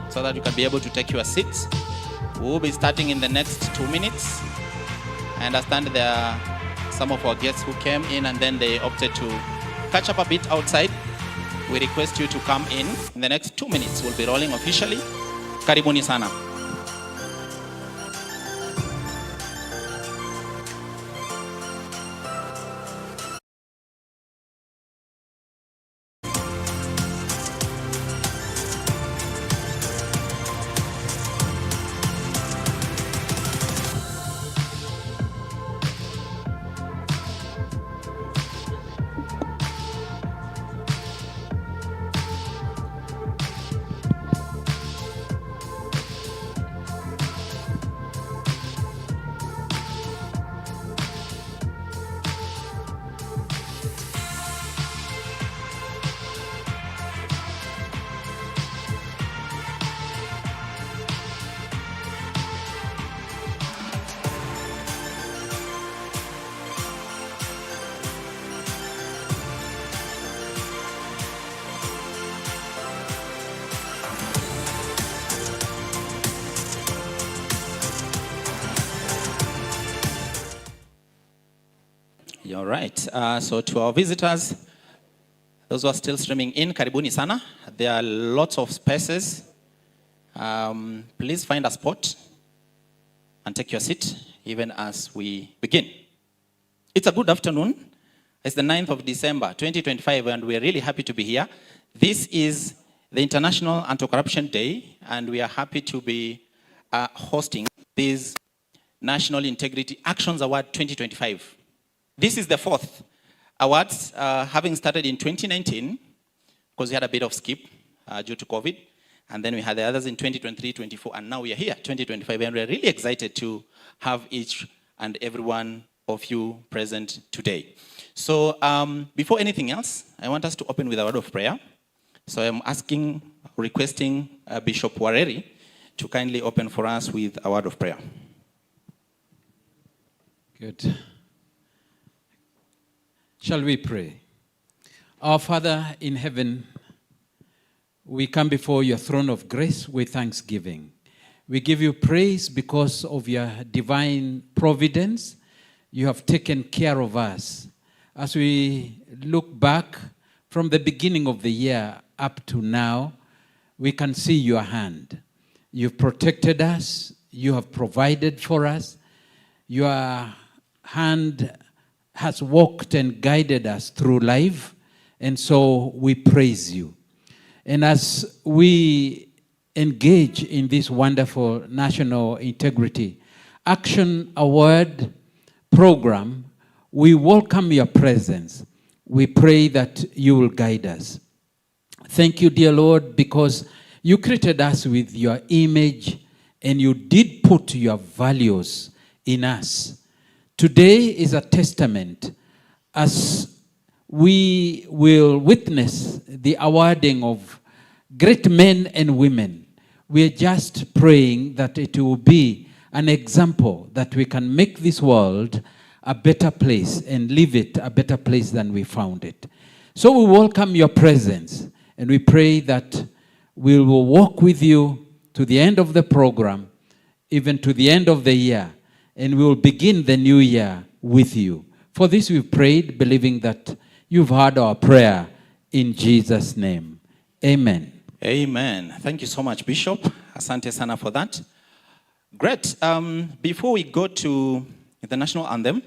so that you can be able to take your seats. We'll be starting in the next 2 minutes. I understand there are some of our guests who came in and then they opted to catch up a bit outside. We request you to come in the next 2 minutes. We'll be rolling officially. Karibuni sana. All right. So to our visitors, those who are still streaming in, karibuni sana. There are lots of spaces. Please find a spot and take your seat even as we begin. It's a good afternoon. It's the 9th of December, 2025, and we're really happy to be here. This is the International Anti-Corruption Day, and we are happy to be hosting this National Integrity Actions Award 2025. This is the 4th awards, having started in 2019, because we had a bit of skip due to COVID. And then we had the others in 2023, 24, and now we are here, 2025. And we're really excited to have each and every one of you present today. So before anything else, I want us to open with a word of prayer. So I'm requesting Bishop Wareri to kindly open for us with a word of prayer. Good. Shall we pray? Our Father in heaven, we come before your throne of grace with thanksgiving. We give you praise because of your divine providence. You have taken care of us. As we look back from the beginning of the year up to now, we can see your hand. You've protected us. You have provided for us. Your hand has walked and guided us through life, and so we praise you. And as we engage in this wonderful National Integrity Action Award program, we welcome your presence. We pray that you will guide us. Thank you, dear Lord, because you created us with your image and you did put your values in us. Today is a testament as we will witness the awarding of great men and women. We are just praying that it will be an example that we can make this world a better place and leave it a better place than we found it. So we welcome your presence and we pray that we will walk with you to the end of the program, even to the end of the year. And we will begin the new year with you. For this we've prayed, believing that you've heard our prayer in Jesus' name. Amen. Amen. Thank you so much, Bishop. Asante sana for that. Great. Before we go to the national anthem,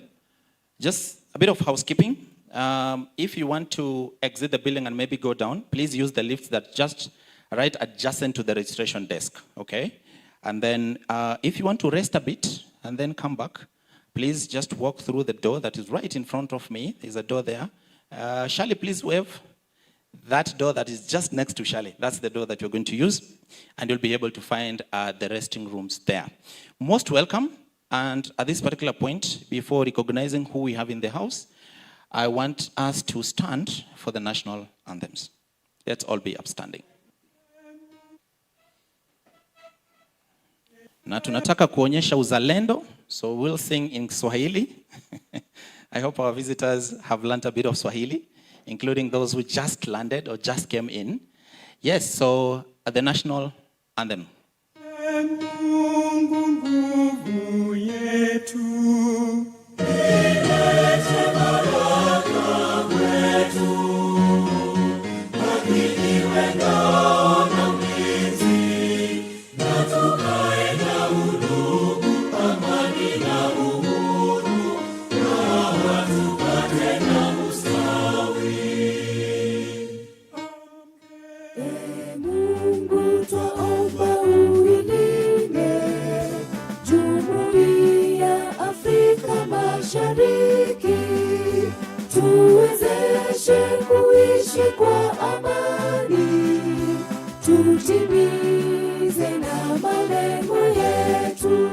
just a bit of housekeeping. If you want to exit the building and maybe go down, please use the lifts that just right adjacent to the registration desk, okay? And then if you want to rest a bit, and then come back, please just walk through the door that is right in front of me. There's a door there. Shirley, please wave. That door that is just next to Shirley, that's the door that you're going to use, and you'll be able to find the resting rooms there. Most welcome, and at this particular point, before recognizing who we have in the house, I want us to stand for the national anthems. Let's all be upstanding. Na tunataka kuonyesha uzalendo, so we'll sing in Swahili. I hope our visitors have learned a bit of Swahili, including those who just landed or just came in. Yes, so the national Anthem. Mungu nguvu yetu, Mungu twaomba uilinde Jumuiya Afrika Mashariki, tuwezeshe kuishi kwa amani, tutimize na malengo yetu.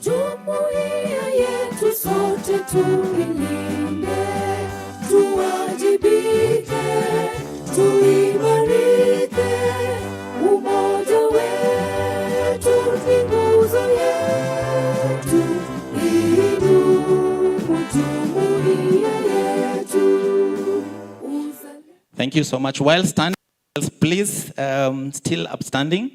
Jumuiya yetu sote tuilinde, tuwajibike, tuimarike, umoja wetu ni nguzo yetu, idumu jumuiya yetu. Thank you so much. While standing, please, still upstanding.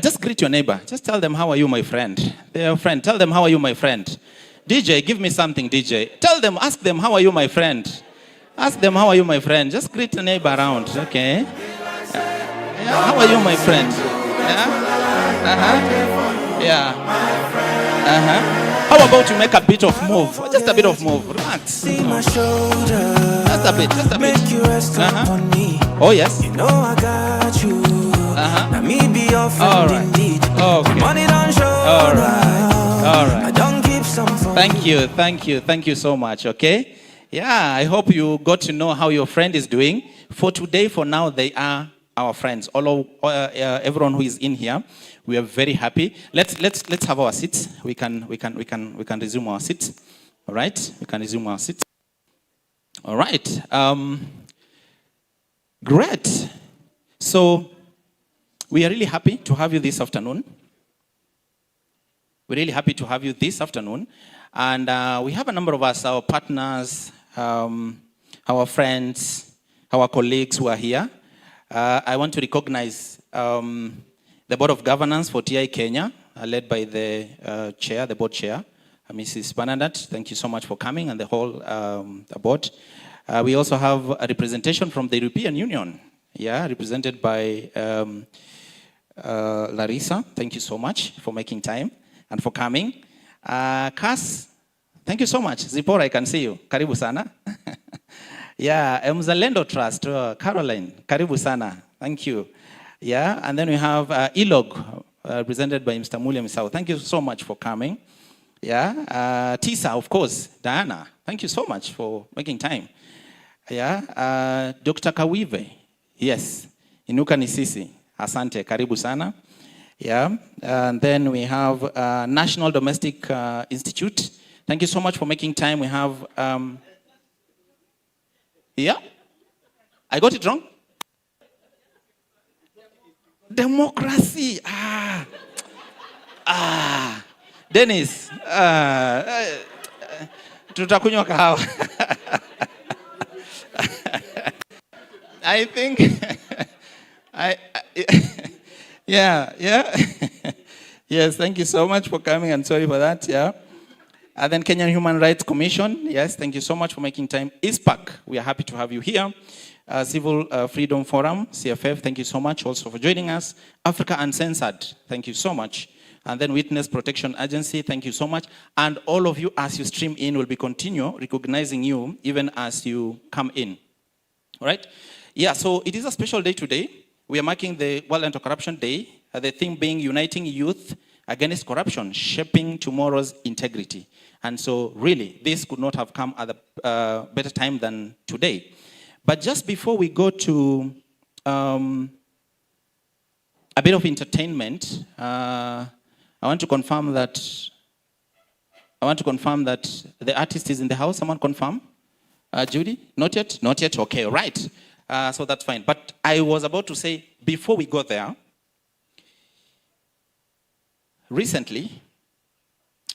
Just greet your neighbor. Just tell them, how are you, my friend? They're your friend. Tell them, how are you, my friend? DJ, give me something, DJ. Tell them, ask them, how are you, my friend? Ask them, how are you, my friend? Just greet the neighbor around, okay? Yeah, how are you, my friend? Yeah? Uh-huh. Yeah. How about you make a bit of move? Just a bit of move. Relax. see my shoulder, Just a bit, just a bit. make you rest upon me. Oh, yes. You know I got you. Now me be your friend All right. indeed. Okay. Money don't show. All right. All right. I don't keep some for Thank you so much, okay? Yeah, I hope you got to know how your friend is doing. For today, for now, they are our friends. Everyone who is in here, we are very happy. Let's have our seats. We can resume our seats. All right, we can resume our seats. All right. Great. So we are really happy to have you this afternoon. We're really happy to have you this afternoon. And we have a number of us, our partners, our friends, our colleagues who are here. I want to recognize the Board of Governance for TI Kenya, led by the chair, the board chair, Mrs. Bernadette. Thank you so much for coming, and the whole board. We also have a representation from the European Union, represented by Larissa. Thank you so much for making time and for coming. Cass, thank you so much. Zipporah, I can see you. Karibu sana. Mzalendo Trust, Caroline, karibu sana. Thank you. And then we have ELOG, represented by Mr. Mulia Misau. Thank you so much for coming. TISA, of course, Diana. Thank you so much for making time. Dr. Kawive, yes. Inuka Nisisi, asante, karibu sana. And then we have National Domestic Institute. Thank you so much for making time. We have, I got it wrong? Democracy. Dennis, tutakunywa kahawa. I think, yes, thank you so much for coming, and sorry for that, And then Kenyan Human Rights Commission, yes, thank you so much for making time. ISPAC, we are happy to have you here. Civil Freedom Forum, CFF, thank you so much also for joining us. Africa Uncensored, thank you so much. And then Witness Protection Agency, thank you so much. And all of you, as you stream in, will be continue recognizing you even as you come in. All right? So it is a special day today. We are marking the World Anti-Corruption Day, the theme being Uniting Youth Against Corruption, Shaping Tomorrow's Integrity. And so really, this could not have come at a better time than today. But just before we go to a bit of entertainment, I want to confirm that the artist is in the house. Someone confirm? Judy? Not yet? Not yet? Okay, right. So that's fine. But I was about to say, before we go there, recently,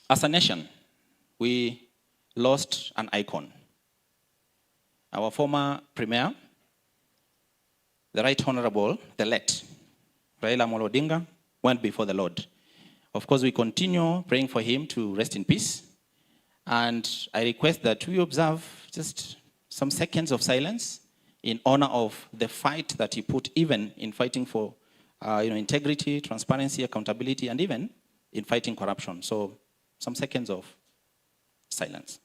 as a nation, we lost an icon. Our former premier, the Right Honorable, the late Raila Amolo Odinga, went before the Lord. Of course, we continue praying for him to rest in peace. And I request that we observe just some seconds of silence in honor of the fight that he put, even in fighting for integrity, transparency, accountability, and even in fighting corruption. So some seconds of silence.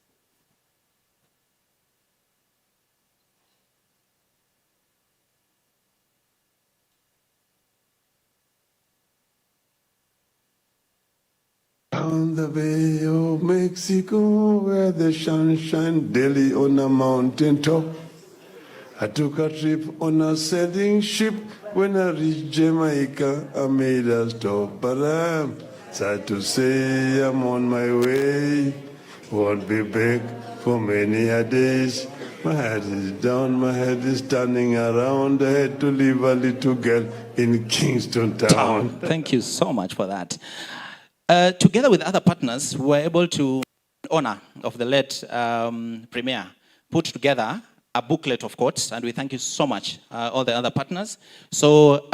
Down the Bay of Mexico, where the sun shines daily on a mountain top. I took a trip on a sailing ship. When I reached Jamaica, I made a stop. But I'm sad to say I'm on my way. Won't be back for many a days. My head is down, my head is turning around. I had to leave a little girl in Kingston Town. Thank you so much for that. Together with other partners, we were able to, in honor of the late Premier, put together a booklet of quotes, and we thank you so much, all the other partners. So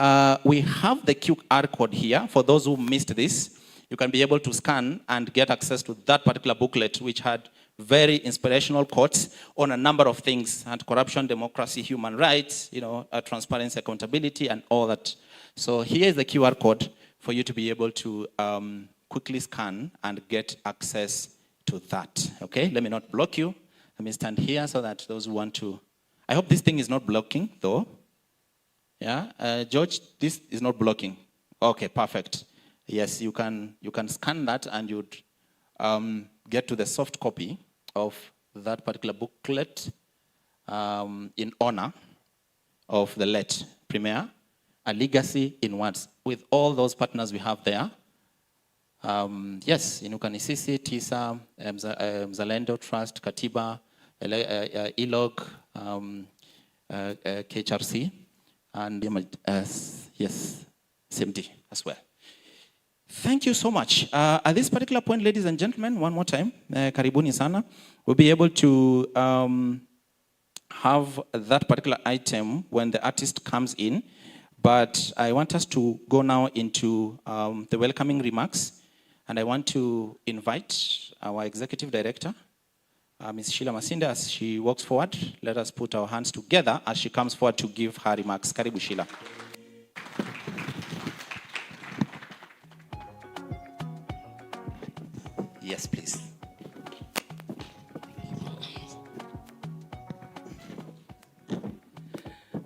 we have the QR code here. For those who missed this, you can be able to scan and get access to that particular booklet, which had very inspirational quotes on a number of things, and corruption, democracy, human rights, transparency, accountability, and all that. So here is the QR code for you to be able to quickly scan and get access to that. Okay, let me not block you. Let me stand here so that those who want to, I hope this thing is not blocking though. Yeah, George, this is not blocking. Okay, perfect. Yes, you can scan that and you'd get to the soft copy of that particular booklet in honor of the late Premier, A Legacy in Words, with all those partners we have there. Yes, Inuka Nisisi, TISA, Mzalendo Trust, Katiba, ELOG, KHRC, and yes, CMD as well. Thank you so much. At this particular point, ladies and gentlemen, one more time, karibuni sana. We'll be able to have that particular item when the artist comes in, but I want us to go now into the welcoming remarks. And I want to invite our Executive Director, Ms. Sheila Masinde, as she walks forward. Let us put our hands together as she comes forward to give her remarks. Karibu, Sheila. Yes, please.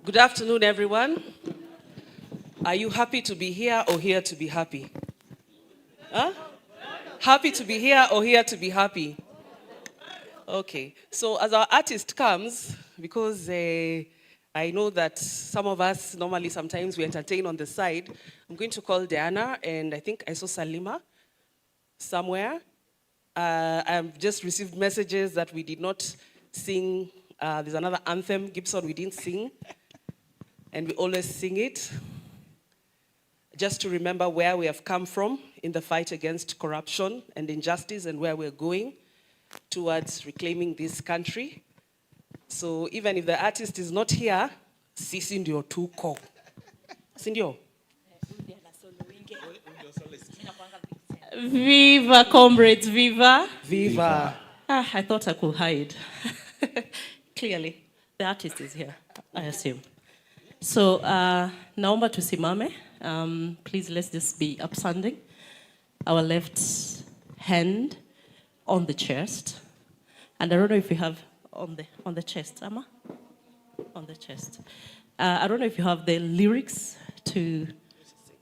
Good afternoon, everyone. Are you happy to be here or here to be happy? Huh? Happy to be here or here to be happy? Okay, so as our artist comes, because I know that some of us normally sometimes we entertain on the side, I'm going to call Diana, and I think I saw Salima somewhere. I've just received messages that we did not sing. There's another anthem, Gibson, we didn't sing, and we always sing it. Just to remember where we have come from in the fight against corruption and injustice and where we're going towards reclaiming this country. So even if the artist is not here, sisi ndio tuko. Sindio? Viva, comrades, viva. Viva. I thought I could hide. Clearly, the artist is here, I assume. So, naomba tusimame. Please let's just be upstanding. Our left hand on the chest. And I don't know if you have on the chest, Ama? On the chest. I don't know if you have the lyrics to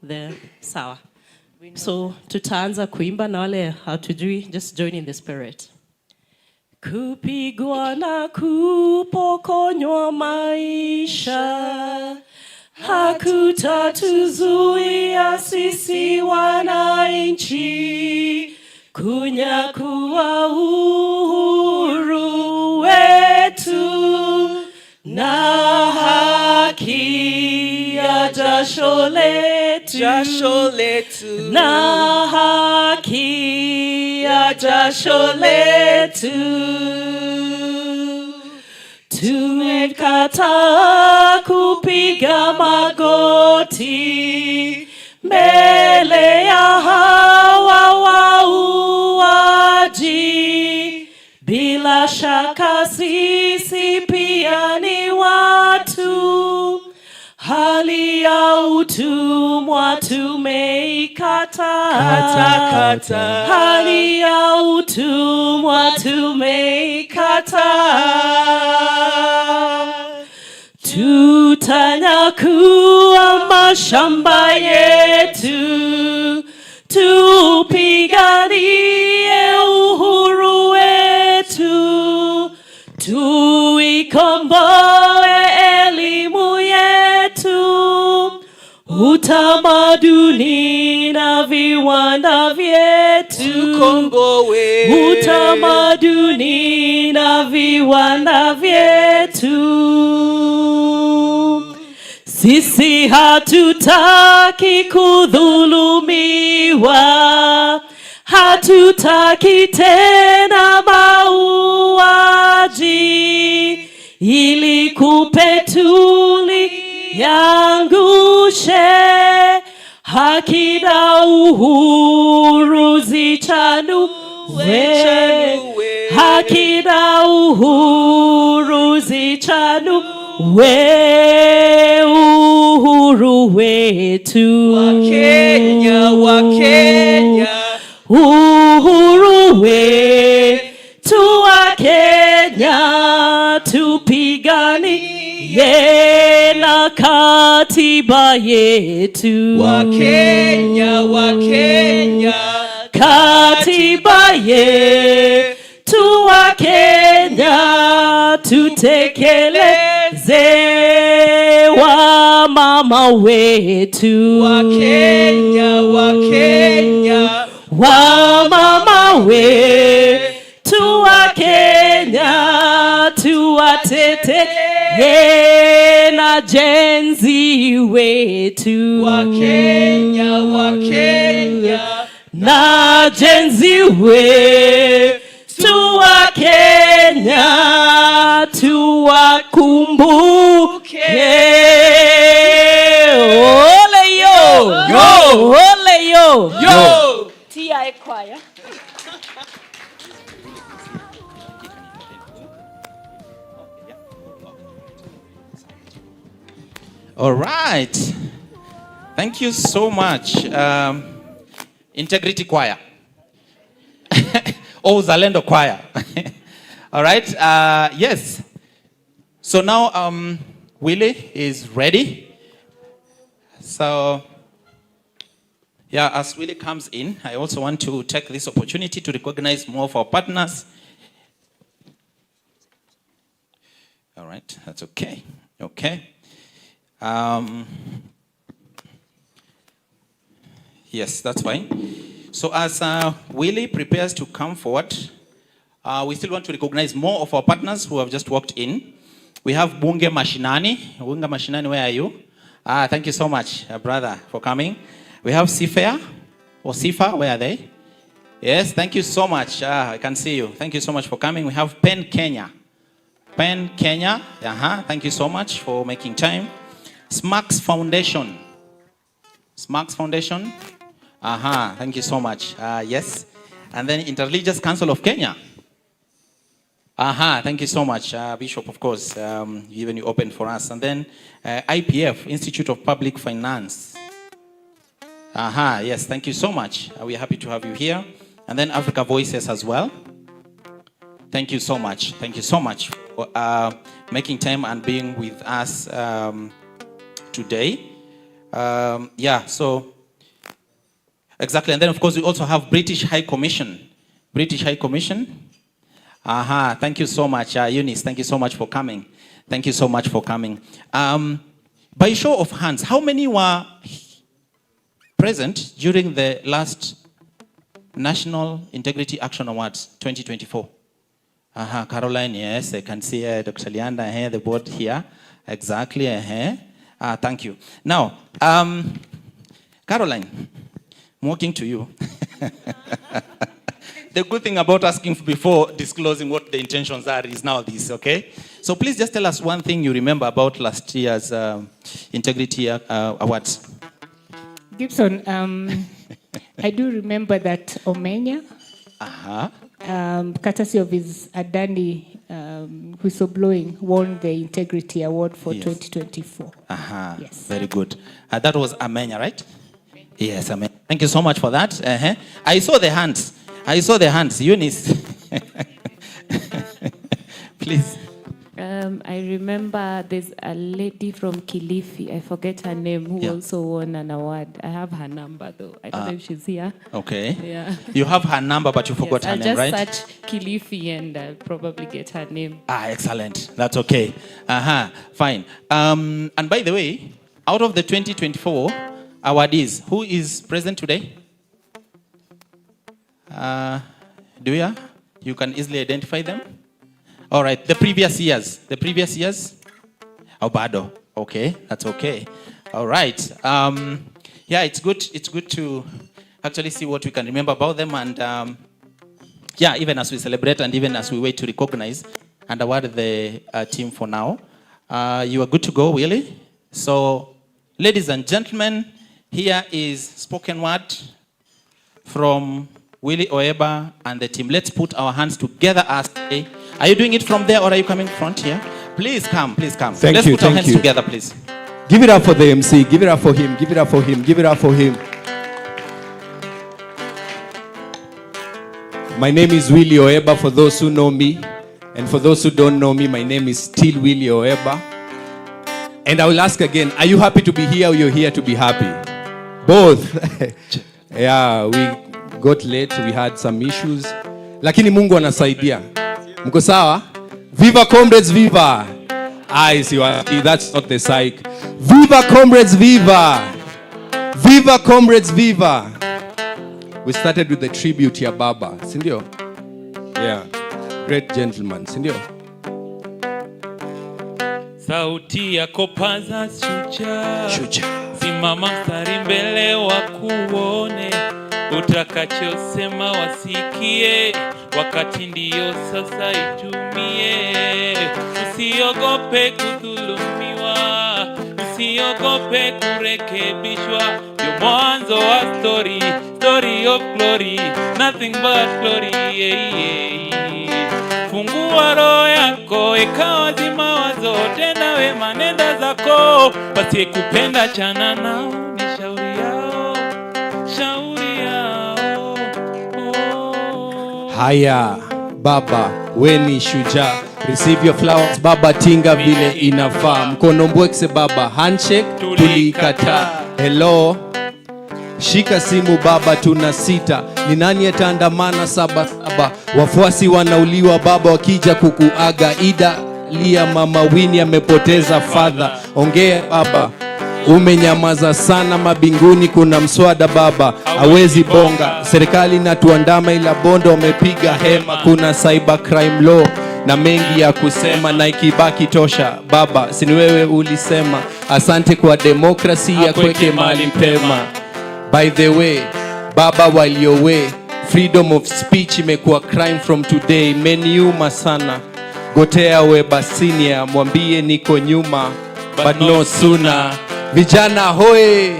the sawa. So tutaanza kuimba na wale hatujui, just join in the spirit. Kupigwa na kupokonywa maisha hakutatuzuia sisi wananchi kunyakua uhuru wetu na haki ya jasho letu, na haki ya jasho letu. Tumekataa kupiga magoti hawa wauaji, bila shaka sisi pia ni watu. Hali ya utumwa tumeikataa, hali ya utumwa tumeikataa. Tutanyakua mashamba yetu, tupiganie uhuru wetu, tuikomboe elimu yetu, utamaduni na viwanda vyetu, utamaduni na viwanda vyetu. Sisi hatutaki kudhulumiwa, hatutaki tena mauaji, ili kupe tuliangushe, haki na uhuru zichanue, haki na uhuru zichanue, uhuru wetu Wakenya, Wakenya, uhuru wetu wa Kenya, tupiganie na katiba yetu. Wakenya, Wakenya, katiba yetu wa Kenya, tutekeleze wa mama wetu. Wakenya, Wakenya, wa mama wetu wa Kenya, tuwatetee na jenzi wetu. Wakenya, Wakenya, na jenzi wetu wa Kenya, tuwakumbuke. Ole yo, yo, ole yo, yo. TI choir. All right. Thank you so much. Integrity Choir. Oh, Zalendo Choir. All right. Yes. So now Willie is ready. So yeah, as Willie comes in, I also want to take this opportunity to recognize more of our partners. All right, that's okay. Okay. Yes, that's fine. So as Willie prepares to come forward, we still want to recognize more of our partners who have just walked in. We have Bunge Mashinani. Bunge Mashinani, where are you? Thank you so much, brother, for coming. We have Sifea or Sifa, where are they? Yes, thank you so much. I can see you. Thank you so much for coming. We have Pen Kenya. Pen Kenya, thank you so much for making time. Smarks Foundation. Smarks Foundation. Thank you so much. Yes. And then Interreligious Council of Kenya. Thank you so much, Bishop, of course, even you opened for us. And then IPF, Institute of Public Finance. Yes, thank you so much. We are happy to have you here. And then Africa Voices as well. Thank you so much. Thank you so much for making time and being with us today. So exactly. And then, of course, we also have British High Commission. British High Commission. Thank you so much, Eunice. Thank you so much for coming. Thank you so much for coming. By show of hands, how many were present during the last National Integrity Action Awards 2024? Caroline, yes, I can see Dr. Leanda here, the board here. Exactly. Thank you. Now, Caroline, I'm walking to you. The good thing about asking before disclosing what the intentions are is now this, okay? So please just tell us one thing you remember about last year's Integrity Awards. Gibson, I do remember that Omenya, courtesy of his Adani whistleblowing, won the Integrity Award for 2024. Yes. Very good. That was Amenya, right? Yes, Amenya. Thank you so much for that. I saw the hands. Eunice. Please. I remember there's a lady from Kilifi, I forget her name, who also won an award. I have her number though. I don't know if she's here. Okay. Yeah. You have her number, but you forgot her name, right? I'll just search Kilifi and I'll probably get her name. Excellent. That's okay. Fine. And by the way, out of the 2024 awardees, who is present today? Do you? You can easily identify them? All right, the previous years. Bado. Okay, that's okay. All right. It's good to actually see what we can remember about them, and even as we celebrate and even as we wait to recognize and award the team for now. You are good to go, Willie. So, ladies and gentlemen, here is spoken word from Willie Oeba and the team. Let's put our hands together as a... Are you doing it from there or are you coming front here? Please come. Let's put our hands together, please. Give it up for the MC. Give it up for him. Give it up for him. Give it up for him. My name is Willie Oeba, for those who know me. And for those who don't know me, my name is still Willie Oeba. And I will ask again, are you happy to be here or you're here to be happy? Both. Yeah, we got late. We had some issues. Lakini Mungu anasaidia. Mko sawa? Viva comrades, viva! I see, that's not the psych. Viva comrades, viva! Viva comrades, viva! We started with the tribute ya Baba, sindio? Yeah, great gentleman, sindio? Sauti yako paza shujaa, simama mstari mbele wakuone, utakachosema wasikie, wakati ndio sasa itumie. Usiogope kudhulumiwa, usiogope kurekebishwa, ndio mwanzo wa story of glory, nothing but glory. Fungua roho yako, ikawa zima wazo, tenda wema nenda zako, basi kupenda chana nao, ni shauri yao. Haya, Baba, we ni shujaa. Receive your flowers, Baba, tinga vile inafaa. Mkono mbwekse Baba, handshake, tulikataa. Hello, shika simu Baba, tuna sita. Ni nani ataandamana saba? Wafuasi wanauliwa Baba, wakija kukuaga. Ida lia mama Winnie amepoteza father. Ongea Baba, umenyamaza sana, mabinguni kuna mswada Baba, hawezi bonga. Serikali inatuandama ila bondo wamepiga hema. Kuna cyber crime law na mengi ya kusema, na ikibaki tosha Baba, sini wewe ulisema. Asante kwa demokrasia kweke mali pema. By the way Baba, while your way, freedom of speech imekuwa crime from today. Meniuma sana. Gotea Weba senior, mwambie niko nyuma but no sooner. Vijana hoye,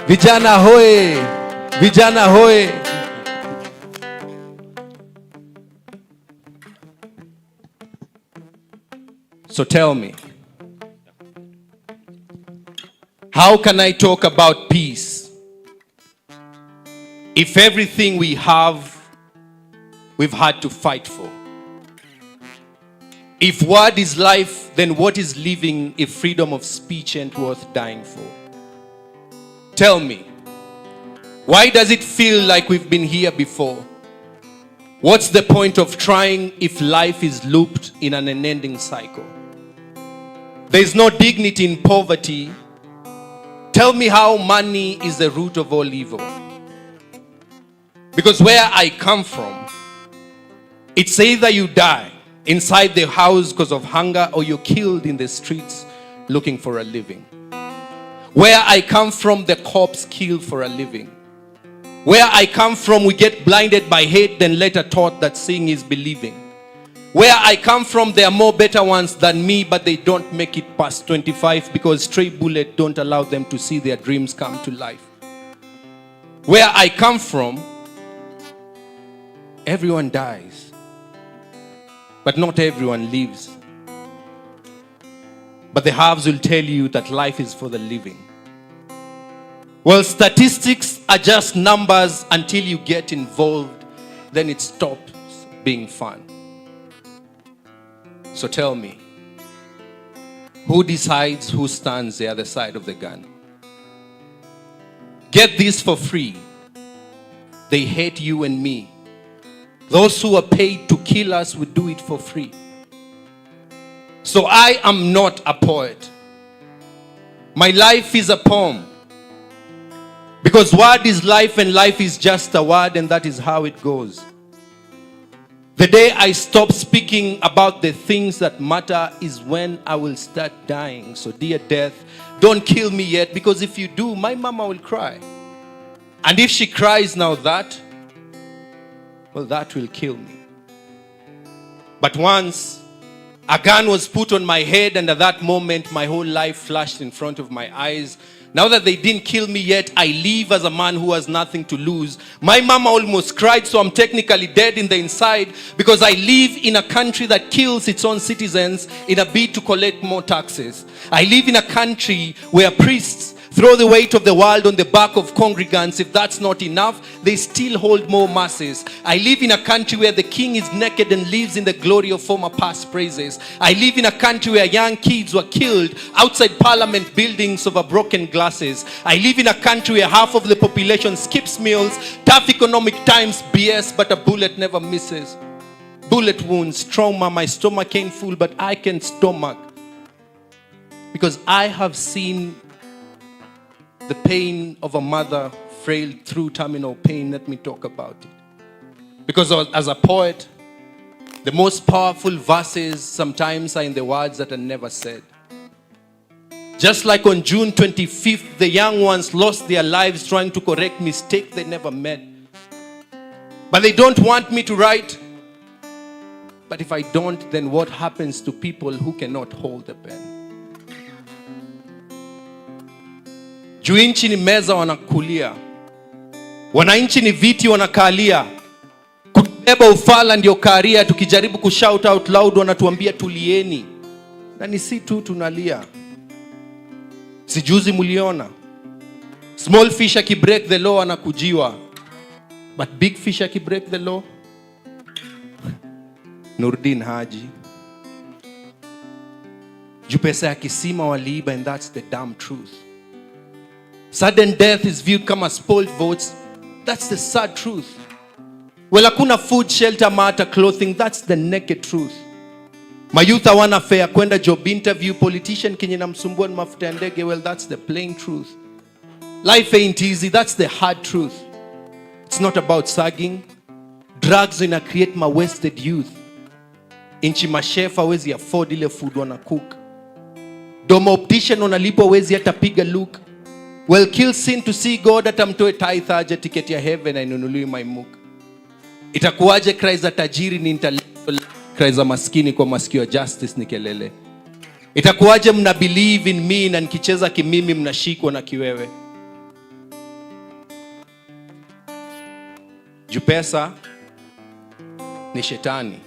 vijana hoye, vijana hoye. So tell me, how can I talk about peace if everything we have, we've had to fight for? If word is life, then what is living if freedom of speech ain't worth dying for? Tell me, why does it feel like we've been here before? What's the point of trying if life is looped in an unending cycle? There is no dignity in poverty. Tell me how money is the root of all evil. Because where I come from, it's either you die inside the house because of hunger, or you're killed in the streets looking for a living. Where I come from, the cops kill for a living. Where I come from, we get blinded by hate, then later taught that seeing is believing. Where I come from, there are more better ones than me, but they don't make it past 25 because stray bullets don't allow them to see their dreams come to life. Where I come from, everyone dies, but not everyone lives. But the haves will tell you that life is for the living. Well, statistics are just numbers until you get involved, then it stops being fun. So tell me, who decides who stands the other side of the gun? Get this for free. They hate you and me. Those who are paid to kill us will do it for free. So I am not a poet. My life is a poem. Because word is life and life is just a word, and that is how it goes. The day I stop speaking about the things that matter is when I will start dying. So dear death, don't kill me yet, because if you do, my mama will cry. And if she cries now, that will kill me. But once a gun was put on my head, and at that moment my whole life flashed in front of my eyes. Now that they didn't kill me yet, I live as a man who has nothing to lose. My mama almost cried, so I'm technically dead in the inside, because I live in a country that kills its own citizens in a bid to collect more taxes. I live in a country where priests throw the weight of the world on the back of congregants. If that's not enough, they still hold more masses. I live in a country where the king is naked and lives in the glory of former past praises. I live in a country where young kids were killed outside parliament buildings over broken glasses. I live in a country where half of the population skips meals, tough economic times, BS, but a bullet never misses. Bullet wounds, trauma, my stomach ain't full, but I can stomach. Because I have seen the pain of a mother frail through terminal pain. Let me talk about it. Because as a poet, the most powerful verses sometimes are in the words that are never said. Just like on June 25th, the young ones lost their lives trying to correct mistakes they never made. But they don't want me to write. But if I don't, then what happens to people who cannot hold the pen? Juu nchi ni meza wanakulia, wananchi ni viti wanakalia, kubeba ufala ndio karia. Tukijaribu kushout out loud wanatuambia tulieni, na ni si tu tunalia. Sijuzi muliona small fish akibreak the law anakujiwa, but big fish akibreak the law, Nurdin Haji. Juu pesa ya kisima waliiba, and that's the damn truth. Sudden death is viewed kama spoiled votes. That's the sad truth. Well, hakuna food, shelter, matter, clothing. That's the naked truth. Mayouth hawana fare kwenda job interview. Politician kenye namsumbua ni mafuta ya ndege. Well, that's the plain truth. Life ain't easy. That's the hard truth. It's not about sagging. Drugs ina create ma wasted youth. Inchi mashefa wezi afford ile food wana cook. Doma optician unalipwa wezi hata piga look. Well, kill sin to see God, atamtoe tithe aje ticket ya heaven ainunuliwe maimuk. Itakuwaje cry za tajiri ni intellectual, cry za maskini kwa masikio ya justice ni kelele. Itakuwaje mna believe in me na nikicheza kimimi mnashikwa na kiwewe. Juu pesa ni shetani,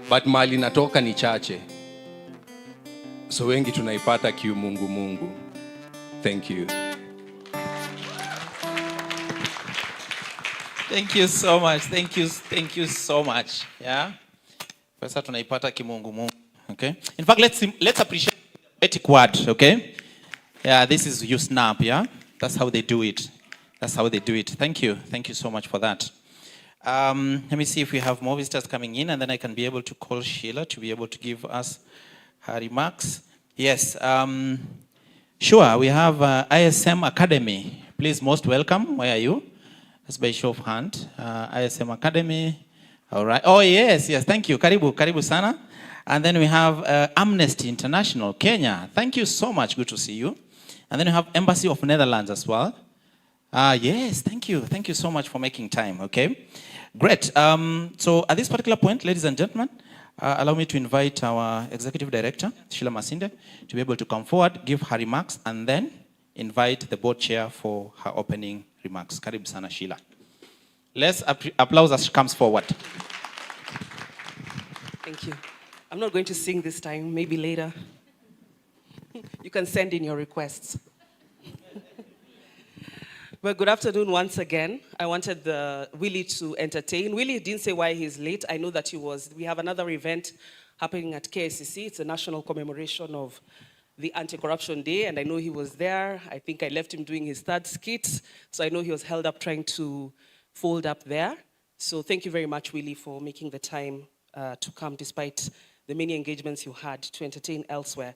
but mali natoka ni chache, so wengi tunaipata kiumungu mungu. Thank you. Thank you so much. Thank you so much. Yeah. Pesa tunaipata kimungu mungu. Okay. In fact, let's appreciate the poetic word. Okay. Yeah, this is you snap. Yeah. That's how they do it. Thank you. Thank you so much for that. Let me see if we have more visitors coming in, and then I can be able to call Sheila to be able to give us her remarks. Yes. Sure, we have ISM Academy. Please, most welcome. Where are you? That's by show of hand. ISM Academy. All right. Oh, yes. Thank you. Karibu sana. And then we have Amnesty International, Kenya. Thank you so much. Good to see you. And then we have Embassy of Netherlands as well. Yes, thank you. Thank you so much for making time. Okay, great. So at this particular point, ladies and gentlemen, allow me to invite our Executive Director, Sheila Masinde, to be able to come forward, give her remarks, and then invite the board chair for her opening remarks. Karibu sana, Sheila. Let's applause as she comes forward. Thank you. I'm not going to sing this time, maybe later. You can send in your requests. Well, good afternoon once again. I wanted Willie to entertain. Willie didn't say why he's late. I know that we have another event happening at KSCC. It's a national commemoration of the Anti-Corruption Day, and I know he was there. I think I left him doing his third skit, so I know he was held up trying to fold up there. So thank you very much, Willie, for making the time to come despite the many engagements you had to entertain elsewhere.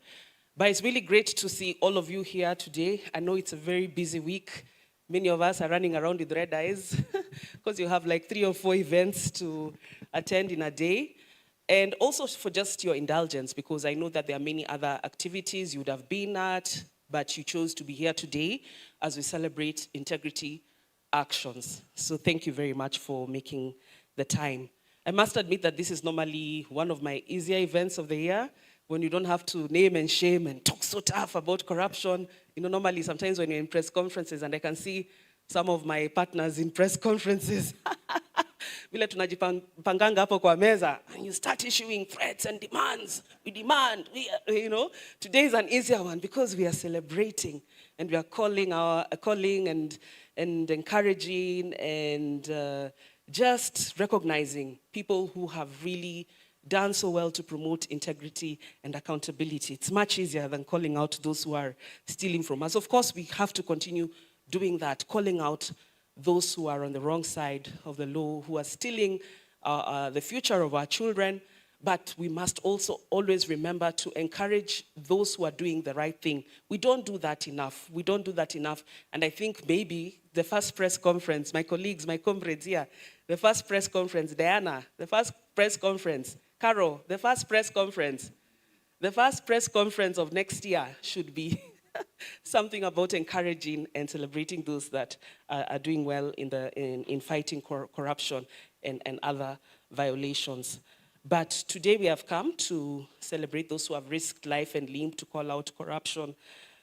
But it's really great to see all of you here today. I know it's a very busy week. Many of us are running around with red eyes because you have like 3 or 4 events to attend in a day. And also for just your indulgence, because I know that there are many other activities you would have been at, but you chose to be here today as we celebrate integrity actions. So thank you very much for making the time. I must admit that this is normally one of my easier events of the year, when you don't have to name and shame and talk so tough about corruption. You know, normally sometimes when you're in press conferences, and I can see some of my partners in press conferences, vile tunajipanganga hapo kwa meza, and you start issuing threats and demands. We demand, you know. Today is an easier one because we are celebrating and we are calling and encouraging and just recognizing people who have really done so well to promote integrity and accountability. It's much easier than calling out those who are stealing from us. Of course, we have to continue doing that, calling out those who are on the wrong side of the law, who are stealing the future of our children. But we must also always remember to encourage those who are doing the right thing. We don't do that enough. We don't do that enough. And I think maybe the first press conference, my colleagues, my comrades here, the first press conference, Diana, the first press conference, Carol, the first press conference of next year should be something about encouraging and celebrating those that are doing well in fighting corruption and other violations. But today we have come to celebrate those who have risked life and limb to call out corruption,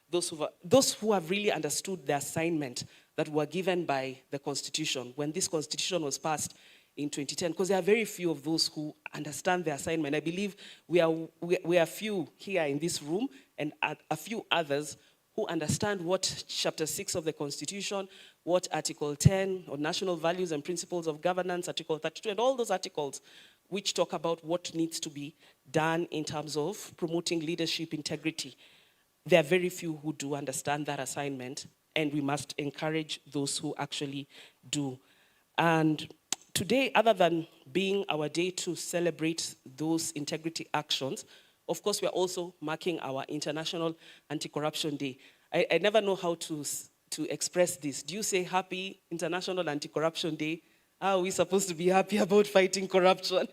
those who have really understood the assignment that were given by the Constitution when this Constitution was passed in 2010, because there are very few of those who understand the assignment. I believe we are few here in this room and a few others who understand what Chapter 6 of the Constitution, what Article 10 on national values and principles of governance, Article 32, and all those articles which talk about what needs to be done in terms of promoting leadership integrity. There are very few who do understand that assignment, and we must encourage those who actually do. And today, other than being our day to celebrate those integrity actions, of course, we are also marking our International Anti-Corruption Day. I never know how to express this. Do you say Happy International Anti-Corruption Day? How are we supposed to be happy about fighting corruption?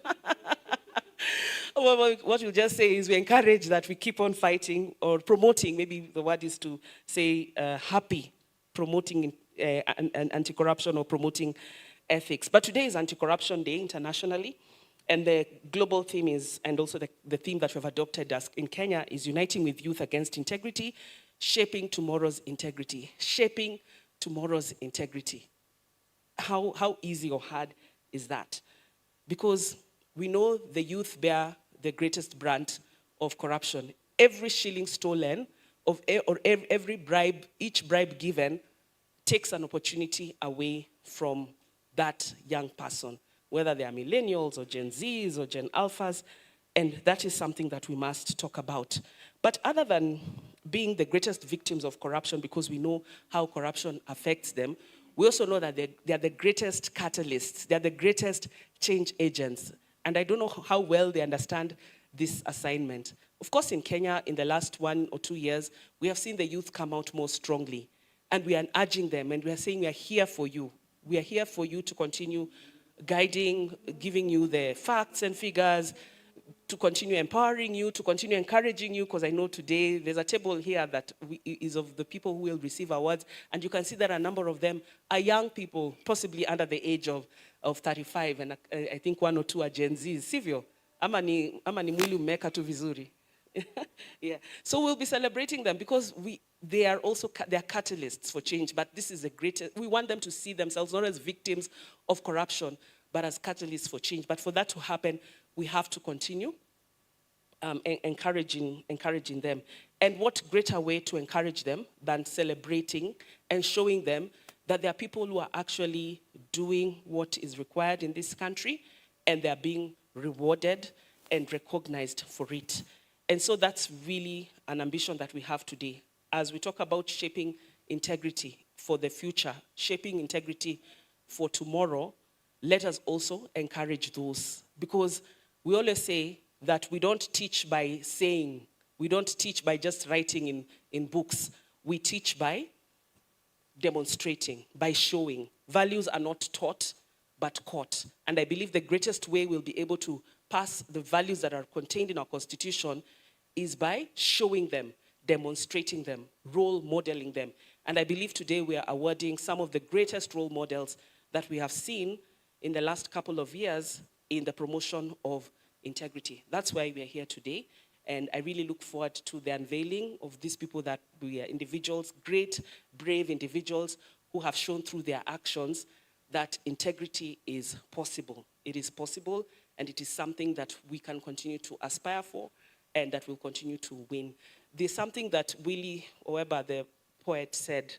Well, what we'll just say is we encourage that we keep on fighting or promoting, maybe the word is to say happy, promoting anti-corruption or promoting ethics. But today is Anti-Corruption Day internationally, and the global theme is, and also the theme that we've adopted as in Kenya is Uniting with Youth Against Integrity, Shaping Tomorrow's Integrity. Shaping Tomorrow's Integrity. How easy or hard is that? Because we know the youth bear the greatest brand of corruption. Every shilling stolen, or every bribe, each bribe given, takes an opportunity away from that young person, whether they are millennials or Gen Zs or Gen Alphas, and that is something that we must talk about. But other than being the greatest victims of corruption, because we know how corruption affects them, we also know that they are the greatest catalysts, they are the greatest change agents. And I don't know how well they understand this assignment. Of course, in Kenya, in the last 1 or 2 years, we have seen the youth come out more strongly. And we are urging them, and we are saying we are here for you. We are here for you to continue guiding, giving you the facts and figures, to continue empowering you, to continue encouraging you, because I know today there's a table here that is of the people who will receive awards, and you can see that a number of them are young people, possibly under the age of 35, and I think 1 or 2 are Gen Zs. Sivyo? Ama ni mwili umeka tu vizuri. Yeah. So we'll be celebrating them because they are also they are catalysts for change. But this is the greatest. We want them to see themselves not as victims of corruption, but as catalysts for change. But for that to happen, we have to continue encouraging them. And what greater way to encourage them than celebrating and showing them that there are people who are actually doing what is required in this country, and they are being rewarded and recognized for it. And so that's really an ambition that we have today. As we talk about shaping integrity for the future, shaping integrity for tomorrow, let us also encourage those. Because we always say that we don't teach by saying, we don't teach by just writing in books. We teach by demonstrating, by showing. Values are not taught, but caught. And I believe the greatest way we'll be able to pass the values that are contained in our Constitution is by showing them, demonstrating them, role modeling them. And I believe today we are awarding some of the greatest role models that we have seen in the last couple of years in the promotion of integrity. That's why we are here today. And I really look forward to the unveiling of these people that we are individuals, great, brave individuals who have shown through their actions that integrity is possible. It is possible, and it is something that we can continue to aspire for and that will continue to win. There's something that Willie Oeba, the poet, said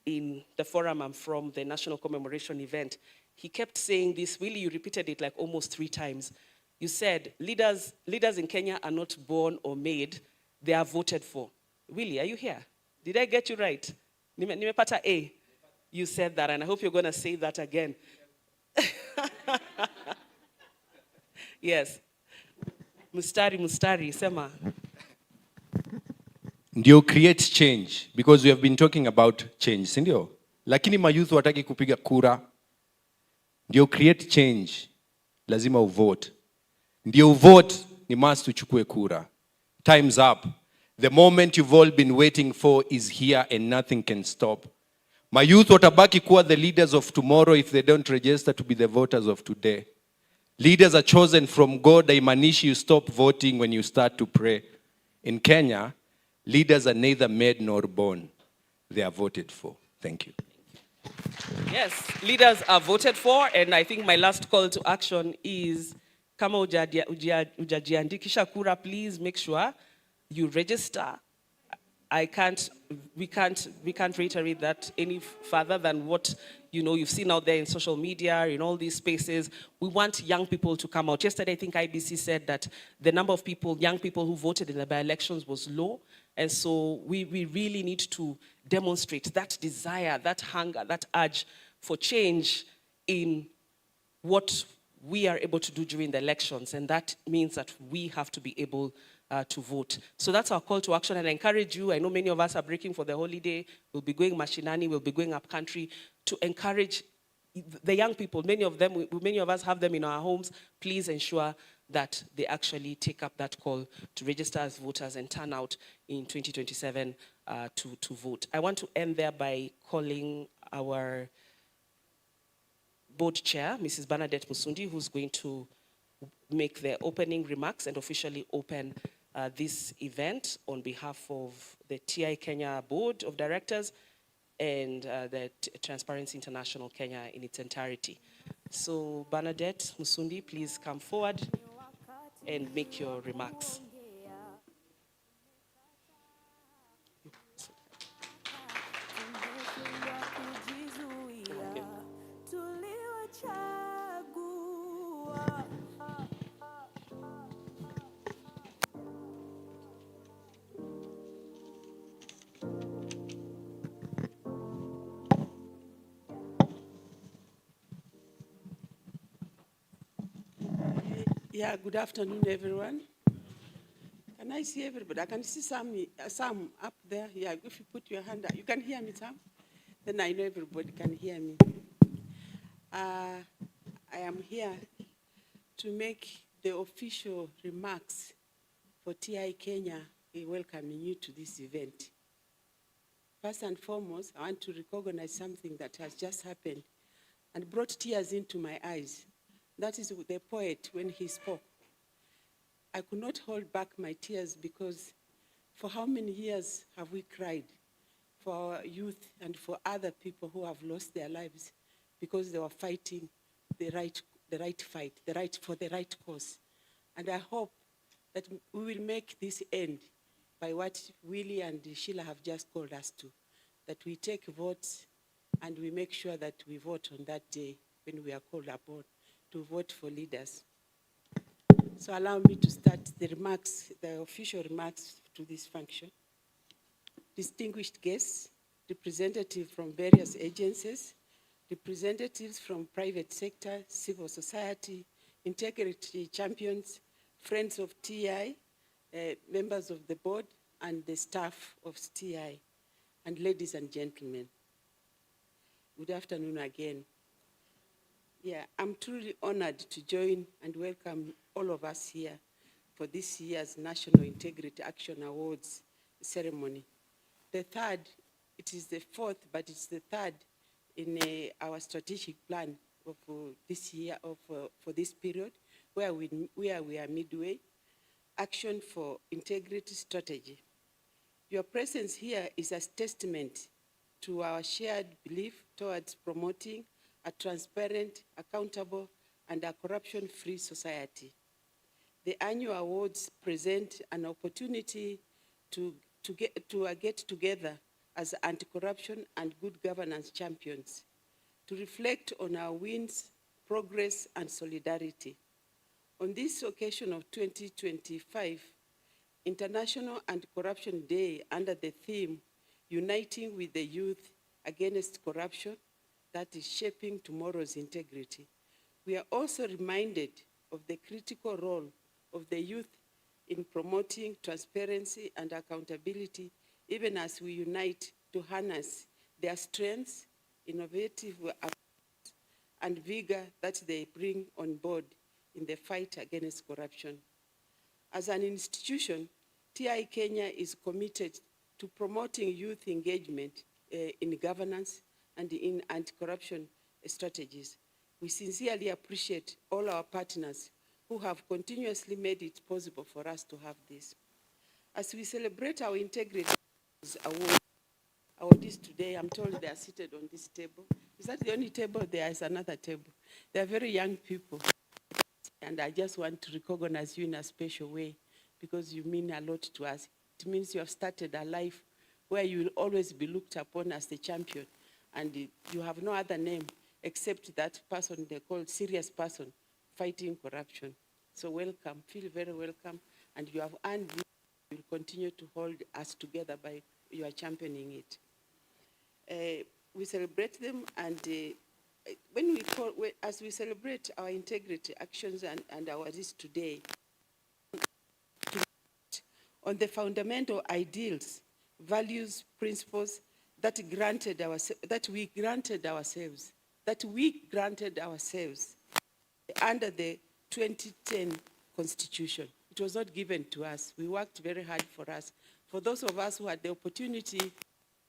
in the forum I'm from, the National Commemoration event. He kept saying this. Willie, you repeated it like almost 3 times. You said, leaders in Kenya are not born or made, they are voted for. Willie, are you here? Did I get you right? Nimepata A. You said that, and I hope you're going to say that again. Yes. Mustari, sema. Ndio create change, because we have been talking about change, si ndio? Lakini mayouth wataki kupiga kura. Ndio create change, lazima uvote. Ndio uvote, ni must uchukue kura. Time's up. The moment you've all been waiting for is here, and nothing can stop. Mayouth watabaki kuwa the leaders of tomorrow if they don't register to be the voters of today. Leaders are chosen from God. Haimanishi you stop voting when you start to pray. In Kenya, leaders are neither made nor born. They are voted for. Thank you. Yes, leaders are voted for, and I think my last call to action is, kama ujajiandikisha kura, please make sure you register. We can't reiterate that any further than what you've seen out there in social media, in all these spaces. We want young people to come out. Yesterday, I think IBC said that the number of young people who voted in the by-elections was low. And so we really need to demonstrate that desire, that hunger, that urge for change in what we are able to do during the elections. And that means that we have to be able to vote. So that's our call to action, and I encourage you. I know many of us are breaking for the holiday. We'll be going mashinani, we'll be going up country to encourage the young people. Many of us have them in our homes. Please ensure that they actually take up that call to register as voters and turn out in 2027 to vote. I want to end there by calling our board chair, Mrs. Bernadette Musundi, who's going to make the opening remarks and officially open this event on behalf of the TI Kenya Board of Directors and the Transparency International Kenya in its entirety. So Bernadette Musundi, please come forward and make your remarks. Yeah, good afternoon, everyone. Can I see everybody? I can see some up there. Yeah, if you put your hand up, you can hear me, Sam? Then I know everybody can hear me. I am here to make the official remarks for TI Kenya welcoming you to this event. First and foremost, I want to recognize something that has just happened and brought tears into my eyes. That is the poet when he spoke. I could not hold back my tears because for how many years have we cried for our youth and for other people who have lost their lives because they were fighting the right fight, for the right cause. And I hope that we will make this end by what Willie and Sheila have just called us to, that we take votes and we make sure that we vote on that day when we are called upon to vote for leaders. So allow me to start the official remarks to this function. Distinguished guests, representatives from various agencies, representatives from private sector, civil society, integrity champions, friends of TI, members of the board, and the staff of TI, and ladies and gentlemen. Good afternoon again. Yeah, I'm truly honored to join and welcome all of us here for this year's National Integrity Action Awards ceremony. The third, it is the fourth, but it's the third in our strategic plan of this year, for this period, where we are midway, Action for Integrity Strategy. Your presence here is a testament to our shared belief towards promoting a transparent, accountable, and a corruption-free society. The annual awards present an opportunity to get together as anti-corruption and good governance champions, to reflect on our wins, progress, and solidarity. On this occasion of 2025, International Anti-Corruption Day, under the theme, Uniting with the Youth Against Corruption, that is shaping tomorrow's integrity. We are also reminded of the critical role of the youth in promoting transparency and accountability, even as we unite to harness their strengths, innovative approaches, and vigor that they bring on board in the fight against corruption. As an institution, TI Kenya is committed to promoting youth engagement in governance and in anti-corruption strategies. We sincerely appreciate all our partners who have continuously made it possible for us to have this. As we celebrate our Integrity awardees today, I'm told they are seated on this table. Is that the only table? There is another table. They are very young people. And I just want to recognize you in a special way because you mean a lot to us. It means you have started a life where you will always be looked upon as the champion. And you have no other name except that person they call serious person fighting corruption. So welcome, feel very welcome. And you have earned this. You will continue to hold us together by your championing it. We celebrate them, and as we celebrate our integrity actions and our risk today, on the fundamental ideals, values, principles that we granted ourselves under the 2010 Constitution. It was not given to us. We worked very hard for us. For those of us who had the opportunity to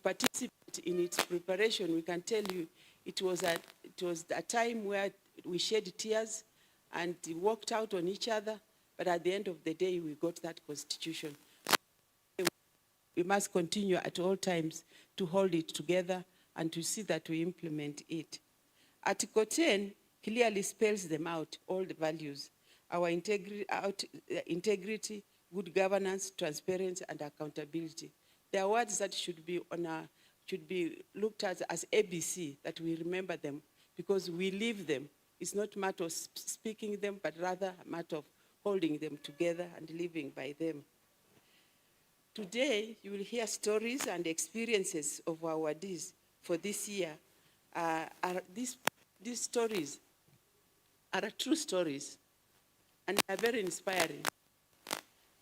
participate in its preparation, we can tell you it was a time where we shed tears and walked out on each other, but at the end of the day, we got that Constitution. We must continue at all times to hold it together and to see that we implement it. Article 10 clearly spells them out, all the values: our integrity, good governance, transparency, and accountability. They are words that should be looked at as ABC, that we remember them because we live them. It's not a matter of speaking them, but rather a matter of holding them together and living by them. Today, you will hear stories and experiences of our awardees for this year. These stories are true stories, and they are very inspiring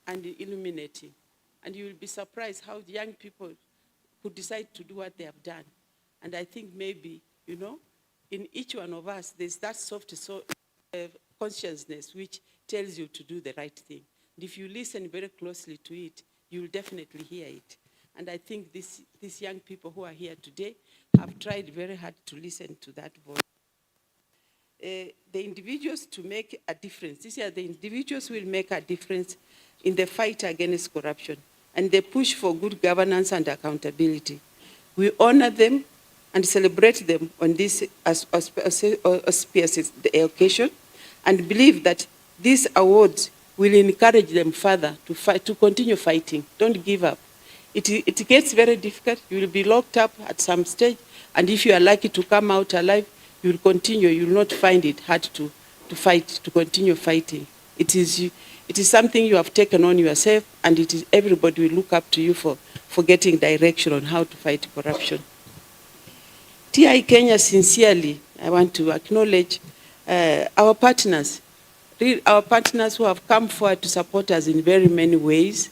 and illuminating. And you will be surprised how the young people could decide to do what they have done. And I think maybe, in each one of us, there's that soft consciousness which tells you to do the right thing. And if you listen very closely to it, you will definitely hear it. And I think these young people who are here today have tried very hard to listen to that voice. the individuals to make a difference. These are the individuals who will make a difference in the fight against corruption and the push for good governance and accountability. We honor them and celebrate them on this auspicious occasion and believe that these awards will encourage them further to fight, to continue fighting. Don't give up. It gets very difficult. You will be locked up at some stage, and if you are lucky to come out alive, you will continue. You will not find it hard to fight, to continue fighting. It is something you have taken on yourself, and it is everybody will look up to you for getting direction on how to fight corruption. TI Kenya, sincerely, I want to acknowledge our partners who have come forward to support us in very many ways,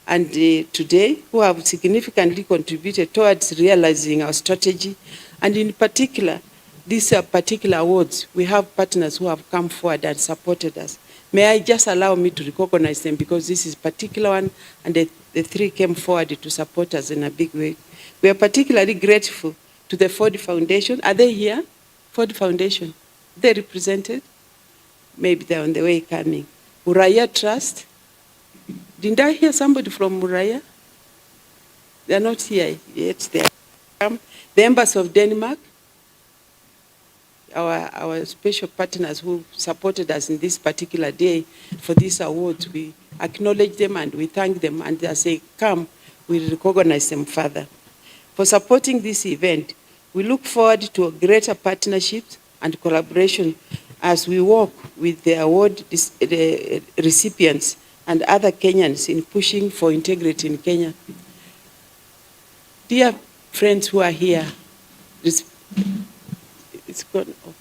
and today who have significantly contributed towards realizing our strategy, and in particular, these particular awards, we have partners who have come forward and supported us. May I just allow me to recognize them, because this is a particular one, and the three came forward to support us in a big way. We are particularly grateful to the Ford Foundation. Are they here? Ford Foundation. They represented? Maybe they're on the way coming. Uraya Trust. Didn't I hear somebody from Uraya? They're not here yet. They are. The Embassy of Denmark. Our special partners who supported us in this particular day for this award, we acknowledge them and we thank them, and as they come, we recognize them further. For supporting this event, we look forward to a greater partnership and collaboration as we work with the award the recipients and other Kenyans in pushing for integrity in Kenya. Dear friends who are here, it's gone off.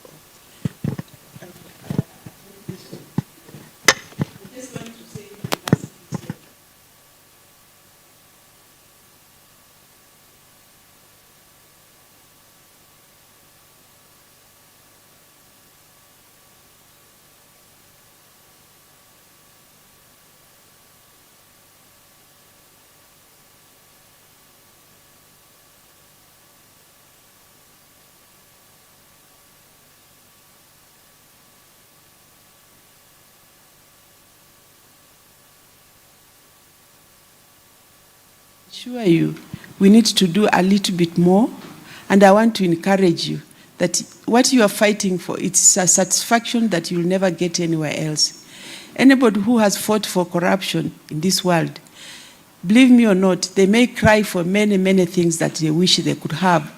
Assure you, we need to do a little bit more, and I want to encourage you that what you are fighting for, it's a satisfaction that you'll never get anywhere else. Anybody who has fought for corruption in this world, believe me or not, they may cry for many, many things that they wish they could have,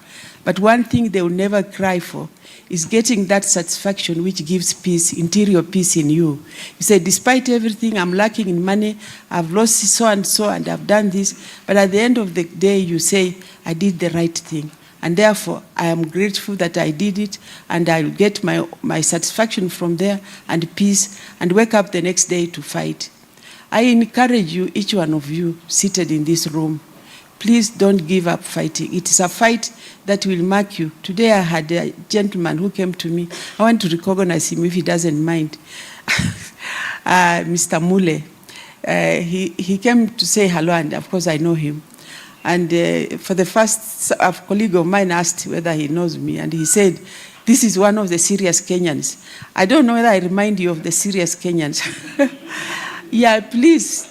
but one thing they will never cry for is getting that satisfaction which gives peace, interior peace in you. You say, despite everything, I'm lacking in money, I've lost so and so, and I've done this, but at the end of the day, you say, I did the right thing. And therefore, I am grateful that I did it, and I'll get my satisfaction from there, and peace, and wake up the next day to fight. I encourage you, each one of you seated in this room, please don't give up fighting. It is a fight that will mark you. Today I had a gentleman who came to me. I want to recognize him if he doesn't mind. Mr. Mule. He came to say hello, and of course I know him. And for the first, a colleague of mine asked whether he knows me, and he said, this is one of the serious Kenyans. I don't know whether I remind you of the serious Kenyans. Yeah, please.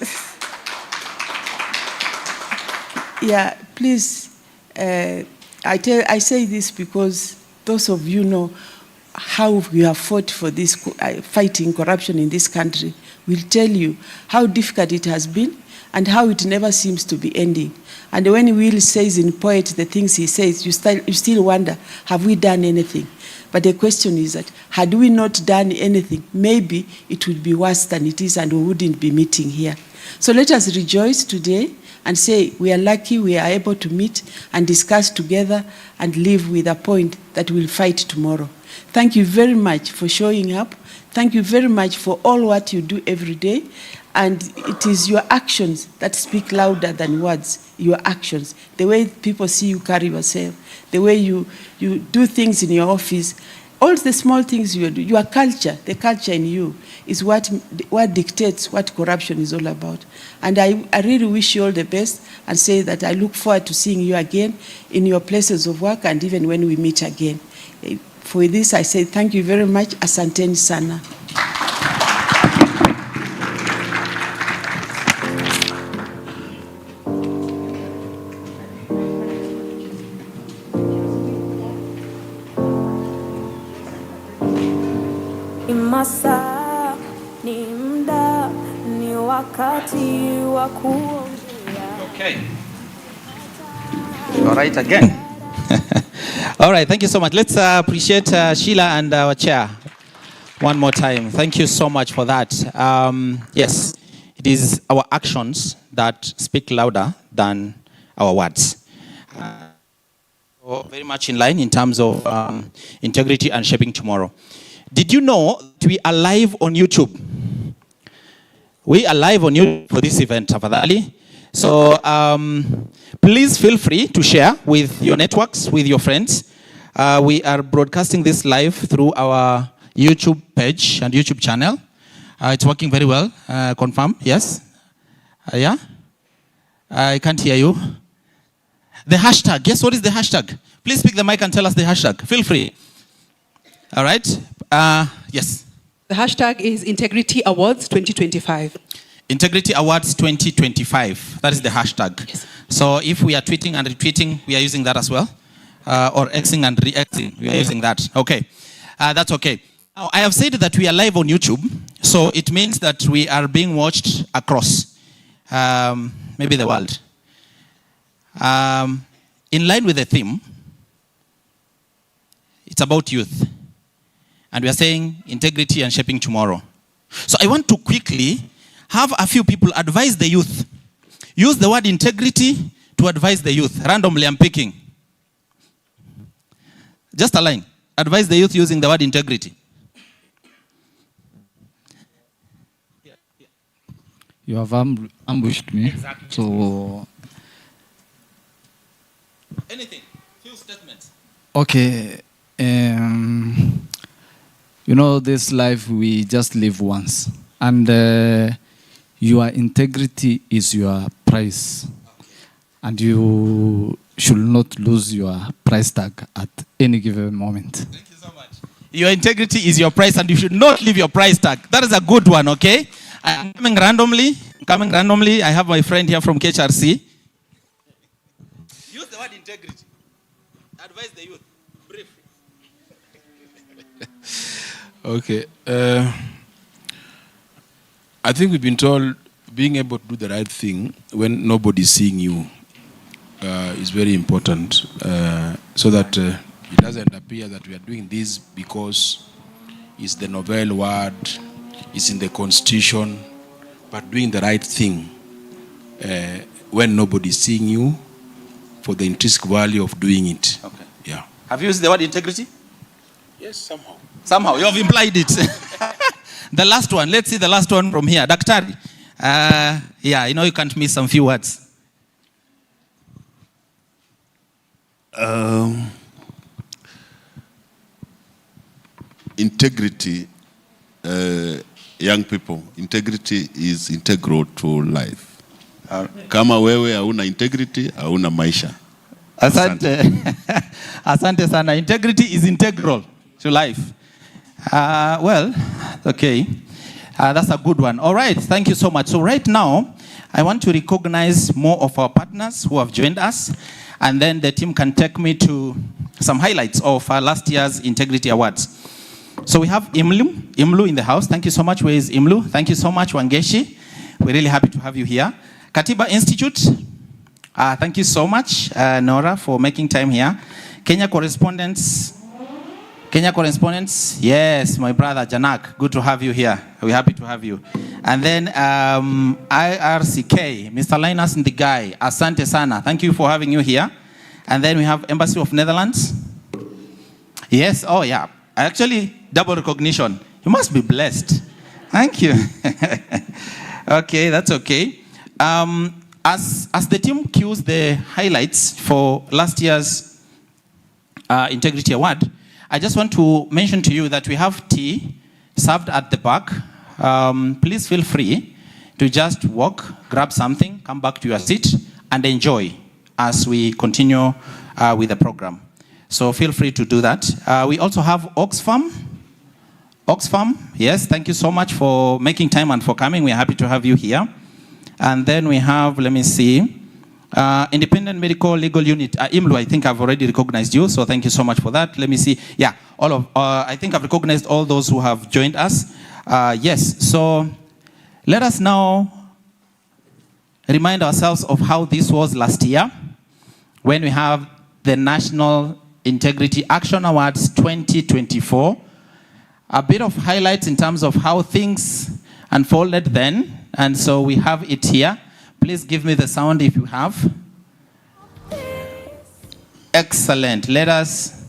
Yeah, please. I say this because those of you know how we have fought for this, fighting corruption in this country, will tell you how difficult it has been and how it never seems to be ending. And when Will says in Poet the things he says, you still wonder, have we done anything? But the question is that, had we not done anything, maybe it would be worse than it is and we wouldn't be meeting here. So let us rejoice today and say we are lucky we are able to meet and discuss together and live with a point that we'll fight tomorrow. Thank you very much for showing up. Thank you very much for all what you do every day. And it is your actions that speak louder than words, your actions. The way people see you carry yourself, the way you do things in your office, all the small things you do, your culture, the culture in you, is what dictates what corruption is all about. And I really wish you all the best and say that I look forward to seeing you again in your places of work and even when we meet again. For this, I say thank you very much. Asanteni sana. Masaa ni muda, ni wakati wa kuongea. Okay. All right, again. All right, thank you so much. Let's appreciate Sheila and our chair one more time. Thank you so much for that. Yes, it is our actions that speak louder than our words. Very much in line in terms of integrity and shaping tomorrow. Did you know that we are live on YouTube? We are live on YouTube for this event, Tafadhali. So please feel free to share with your networks, with your friends. We are broadcasting this live through our YouTube page and YouTube channel. It's working very well. Confirm? Yes? Yeah? I can't hear you. The hashtag. Guess what is the hashtag? Please pick the mic and tell us the hashtag. Feel free. All right. Yes. The hashtag is Integrity Awards 2025. Integrity Awards 2025. That is the hashtag. Yes. So if we are tweeting and retweeting, we are using that as well. Or Xing and re-Xing, we are using that. Okay. That's okay. Now, I have said that we are live on YouTube. So it means that we are being watched across maybe the world. In line with the theme, it's about youth. And we are saying integrity and shaping tomorrow. So I want to quickly have a few people advise the youth. Use the word integrity to advise the youth. Randomly, I'm picking. Just a line. Advise the youth using the word integrity. You have ambushed me. Exactly. So. Anything. Few statements. Okay. You know, this life we just live once. And your integrity is your price. And you should not lose your price tag at any given moment. Thank you so much. Your integrity is your price and you should not leave your price tag. That is a good one, okay? I'm coming randomly. I have my friend here from KHRC. Use the word integrity. Advise the youth. Brief. Okay. I think we've been told being able to do the right thing when nobody's seeing you is very important, so that it doesn't appear that we are doing this because it's the novel word, it's in the constitution, but doing the right thing when nobody's seeing you for the intrinsic value of doing it. Okay. Yeah. Have you used the word integrity? Yes, somehow. Somehow, you have implied it. The last one, let's see the last one from here. Daktari. Yeah, you know you can't miss some few words. Integrity, young people, integrity is integral to life. Kama wewe hauna integrity, hauna maisha. Asante. Asante sana. Integrity is integral to life. Well, okay. That's a good one. All right, thank you so much. So right now, I want to recognize more of our partners who have joined us, and then the team can take me to some highlights of last year's Integrity Awards. So we have Imlu in the house. Thank you so much. Where is Imlu? Thank you so much, Wangeshi. We're really happy to have you here. Katiba Institute. Thank you so much, Nora, for making time here. Kenya correspondents. Yes, my brother Janak, good to have you here. We're happy to have you. And then IRCK, Mr. Linus and the guy, Asante Sana, thank you for having you here. And then we have Embassy of Netherlands. Yes, oh yeah, actually double recognition. You must be blessed. Thank you. Okay, that's okay. As the team cues the highlights for last year's Integrity Award, I just want to mention to you that we have tea served at the back. Please feel free to just walk, grab something, come back to your seat, and enjoy as we continue with the program. So feel free to do that. We also have Oxfam. Oxfam, yes, thank you so much for making time and for coming. We're happy to have you here. And then we have, let me see, Independent Medical Legal Unit, IMLU, I think I've already recognized you, so thank you so much for that. Let me see. Yeah, I think I've recognized all those who have joined us. Yes, so let us now remind ourselves of how this was last year when we have the National Integrity Action Awards 2024. A bit of highlights in terms of how things unfolded then, and so we have it here. Please give me the sound if you have. Excellent. Let us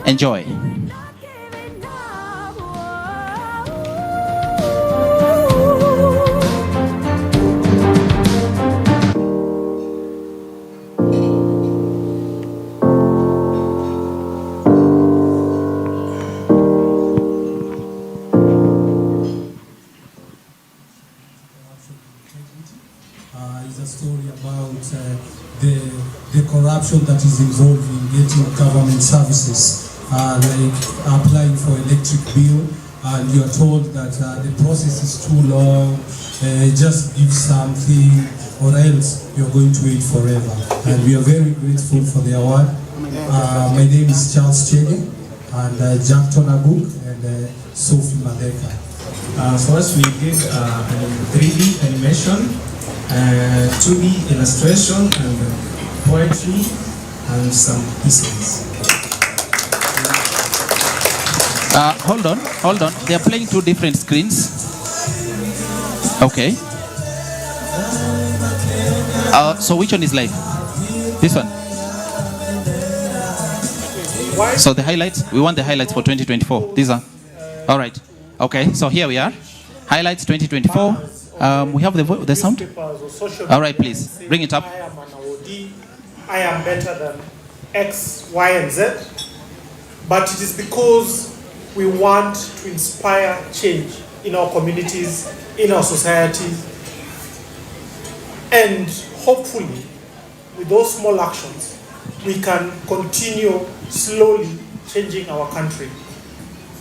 enjoy. Is a story about the corruption that is involved in getting government services, like applying for electric bill, and you are told that the process is too long, just give something, or else you're going to wait forever. And we are very grateful for the award. My name is Charles Chege, and Jack Tonaguk, and Sophie Madeka. First, we did 3D animation, 2D illustration, and poetry, and some pieces. Hold on. They are playing two different screens. Okay. So which one is live? This one. So the highlights, we want the highlights for 2024. These are. All right. Okay, so here we are. Highlights 2024. We have the sound. All right, please bring it up. I am an awardee. I am better than X, Y, and Z. But it is because we want to inspire change in our communities, in our society. And hopefully, with those small actions, we can continue slowly changing our country.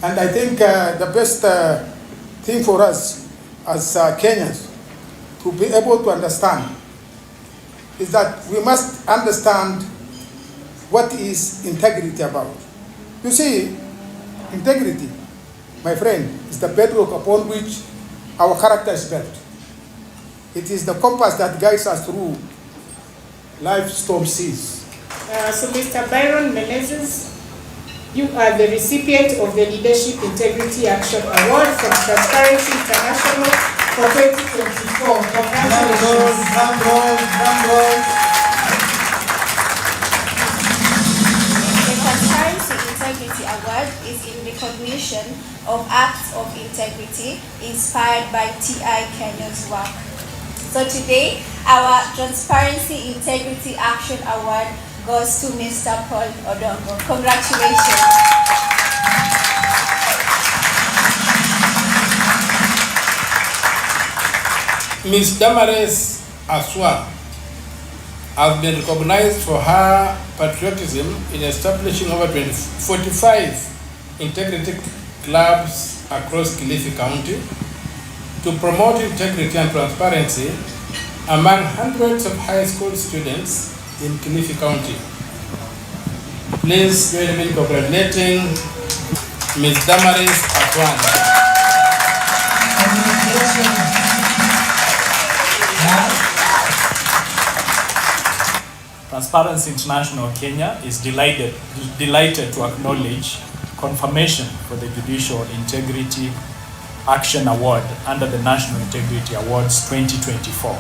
And I think the best thing for us as Kenyans to be able to understand is that we must understand what is integrity about. You see, integrity, my friend, is the bedrock upon which our character is built. It is the compass that guides us through life's storm seas. So Mr. Byron Menezes, you are the recipient of the Leadership Integrity Action Award from Transparency International for 2024. Congratulations. The Transparency Integrity Award is in recognition of acts of integrity inspired by T.I. Kenya's work. So today, our Transparency Integrity Action Award goes to Mr. Paul Odongo. Congratulations. Ms. Damaris Aswa has been recognized for her patriotism in establishing over 45 integrity clubs across Kilifi County to promote integrity and transparency among hundreds of high school students in Kilifi County. Please join me in congratulating Ms. Damaris Aswan. Transparency International Kenya is delighted to acknowledge confirmation for the Judicial Integrity Action Award under the National Integrity Awards 2024.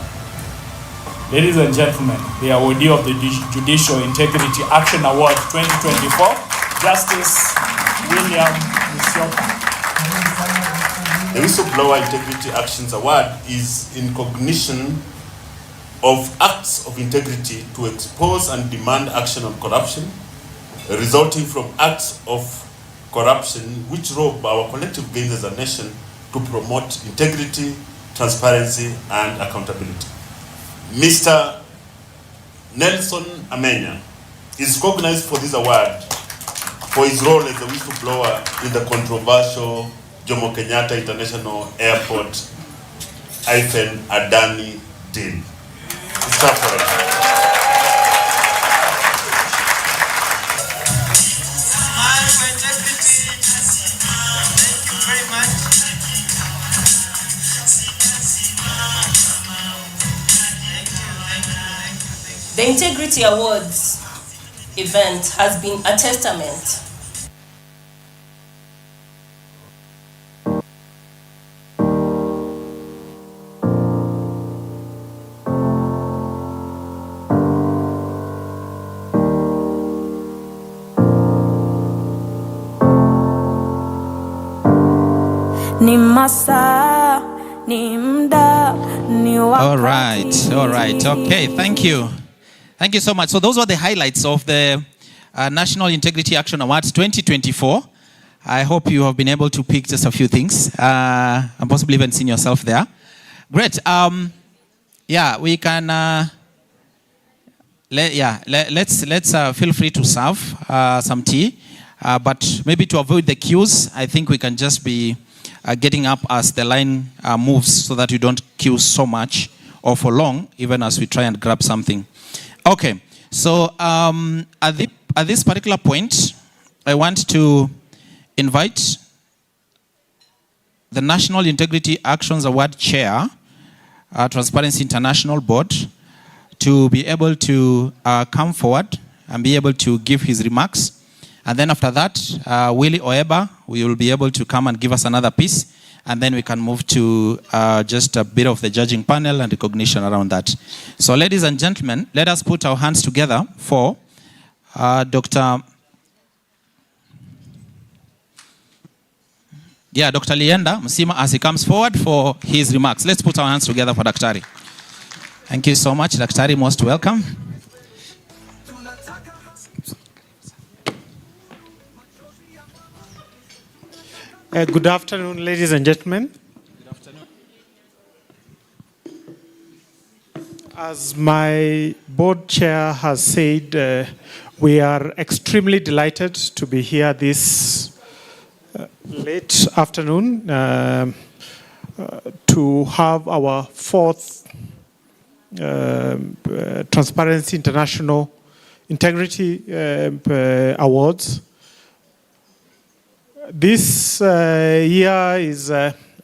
Ladies and gentlemen, the awardee of the Judicial Integrity Action Award 2024, Justice William Musyoka. The Whistleblower Integrity Actions Award is in recognition of acts of integrity to expose and demand action on corruption, resulting from acts of corruption which rob our collective gains as a nation to promote integrity, transparency, and accountability. Mr. Nelson Amenya is recognized for this award for his role as a whistleblower in the controversial Jomo Kenyatta International Airport Adani deal. It's up for it. The Integrity Awards event has been a testament Ni masaa, ni muda, ni All right. Okay, thank you. Thank you so much. So those were the highlights of the National Integrity Action Awards 2024. I hope you have been able to pick just a few things and possibly even seen yourself there. Great. Yeah, we can. Let's feel free to serve some tea, but maybe to avoid the queues, I think we can just be getting up as the line moves, so that you don't queue so much or for long, even as we try and grab something. Okay, so at this particular point, I want to invite the National Integrity Actions Award Chair, Transparency International Board, to be able to come forward and be able to give his remarks. And then after that, Willie Oeba will be able to come and give us another piece. And then we can move to just a bit of the judging panel and recognition around that. So ladies and gentlemen, let us put our hands together for Dr. Lienda Msima as he comes forward for his remarks. Let's put our hands together for Daktari. Thank you so much, Daktari. Most welcome. Good afternoon, ladies and gentlemen. Good afternoon. As my board chair has said, we are extremely delighted to be here this late afternoon to have our fourth Transparency International Integrity Awards. This year is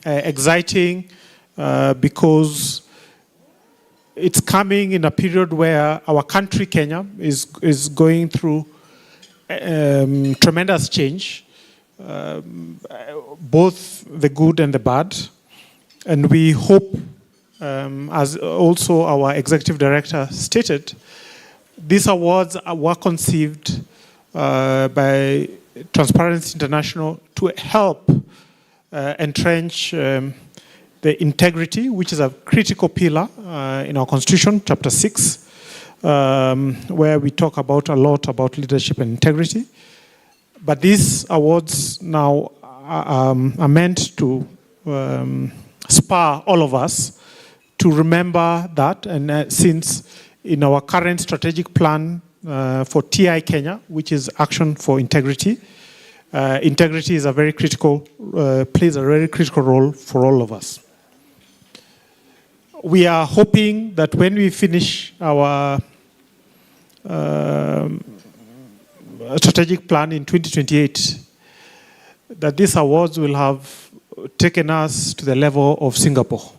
exciting because it's coming in a period where our country, Kenya, is going through tremendous change, both the good and the bad. And we hope, as also our executive director stated, these awards were conceived by Transparency International to help entrench the integrity, which is a critical pillar in our constitution, chapter 6, where we talk about a lot about leadership and integrity. But these awards now are meant to spur all of us to remember that. And since in our current strategic plan for TI Kenya, which is Action for Integrity, integrity is a very critical, plays a very critical role for all of us. We are hoping that when we finish our strategic plan in 2028, that these awards will have taken us to the level of Singapore.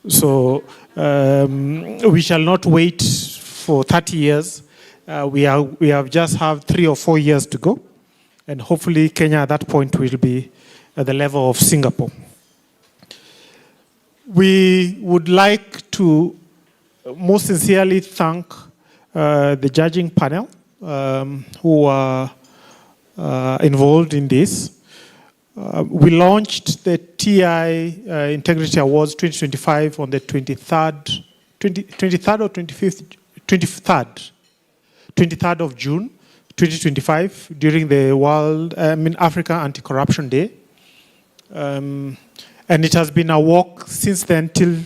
So we shall not wait for 30 years. We have just have 3 or 4 years to go. And hopefully Kenya at that point will be at the level of Singapore. We would like to most sincerely thank the judging panel who are involved in this. We launched the TI Integrity Awards 2025 on the 23rd or 25th? 23rd of June 2025 during the Africa Anti-Corruption Day. And it has been a walk since then till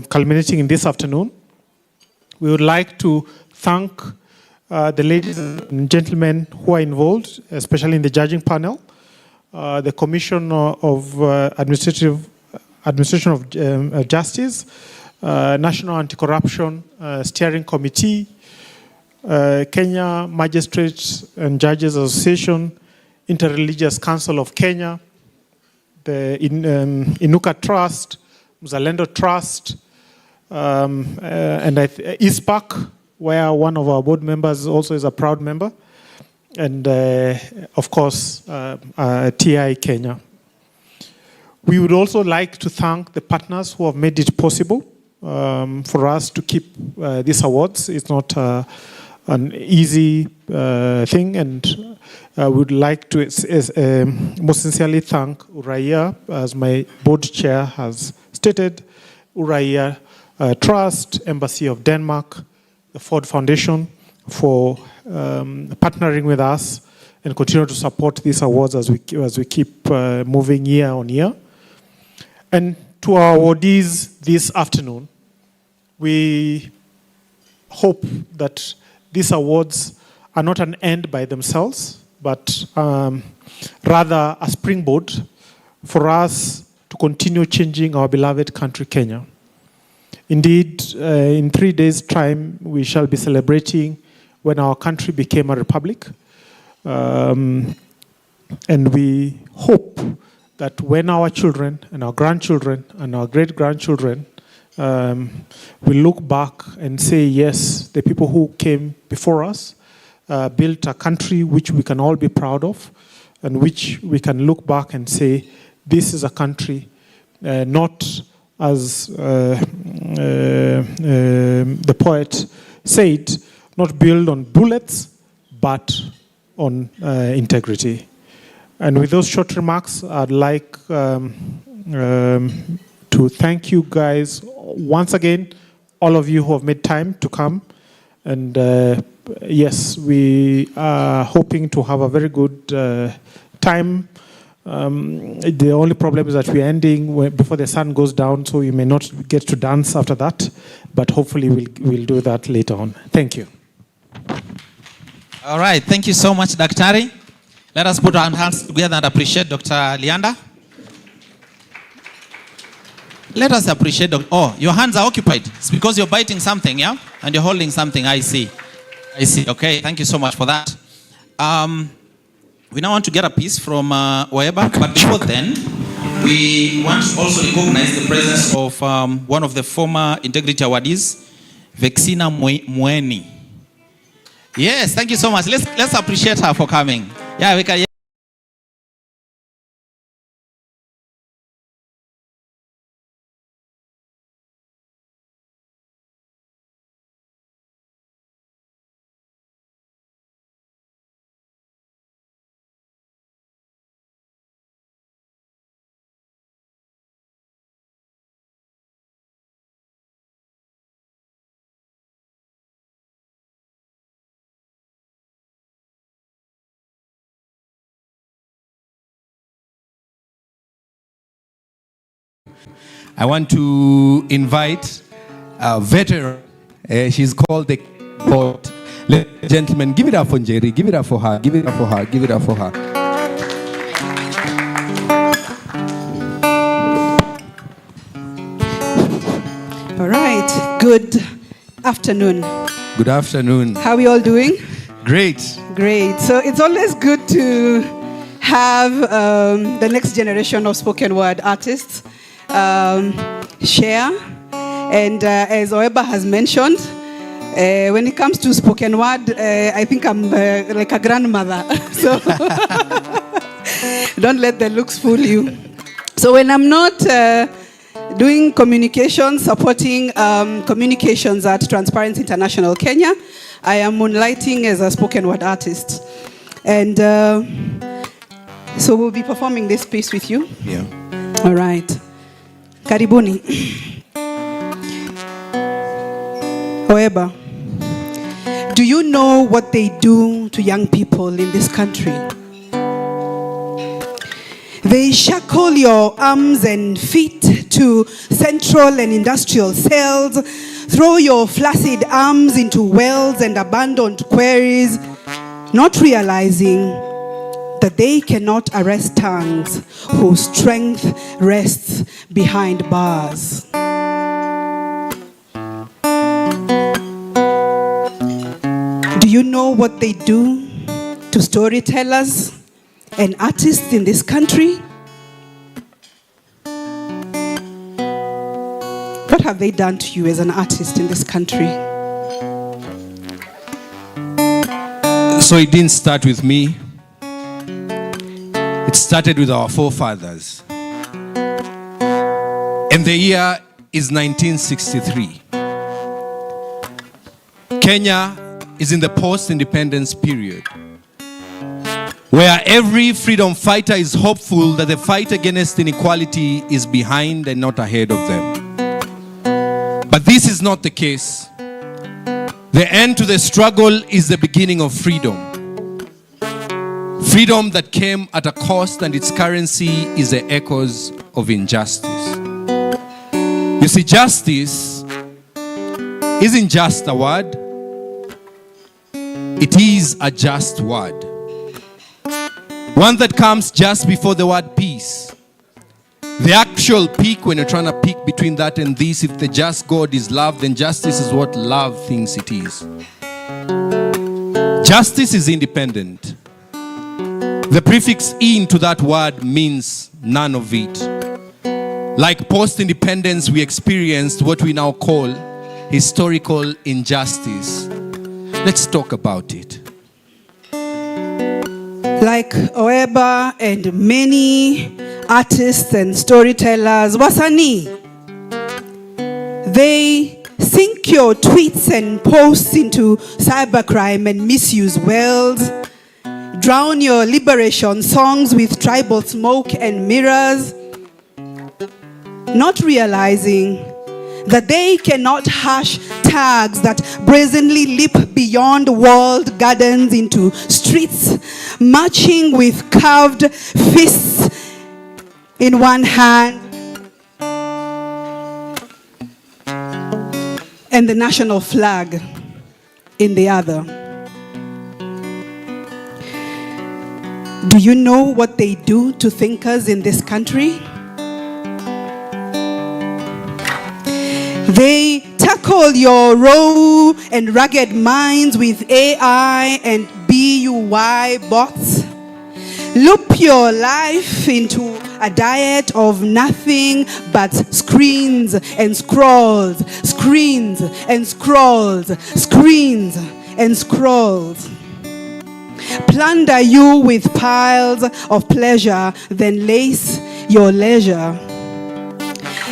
culminating in this afternoon. We would like to thank the ladies and gentlemen who are involved, especially in the judging panel, the Commission of Administration of Justice, National Anti-Corruption Steering Committee, Kenya Magistrates and Judges Association, Interreligious Council of Kenya, the Inuka Trust, Mzalendo Trust, and ISPAC, where one of our board members also is a proud member, and of course, TI Kenya. We would also like to thank the partners who have made it possible for us to keep these awards. It's not an easy thing, and I would like to most sincerely thank Uraia, as my board chair has stated, Uraia Trust, Embassy of Denmark, the Ford Foundation for partnering with us and continue to support these awards as we keep moving year on year. And to our awardees this afternoon, we hope that these awards are not an end by themselves, but rather a springboard for us to continue changing our beloved country, Kenya. Indeed, in 3 days' time, we shall be celebrating when our country became a republic. And we hope that when our children and our grandchildren and our great-grandchildren will look back and say, yes, the people who came before us built a country which we can all be proud of, and which we can look back and say, this is a country not as the poet said, not built on bullets, but on integrity. And with those short remarks, I'd like to thank you guys once again, all of you who have made time to come. And yes, we are hoping to have a very good time. The only problem is that we're ending before the sun goes down, so you may not get to dance after that, but hopefully we'll do that later on. Thank you. All right, thank you so much, Daktari. Let us put our hands together and appreciate Dr. Lianda. Let us appreciate Dr. Oh, your hands are occupied. It's because you're biting something, yeah? And you're holding something, I see. I see, okay, thank you so much for that. We now want to get a piece from Oeba, but before then, we want to also recognize the presence of one of the former Integrity awardees, Vexina Mweni. Yes, thank you so much. Let's appreciate her for coming. Yeah, we can. Yeah. I want to invite a veteran. She's called the Court. Ladies and gentlemen, give it up for Jerry. Give it up for her. Give it up for her. Give it up for her. All right. Good afternoon. Good afternoon. How are we all doing? Great. Great. So it's always good to have the next generation of spoken word artists share. And as Oeba has mentioned, when it comes to spoken word, I think I'm like a grandmother. So don't let the looks fool you. So when I'm not doing communications, supporting communications at Transparency International Kenya, I am moonlighting as a spoken word artist. And so we'll be performing this piece with you. Yeah. All right. Karibuni. However, do you know what they do to young people in this country? They shackle your arms and feet to central and industrial cells, throw your flaccid arms into wells and abandoned quarries, not realizing that they cannot arrest tongues whose strength rests behind bars. Do you know what they do to storytellers and artists in this country? What have they done to you as an artist in this country? So it didn't start with me. It started with our forefathers. And the year is 1963. Kenya is in the post-independence period, where every freedom fighter is hopeful that the fight against inequality is behind and not ahead of them. But this is not the case. The end to the struggle is the beginning of freedom. Freedom that came at a cost, and its currency is the echoes of injustice. You see, justice isn't just a word. It is a just word. One that comes just before the word peace. The actual peak, when you're trying to pick between that and this, if the just God is love, then justice is what love thinks it is. Justice is independent. The prefix "in" to that word means none of it. Like post-independence, we experienced what we now call historical injustice. Let's talk about it. Like Oeba and many artists and storytellers, wasanii, they sink your tweets and posts into cybercrime and misuse wells, drown your liberation songs with tribal smoke and mirrors, not realizing that they cannot hash tags that brazenly leap beyond walled gardens into streets, marching with carved fists in one hand and the national flag in the other. Do you know what they do to thinkers in this country? They tackle your raw and rugged minds with AI and BUY bots. Loop your life into a diet of nothing but screens and scrolls, screens and scrolls, screens and scrolls. Plunder you with piles of pleasure, then lace your leisure.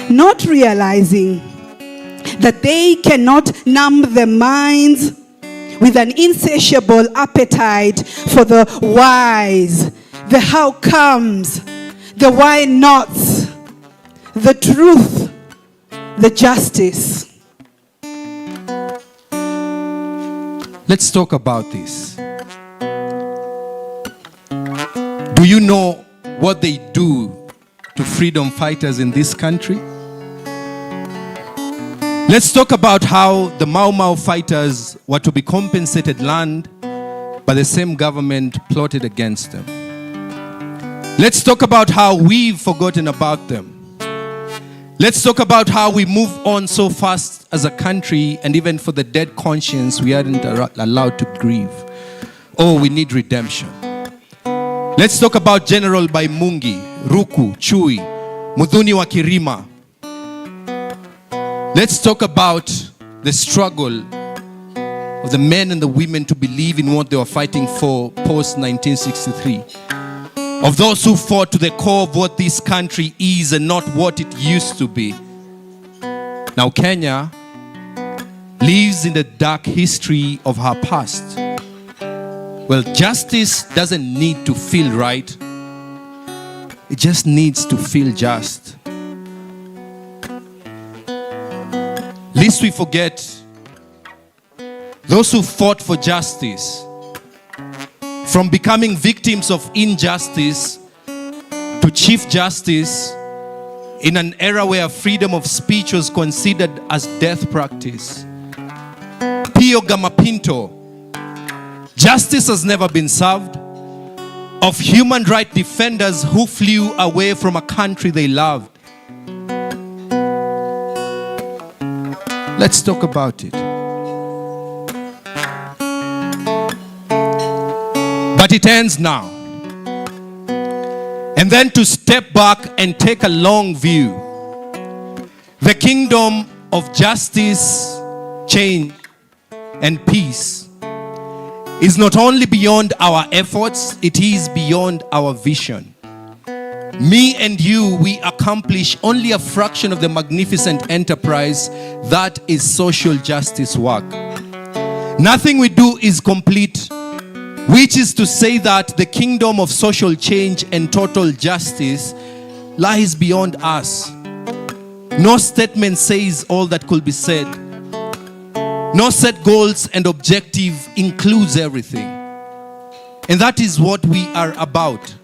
Not realizing that they cannot numb their minds with an insatiable appetite for the whys, the how comes, the why nots, the truth, the justice. Let's talk about this. Do you know what they do to freedom fighters in this country? Let's talk about how the Mau Mau fighters were to be compensated land, but the same government plotted against them. Let's talk about how we've forgotten about them. Let's talk about how we move on so fast as a country, and even for the dead conscience, we aren't allowed to grieve. Oh, we need redemption. Let's talk about General Baimungi, Ruku, Chui, Muthuni wa Kirima. Let's talk about the struggle of the men and the women to believe in what they were fighting for post-1963. Of those who fought to the core of what this country is and not what it used to be. Now Kenya lives in the dark history of her past. Well, justice doesn't need to feel right. It just needs to feel just. Lest we forget, those who fought for justice, from becoming victims of injustice to Chief Justice, in an era where freedom of speech was considered as death practice. Pio Gamapinto, justice has never been served. Of human rights defenders who flew away from a country they loved. Let's talk about it. But it ends now. And then to step back and take a long view. The kingdom of justice, change, and peace is not only beyond our efforts, it is beyond our vision. Me and you, we accomplish only a fraction of the magnificent enterprise that is social justice work. Nothing we do is complete, which is to say that the kingdom of social change and total justice lies beyond us. No statement says all that could be said. No set goals and objective includes everything. And that is what we are about.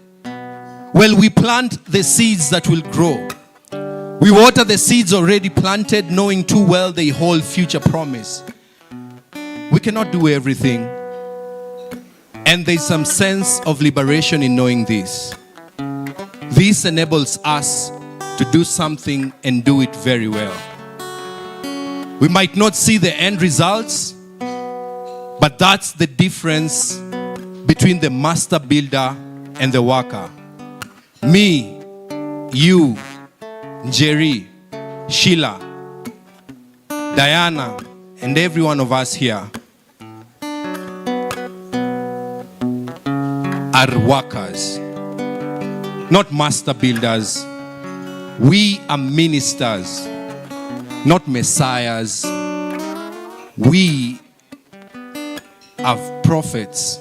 Well, we plant the seeds that will grow. We water the seeds already planted, knowing too well they hold future promise. We cannot do everything. And there's some sense of liberation in knowing this. This enables us to do something and do it very well. We might not see the end results, but that's the difference between the master builder and the worker. Me, you, Jerry, Sheila, Diana, and every one of us here are workers, not master builders. We are ministers, not messiahs. We are prophets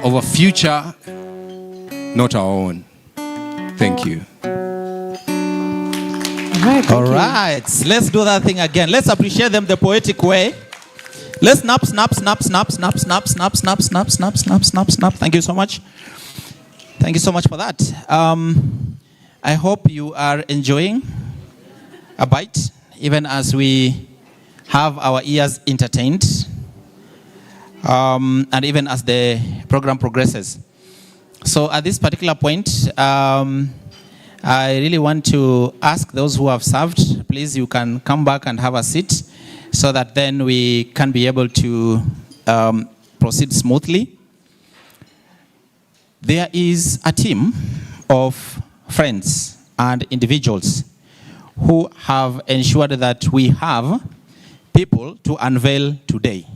of a future, not our own. Thank you. All right, let's do that thing again. Let's appreciate them the poetic way. Let's snap, snap, snap, snap, snap, snap, snap, snap, snap, snap, snap, snap, snap. Thank you so much. Thank you so much for that. I hope you are enjoying a bite, even as we have our ears entertained, and even as the program progresses. So at this particular point, I really want to ask those who have served, please, you can come back and have a seat so that then we can be able to proceed smoothly. There is a team of friends and individuals who have ensured that we have people to unveil today.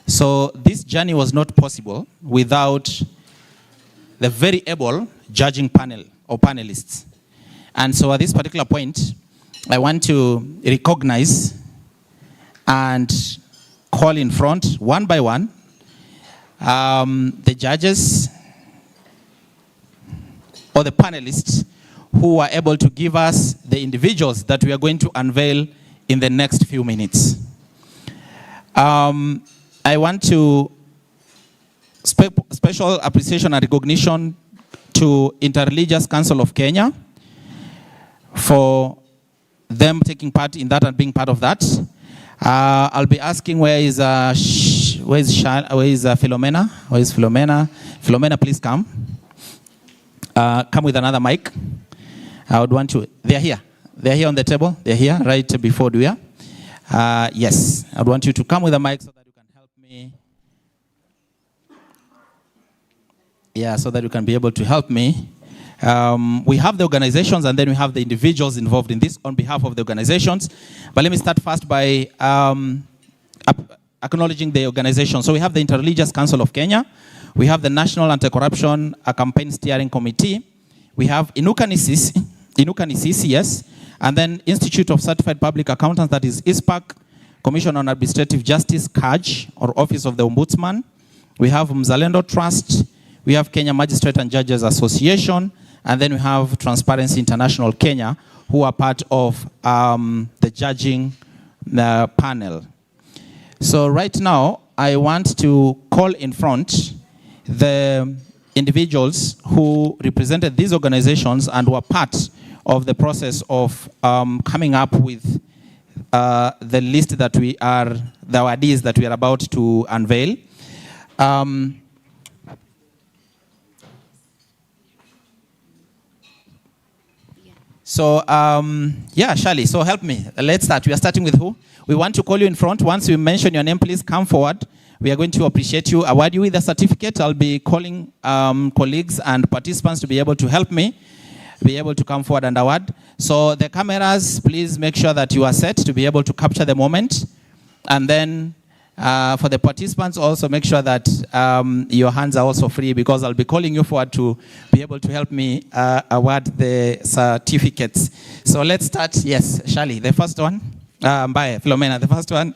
So this journey was not possible without the very able judging panel or panelists. And so at this particular point, I want to recognize and call in front, one by one, the judges or the panelists who are able to give us the individuals that we are going to unveil in the next few minutes. I want to special appreciation and recognition to Interreligious Council of Kenya for them taking part in that and being part of that. I'll be asking where is Philomena? Where is Philomena? Philomena, please come. Come with another mic. I would want to. They're here. They're here on the table. They're here right before Duya. Yes, I would want you to come with a mic so that you can help me. Yeah, so that you can be able to help me. We have the organizations and then we have the individuals involved in this on behalf of the organizations. But let me start first by acknowledging the organization. So we have the Interreligious Council of Kenya. We have the National Anti-Corruption Campaign Steering Committee. We have Inuka Nisisi, yes. And then Institute of Certified Public Accountants, that is ISPAC. Commission on Administrative Justice, CAJ, or Office of the Ombudsman. We have Mzalendo Trust. We have Kenya Magistrate and Judges Association, and then we have Transparency International Kenya, who are part of the judging panel. So right now, I want to call in front the individuals who represented these organizations and were part of the process of coming up with the list that the awardees that we are about to unveil. So, yeah, Shali, so help me. Let's start. We are starting with who? We want to call you in front. Once we mention your name, please come forward. We are going to appreciate you, award you with a certificate. I'll be calling colleagues and participants to be able to help me, be able to come forward and award. So the cameras, please make sure that you are set to be able to capture the moment. And then for the participants, also make sure that your hands are also free, because I'll be calling you forward to be able to help me award the certificates. So let's start. Yes, Shali, the first one. Bye, Philomena, the first one.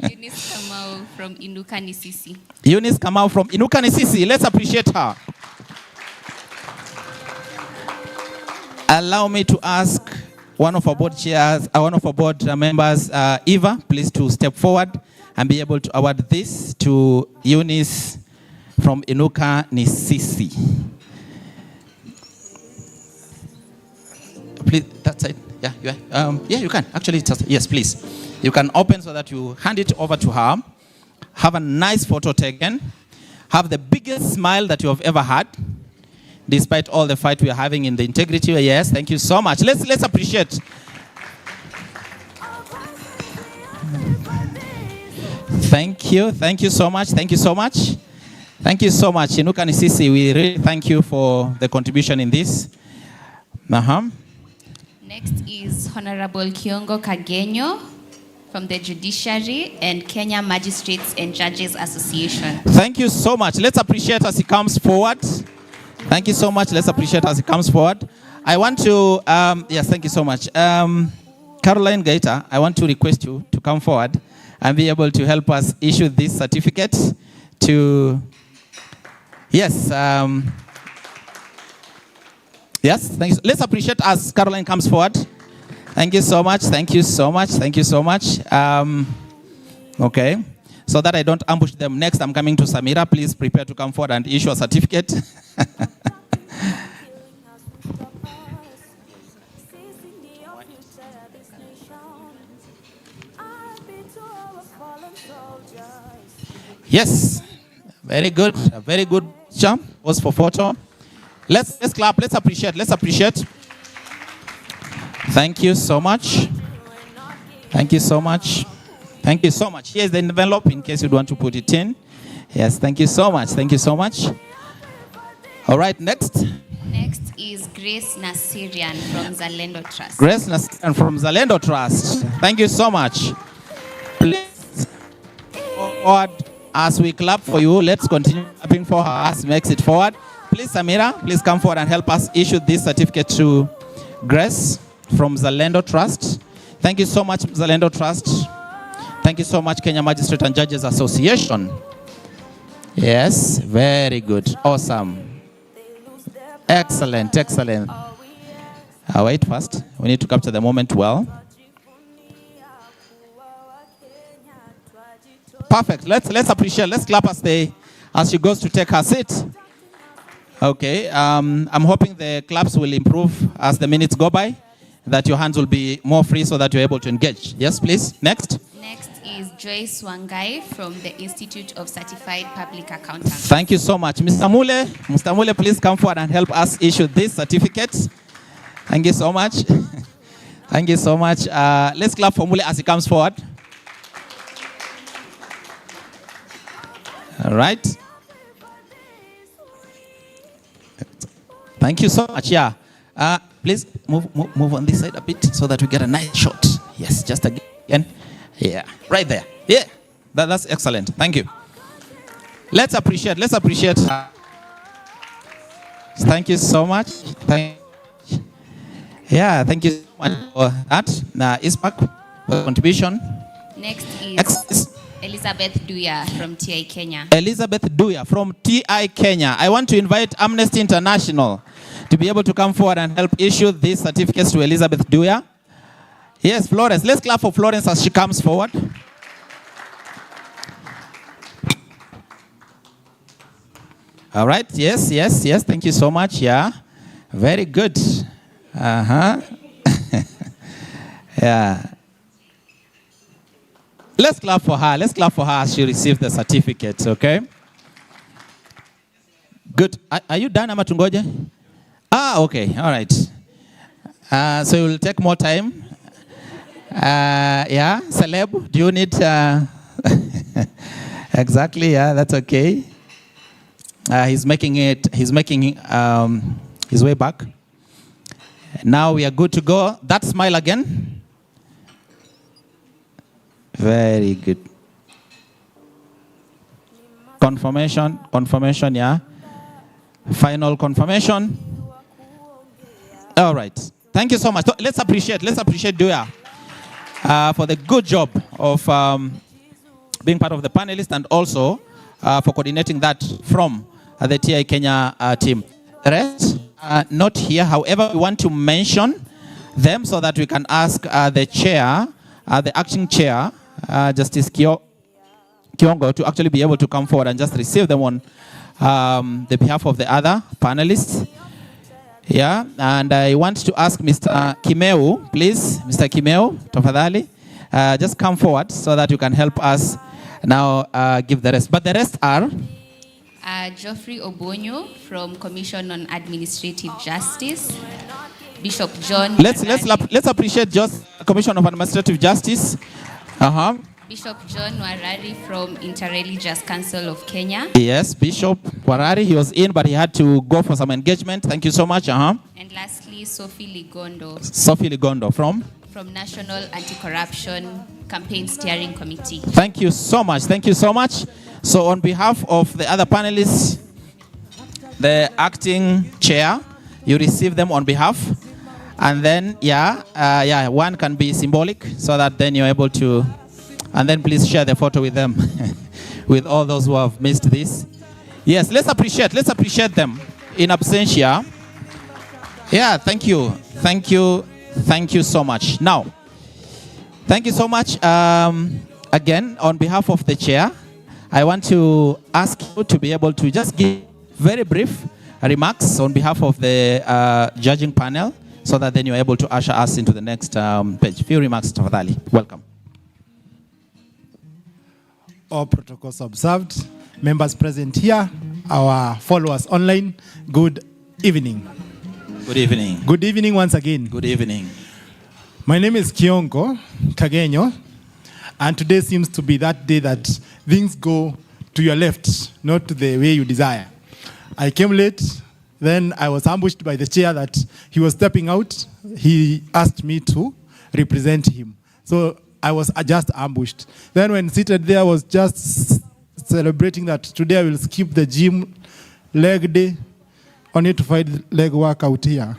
Eunice Kamau from Inuka Nisisi. Eunice Kamau from Inuka Nisisi. Let's appreciate her. Allow me to ask one of our board chairs, one of our board members, Eva, please to step forward and be able to award this to Eunice from Inuka Nisisi. Please, that's it. Yeah, yeah, you can. Actually, yes, please. You can open so that you hand it over to her. Have a nice photo taken. Have the biggest smile that you have ever had, despite all the fight we are having in the integrity. Yes, thank you so much. Let's appreciate. Thank you so much. Thank you so much. Thank you so much. Inuka Nisisi, we really thank you for the contribution in this. Next is Honorable Kiongo Kagenyo from the Judiciary and Kenya Magistrates and Judges Association. Thank you so much. Let's appreciate as he comes forward. Thank you so much. Let's appreciate as he comes forward. I want to, yes, thank you so much. Caroline Gaita, I want to request you to come forward and be able to help us issue this certificate to, yes, yes, thank you. Let's appreciate as Caroline comes forward. Thank you so much. Thank you so much. Thank you so much. Okay. So that I don't ambush them. Next, I'm coming to Samira. Please prepare to come forward and issue a certificate. Yes. Very good. A very good jump. Was for photo. Let's clap. Let's appreciate. Let's appreciate. Thank you so much. Thank you so much. Thank you so much. Here's the envelope in case you'd want to put it in. Yes, thank you so much. Thank you so much. All right, next. Next is Grace Nasirian from Zalendo Trust. Grace Nasirian from Zalendo Trust. Thank you so much. Please, forward as we clap for you. Let's continue clapping for her as makes it forward. Please, Samira, please come forward and help us issue this certificate to Grace from Zalendo Trust. Thank you so much, Zalendo Trust. Thank you so much, Kenya Magistrate and Judges Association. Yes, very good. Awesome. Excellent, excellent. Wait first. We need to capture the moment well. Perfect. Let's appreciate. Let's clap as she goes to take her seat. Okay. I'm hoping the claps will improve as the minutes go by, that your hands will be more free so that you're able to engage. Yes, please. Next. Next is Joyce Wangai from the Institute of Certified Public Accountants. Thank you so much. Mr. Mule, please come forward and help us issue this certificate. Thank you so much. Thank you so much. Let's clap for Mule as he comes forward. All right. Thank you so much. Yeah. Please move on this side a bit so that we get a nice shot. Yes, just again. Yeah, right there. Yeah, that's excellent. Thank you. Let's appreciate. Thank you so much. Thank you so much for that. Now, Ispak, for contribution. Next is Elizabeth Duya from TI Kenya. Elizabeth Duya from TI Kenya. I want to invite Amnesty International to be able to come forward and help issue these certificates to Elizabeth Duya. Yes, Florence. Let's clap for Florence as she comes forward. All right. Yes. Thank you so much. Yeah. Very good. Yeah. Let's clap for her. Let's clap for her as she received the certificate, okay? Good. Are you done, Amatungoje? Okay. All right. So it will take more time. Yeah, celeb, do you need... Exactly, yeah, that's okay. He's making his way back. Now we are good to go. That smile again. Very good. Confirmation, yeah. Final confirmation. All right. Thank you so much. Let's appreciate Duya for the good job of being part of the panelists and also for coordinating that from the TI Kenya team. The rest are not here. However, we want to mention them so that we can ask the chair, the acting chair, Justice Kiongo, to actually be able to come forward and just receive them on the behalf of the other panelists. Yeah, and I want to ask Mr. Kimeu, please, Mr. Kimeu, tafadhali, just come forward so that you can help us now give the rest. But the rest are? Geoffrey Obonyo from Commission on Administrative Justice, Bishop John. Let's appreciate just Commission of Administrative Justice. Bishop John Warari from Interreligious Council of Kenya. Yes, Bishop Warari, he was in, but he had to go for some engagement. Thank you so much. And lastly, Sophie Ligondo. Sophie Ligondo from National Anti-Corruption Campaign Steering Committee. Thank you so much. Thank you so much. So on behalf of the other panelists, the acting chair, you receive them on behalf. And then, one can be symbolic so that then you're able to, and then please share the photo with them, with all those who have missed this. Yes, let's appreciate them in absentia. Yeah, thank you. Thank you so much. Now, thank you so much. Again, on behalf of the chair, I want to ask you to be able to just give very brief remarks on behalf of the judging panel so that then you're able to usher us into the next page. Few remarks, tafadhali. Welcome. All protocols observed. Members present here, our followers online, good evening. Good evening. Good evening once again. Good evening. My name is Kiongo Kagenyo, and today seems to be that day that things go to your left, not to the way you desire. I came late, then I was ambushed by the chair that he was stepping out. He asked me to represent him. So I was just ambushed. Then when seated there, I was just celebrating that today I will skip the gym leg day, only to find leg workout here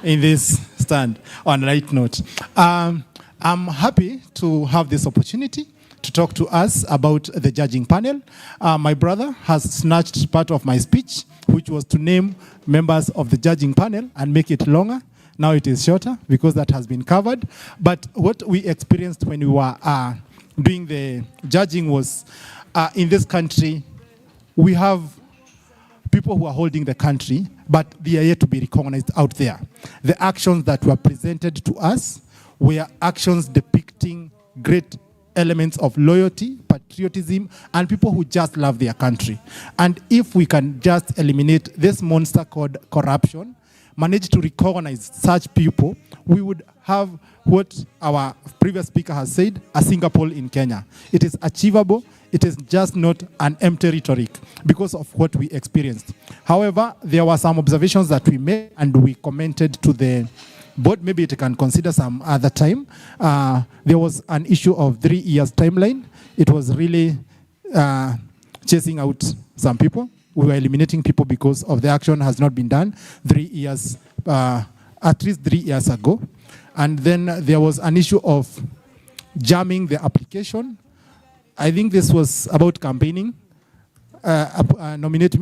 in this stand. On a light note, I'm happy to have this opportunity to talk to us about the judging panel. My brother has snatched part of my speech, which was to name members of the judging panel and make it longer. Now it is shorter because that has been covered. But what we experienced when we were doing the judging was, in this country, we have people who are holding the country, but they are yet to be recognized out there. The actions that were presented to us were actions depicting great elements of loyalty, patriotism, and people who just love their country. And if we can just eliminate this monster called corruption, manage to recognize such people, we would have what our previous speaker has said, a Singapore in Kenya. It is achievable. It is just not an empty rhetoric because of what we experienced. However, there were some observations that we made and we commented to the board. Maybe it can consider some other time. There was an issue of 3 years timeline. It was really chasing out some people. We were eliminating people because of the action has not been done 3 years, at least 3 years ago. And then there was an issue of jamming the application. I think this was about campaigning. Nominate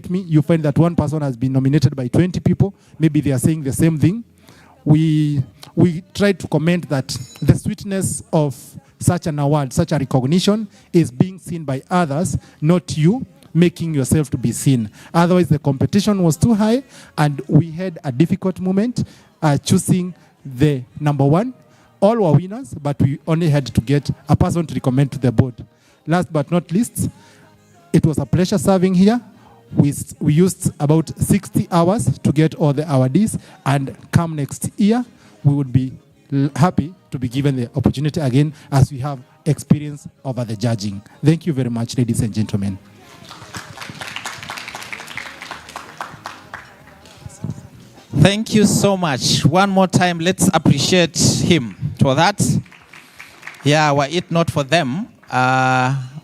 me. You find that one person has been nominated by 20 people. Maybe they are saying the same thing. We tried to comment that the sweetness of such an award, such a recognition, is being seen by others, not you making yourself to be seen. Otherwise, the competition was too high, and we had a difficult moment choosing the number one All were winners, but we only had to get a person to recommend to the board. Last but not least, it was a pleasure serving here. We used about 60 hours to get all the awardees, and come next year, we would be happy to be given the opportunity again as we have experience over the judging. Thank you very much, ladies and gentlemen. Thank you so much. One more time, let's appreciate him for that. Yeah, were it not for them,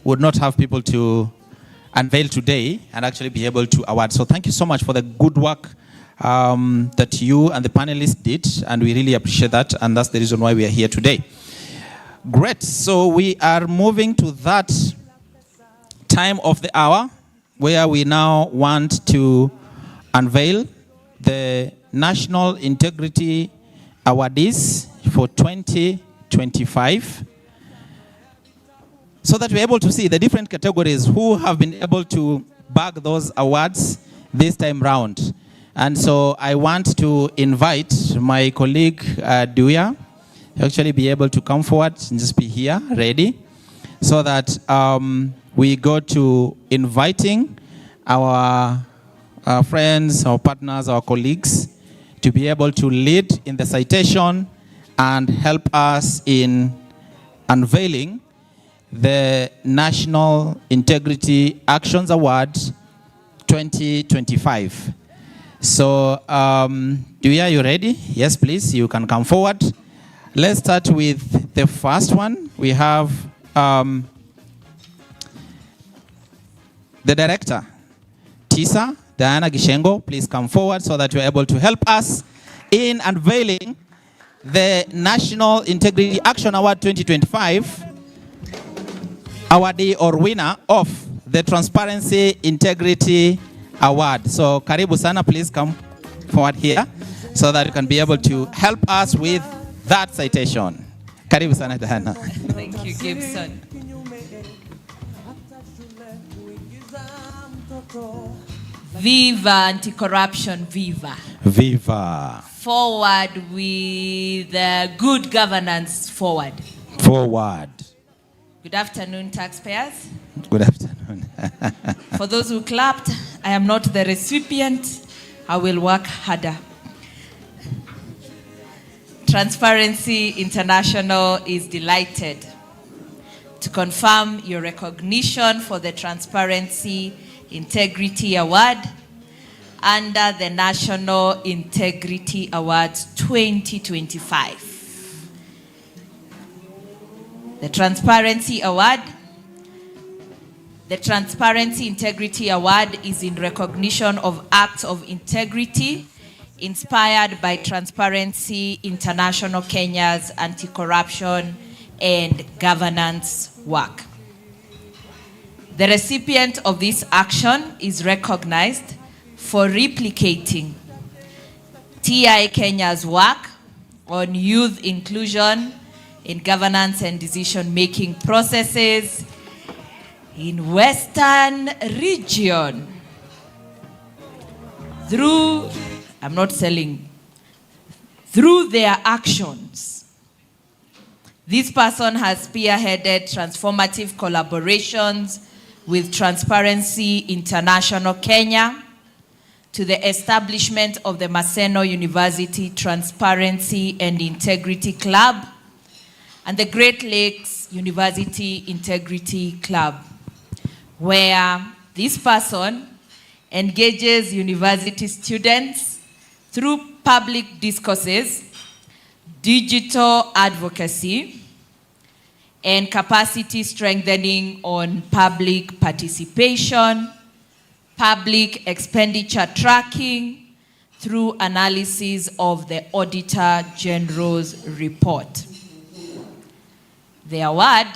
would not have people to unveil today and actually be able to award. So thank you so much for the good work that you and the panelists did, and we really appreciate that, and that's the reason why we are here today. Great. So we are moving to that time of the hour where we now want to unveil the National Integrity Awardees for 2025, so that we're able to see the different categories who have been able to bag those awards this time round. And so I want to invite my colleague Duya to actually be able to come forward and just be here, ready, so that we go to inviting our friends, our partners, our colleagues to be able to lead in the citation and help us in unveiling the National Integrity Actions Award 2025. So, Duya, you ready? Yes, please, you can come forward. Let's start with the first one. We have the director, TISA, Diana Gishengo. Please come forward so that you're able to help us in unveiling the National Integrity Action Award 2025 awardee or winner of the Transparency Integrity Award. So karibu sana, please come forward here so that you can be able to help us with that citation. Karibu sana, Diana. Thank you, Gibson. Viva anti-corruption, viva. Viva. Forward with good governance, forward. Forward. Good afternoon, taxpayers. Good afternoon. For those who clapped, I am not the recipient. I will work harder. Transparency International is delighted to confirm your recognition for the Transparency Integrity Award under the National Integrity Awards 2025. The Transparency Integrity Award is in recognition of acts of integrity inspired by Transparency International Kenya's anti-corruption and governance work. The recipient of this action is recognized for replicating TI Kenya's work on youth inclusion in governance and decision-making processes in Western region through their actions. This person has spearheaded transformative collaborations with Transparency International Kenya to the establishment of the Maseno University Transparency and Integrity Club and the Great Lakes University Integrity Club, where this person engages university students through public discourses, digital advocacy, and capacity strengthening on public participation, public expenditure tracking through analysis of the Auditor General's report. The award,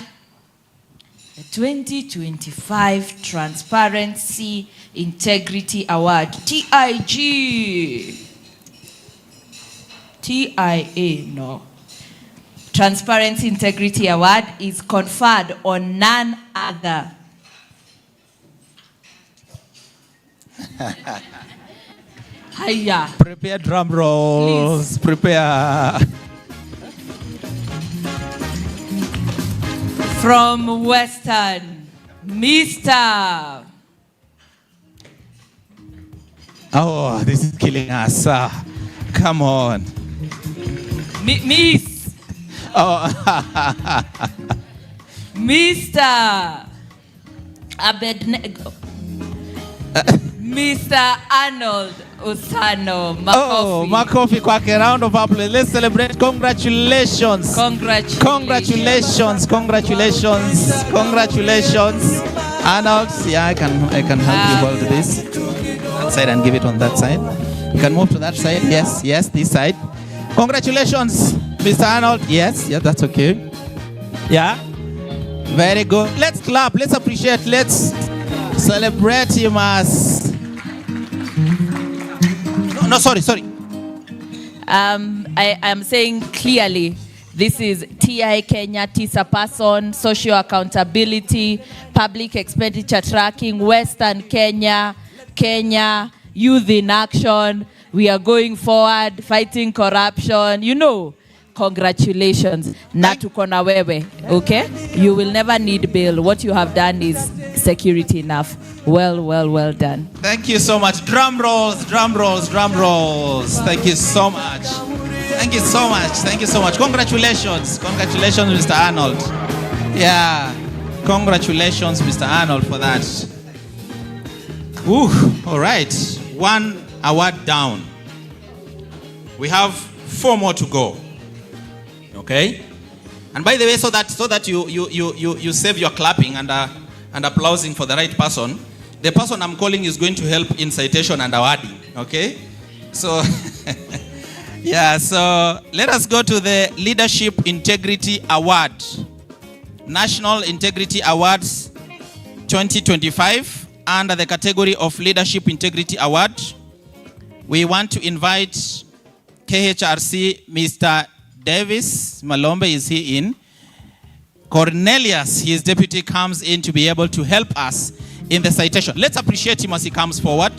the 2025 Transparency Integrity Award, TIG. TIA, no. Transparency Integrity Award is conferred on none other Hiya. Prepare drum rolls. Please. Prepare. From Western, Mr. Oh, this is killing us. Come on. Miss. Oh. Mr. Abednego. Mr. Arnold Osano Makofi. Oh, Makofi kwake. Round of applause. Let's celebrate. Congratulations. Congratulations. Congratulations. Arnold, yeah, I can help you hold this. That side and give it on that side. You can move to that side. Yes, this side. Congratulations, Mr. Arnold. Yes, that's okay. Yeah. Very good. Let's clap. Let's appreciate. Let's celebrate him as... No, sorry. I am saying clearly, this is TI Kenya, TISA person, social accountability, public expenditure tracking, Western Kenya, youth in action. We are going forward, fighting corruption. Congratulations. Na tuko na wewe, okay? You will never need bail. What you have done is security enough. Well done. Thank you so much. Drum rolls. Thank you so much. Congratulations, Mr. Arnold. Yeah. Congratulations, Mr. Arnold, for that. All right. One award down. We have 4 more to go. Okay? And by the way, so that you save your clapping and applauding for the right person, the person I'm calling is going to help in citation and awarding. Okay? So, yeah, so let us go to the Leadership Integrity Award. National Integrity Awards 2025 under the category of Leadership Integrity Award. We want to invite KHRC Mr. Davis Malombe. Is he in? Cornelius, his deputy, comes in to be able to help us in the citation. Let's appreciate him as he comes forward.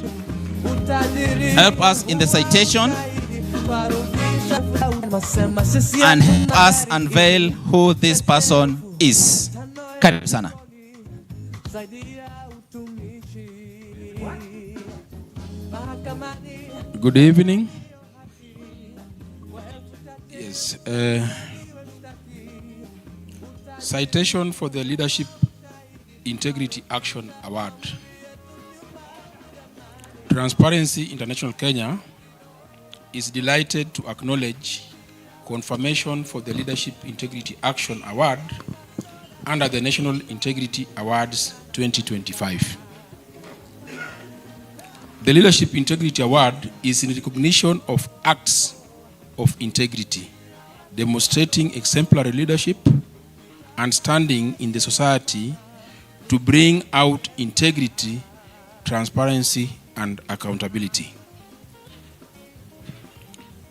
Help us in the citation and help us unveil who this person is. Karibu sana. Good evening. Yes. Citation for the Leadership Integrity Action Award. Transparency International Kenya is delighted to acknowledge confirmation for the Leadership Integrity Action Award under the National Integrity Awards 2025. The Leadership Integrity Award is in recognition of acts of integrity, demonstrating exemplary leadership and standing in the society to bring out integrity, transparency, and accountability.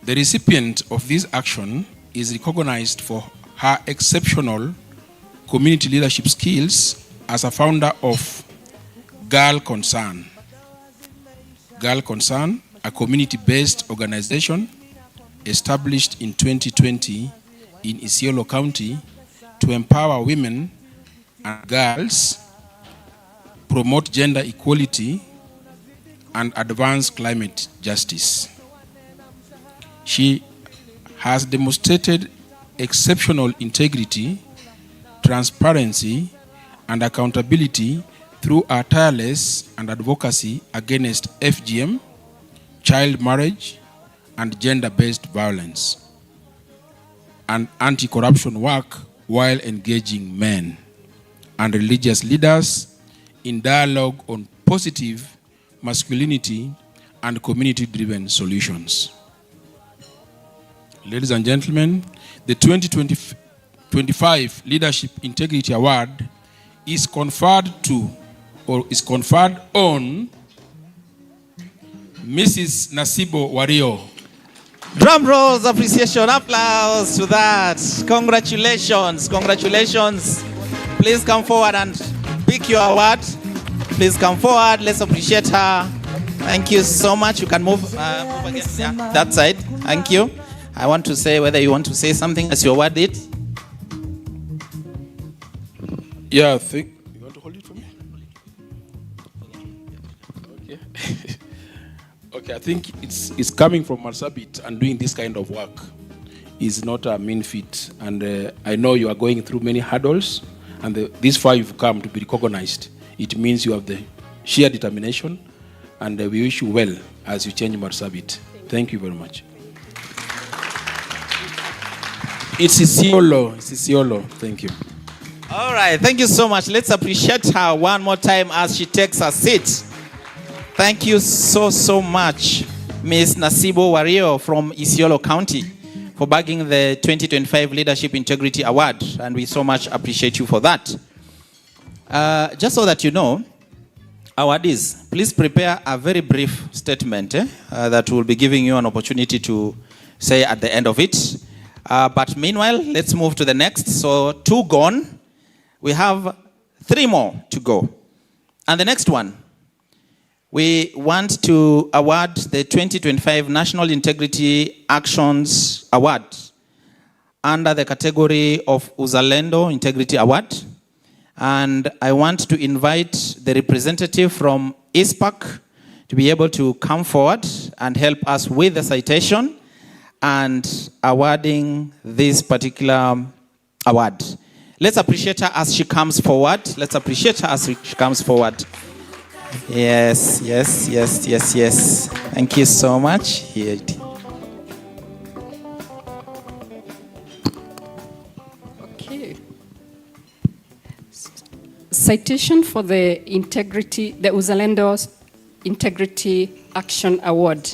The recipient of this action is recognized for her exceptional community leadership skills as a founder of Girl Concern. Girl Concern, a community-based organization established in 2020 in Isiolo County to empower women and girls, promote gender equality, and advance climate justice. She has demonstrated exceptional integrity, transparency, and accountability through her tireless and advocacy against FGM, child marriage, and gender-based violence, and anti-corruption work while engaging men and religious leaders in dialogue on positive masculinity and community-driven solutions. Ladies and gentlemen, the 2025 Leadership Integrity Award is conferred on Mrs. Nasibo Wario. Drum rolls, appreciation, applause to that. Congratulations. Please come forward and pick your award. Please come forward. Let's appreciate her. Thank you so much. You can move against that side. Thank you. I want to say whether you want to say something as you award it. Yeah, you want to hold it for me? Okay. Okay, I think it's coming from Marsabit and doing this kind of work is not a mean feat. And I know you are going through many hurdles, and this far you've come to be recognized. It means you have the sheer determination, and we wish you well as you change Marsabit. Thank you very much. It's Isiolo. Thank you. All right, thank you so much. Let's appreciate her one more time as she takes her seat. Thank you so much, Ms. Nasibo Wario from Isiolo County, for bagging the 2025 Leadership Integrity Award, and we so much appreciate you for that. Just so that you know, awardees, please prepare a very brief statement that we'll be giving you an opportunity to say at the end of it. But meanwhile, let's move to the next. So 2 gone. We have 3 more to go. And the next one, we want to award the 2025 National Integrity Actions Award under the category of Uzalendo Integrity Award. And I want to invite the representative from ISPAC to be able to come forward and help us with the citation and awarding this particular award. Let's appreciate her as she comes forward. Let's appreciate her as she comes forward. Yes. Thank you so much. Here. Okay. Citation for the Uzalendo Integrity Action Award.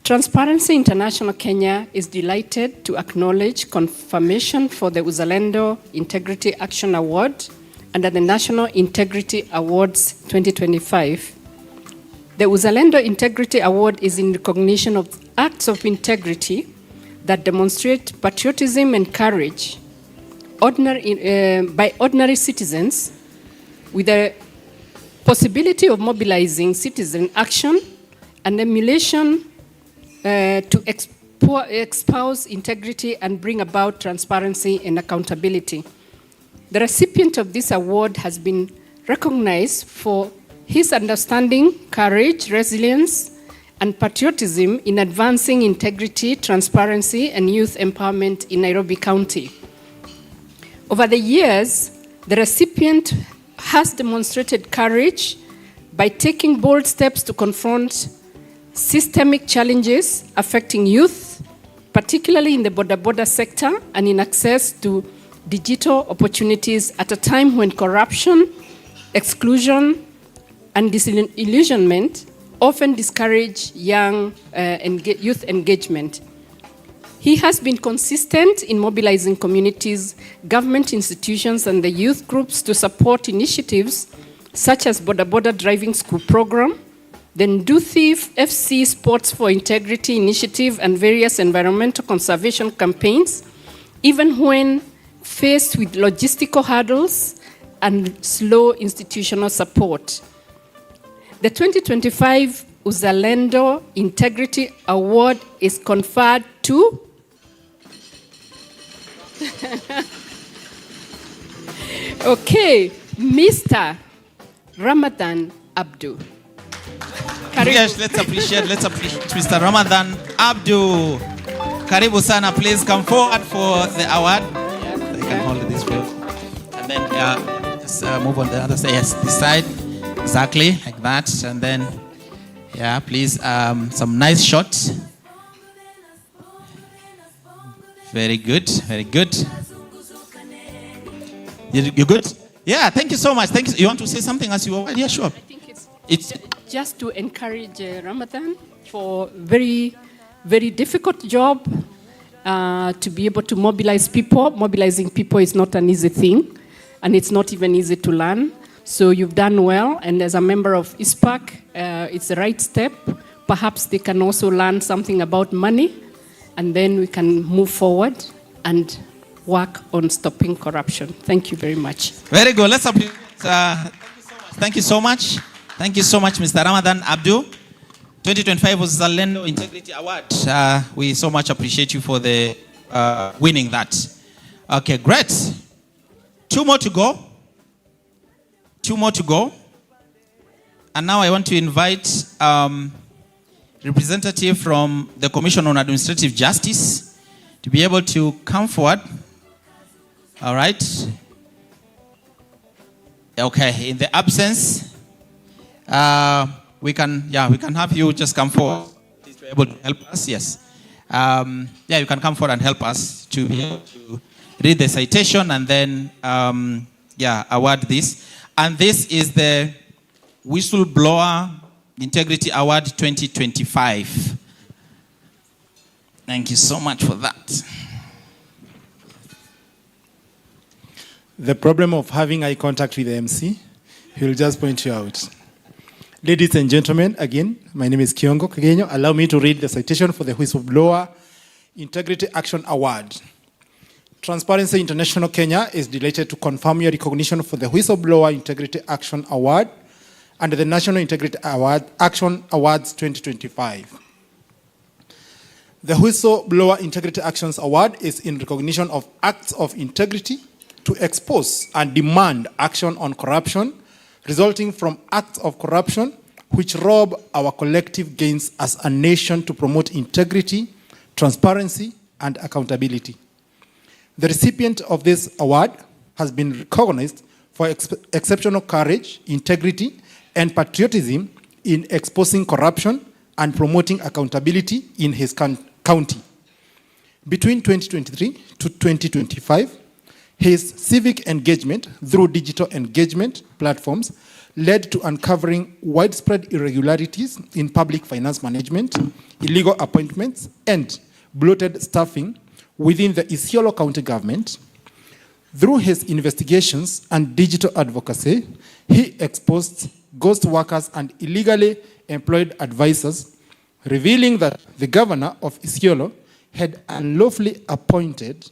Transparency International Kenya is delighted to acknowledge confirmation for the Uzalendo Integrity Action Award under the National Integrity Awards 2025. The Uzalendo Integrity Award is in recognition of acts of integrity that demonstrate patriotism and courage by ordinary citizens with the possibility of mobilizing citizen action and emulation to espouse integrity and bring about transparency and accountability. The recipient of this award has been recognized for his understanding, courage, resilience, and patriotism in advancing integrity, transparency, and youth empowerment in Nairobi County. Over the years, the recipient has demonstrated courage by taking bold steps to confront systemic challenges affecting youth, particularly in the border sector and in access to digital opportunities at a time when corruption, exclusion, and disillusionment often discourage young youth engagement. He has been consistent in mobilizing communities, government institutions, and the youth groups to support initiatives such as Boda Driving School Program, the Nduthi FC Sports for Integrity Initiative, and various environmental conservation campaigns, even when faced with logistical hurdles and slow institutional support. The 2025 Uzalendo Integrity Award is conferred to okay, Mr. Ramadan Abdu. Yes, let's appreciate Mr. Ramadan Abdu. Karibu sana, please come forward for the award. Yeah, they can hold this way. And then just move on the other side. Yes, this side. Exactly, like that. And then, yeah, please, some nice shots. Very good, very good. You good? Yeah, thank you so much. Thank you. You want to say something as you are? Yeah, sure. I think it's just to encourage Ramadan for very, very difficult job to be able to mobilize people. Mobilizing people is not an easy thing, and it's not even easy to learn. So you've done well, and as a member of ISPAC, it's the right step. Perhaps they can also learn something about money, and then we can move forward and work on stopping corruption. Thank you very much. Very good. Let's appreciate. Thank you so much. Thank you so much, Mr. Ramadan Abdu. 2025 was Uzalendo Integrity Award. We so much appreciate you for the winning that. Okay, great. 2 more to go. 2 more to go. And now I want to invite representative from the Commission on Administrative Justice to be able to come forward. All right. Okay, in the absence, we can have you just come forward to be able to help us. Yes. You can come forward and help us to be able to read the citation and then award this. And this is the Whistleblower Integrity Award 2025. Thank you so much for that. The problem of having eye contact with the MC, he will just point you out. Ladies and gentlemen, again, my name is Kiongo Kagenyo. Allow me to read the citation for the Whistleblower Integrity Action Award. Transparency International Kenya is delighted to confirm your recognition for the Whistleblower Integrity Action Award under the National Integrity Action Awards 2025. The Whistleblower Integrity Actions Award is in recognition of acts of integrity to expose and demand action on corruption resulting from acts of corruption which rob our collective gains as a nation to promote integrity, transparency, and accountability. The recipient of this award has been recognized for exceptional courage, integrity, and patriotism in exposing corruption and promoting accountability in his county. Between 2023 to 2025, his civic engagement through digital engagement platforms led to uncovering widespread irregularities in public finance management, illegal appointments, and bloated staffing within the Isiolo County government. Through his investigations and digital advocacy, he exposed ghost workers and illegally employed advisors, revealing that the governor of Isiolo had unlawfully appointed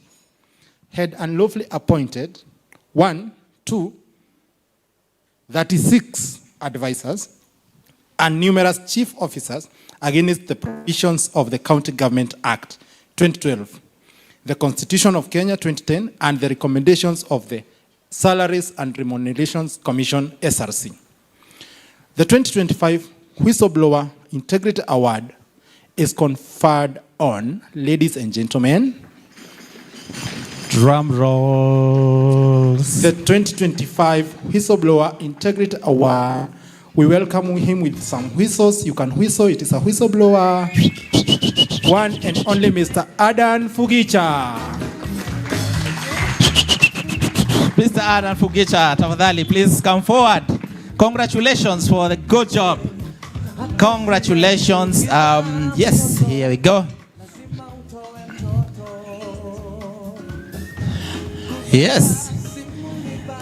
36 advisors and numerous chief officers against the provisions of the County Government Act 2012, the Constitution of Kenya 2010, and the recommendations of the Salaries and Remunerations Commission, SRC. The 2025 Whistleblower Integrity Award is conferred on, ladies and gentlemen, drum rolls. The 2025 Whistleblower Integrity Award. We welcome him with some whistles. You can whistle. It is a whistleblower. One and only Mr. Adan Fugicha. Mr. Adan Fugicha, tafadhali, please come forward. Congratulations for the good job. Congratulations. Yes, here we go. Yes.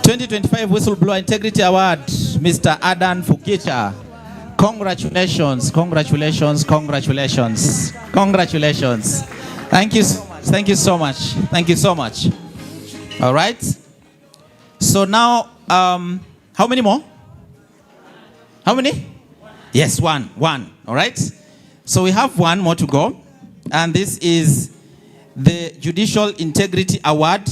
2025 Whistleblower Integrity Award, Mr. Adan Fugicha. Congratulations, congratulations, congratulations, congratulations. Thank you so much. Thank you so much. Thank you so much. All right. So now, how many more? How many? Yes, one. All right. So we have one more to go. And this is the Judicial Integrity Award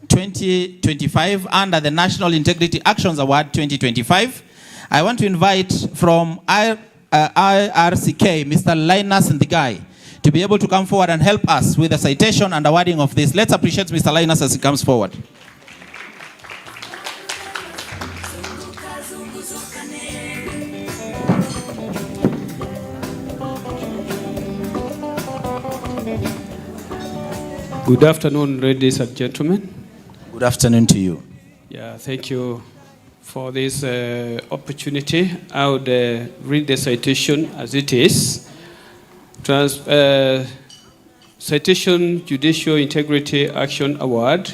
2025 under the National Integrity Actions Award 2025. I want to invite from IRCK, Mr. Linus Ndigai, to be able to come forward and help us with the citation and awarding of this. Let's appreciate Mr. Linus as he comes forward. Good afternoon, ladies and gentlemen. Good afternoon to you. Yeah, thank you for this opportunity. I would read the citation as it is. Citation Judicial Integrity Action Award.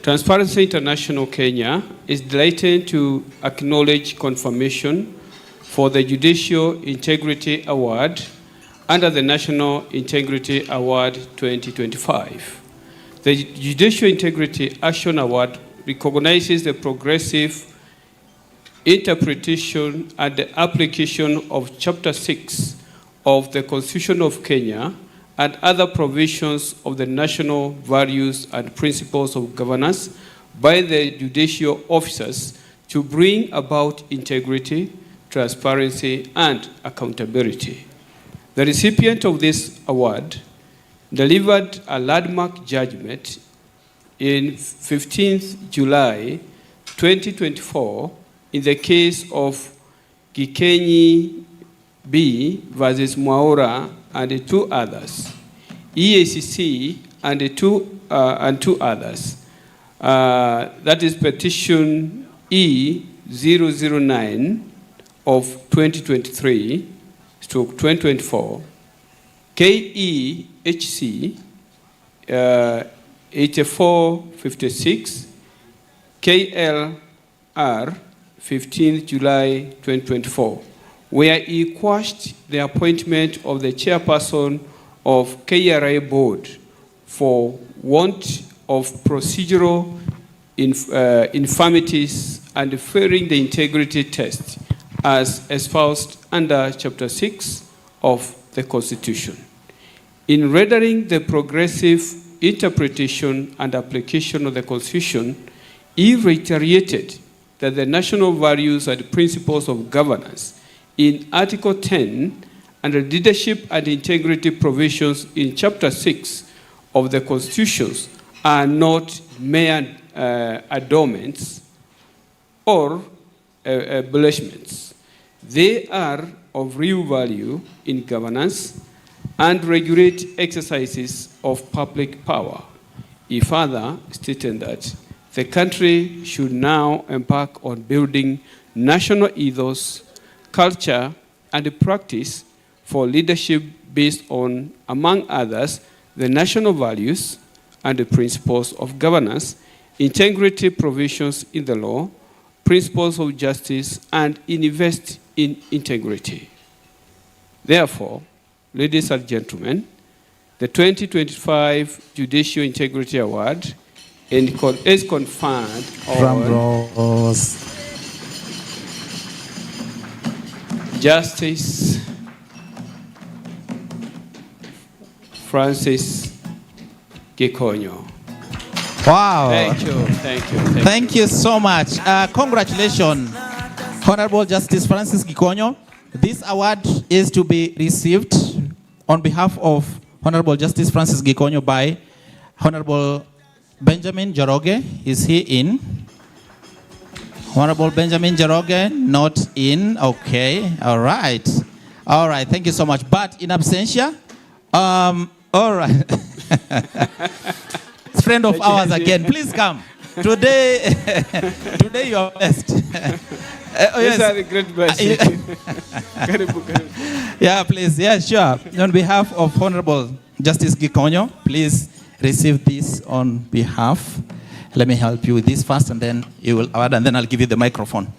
Transparency International Kenya is delighted to acknowledge confirmation for the Judicial Integrity Award under the National Integrity Award 2025. The Judicial Integrity Action Award recognizes the progressive interpretation and the application of Chapter 6 of the Constitution of Kenya and other provisions of the national values and principles of governance by the judicial officers to bring about integrity, transparency, and accountability. The recipient of this award delivered a landmark judgment in 15th July 2024 in the case of Gikenyi B versus Mwaura and two others, EACC and two others. That is petition E009 of 2023/2024, KEHC 8456, KLR 15th July 2024, where he quashed the appointment of the chairperson of KRA board for want of procedural infirmities and failing the integrity test as espoused under Chapter 6 of the Constitution. In rendering the progressive interpretation and application of the Constitution, he reiterated that the national values and principles of governance in Article 10 and the leadership and integrity provisions in Chapter 6 of the Constitution are not mere adornments or embellishments. They are of real value in governance and regulate exercises of public power. He further stated that the country should now embark on building national ethos, culture, and practice for leadership based on, among others, the national values and the principles of governance, integrity provisions in the law, principles of justice, and invest in integrity. Therefore, ladies and gentlemen, the 2025 Judicial Integrity Award is conferred on Justice Francis Gikonyo. Wow. Thank you. Thank you so much. Congratulations, Honorable Justice Francis Gikonyo. This award is to be received on behalf of Honorable Justice Francis Gikonyo by Honorable Benjamin Joroge. Is he in? Honorable Benjamin Joroge, not in. Okay. All right. All right. Thank you so much. But in absentia, all right. Friend of ours again. Please come. Today you are blessed. These are the great blessings. Yeah, please. Yeah, sure. On behalf of Honorable Justice Gikonyo, please receive this on behalf. Let me help you with this first, and then you will award, and then I'll give you the microphone.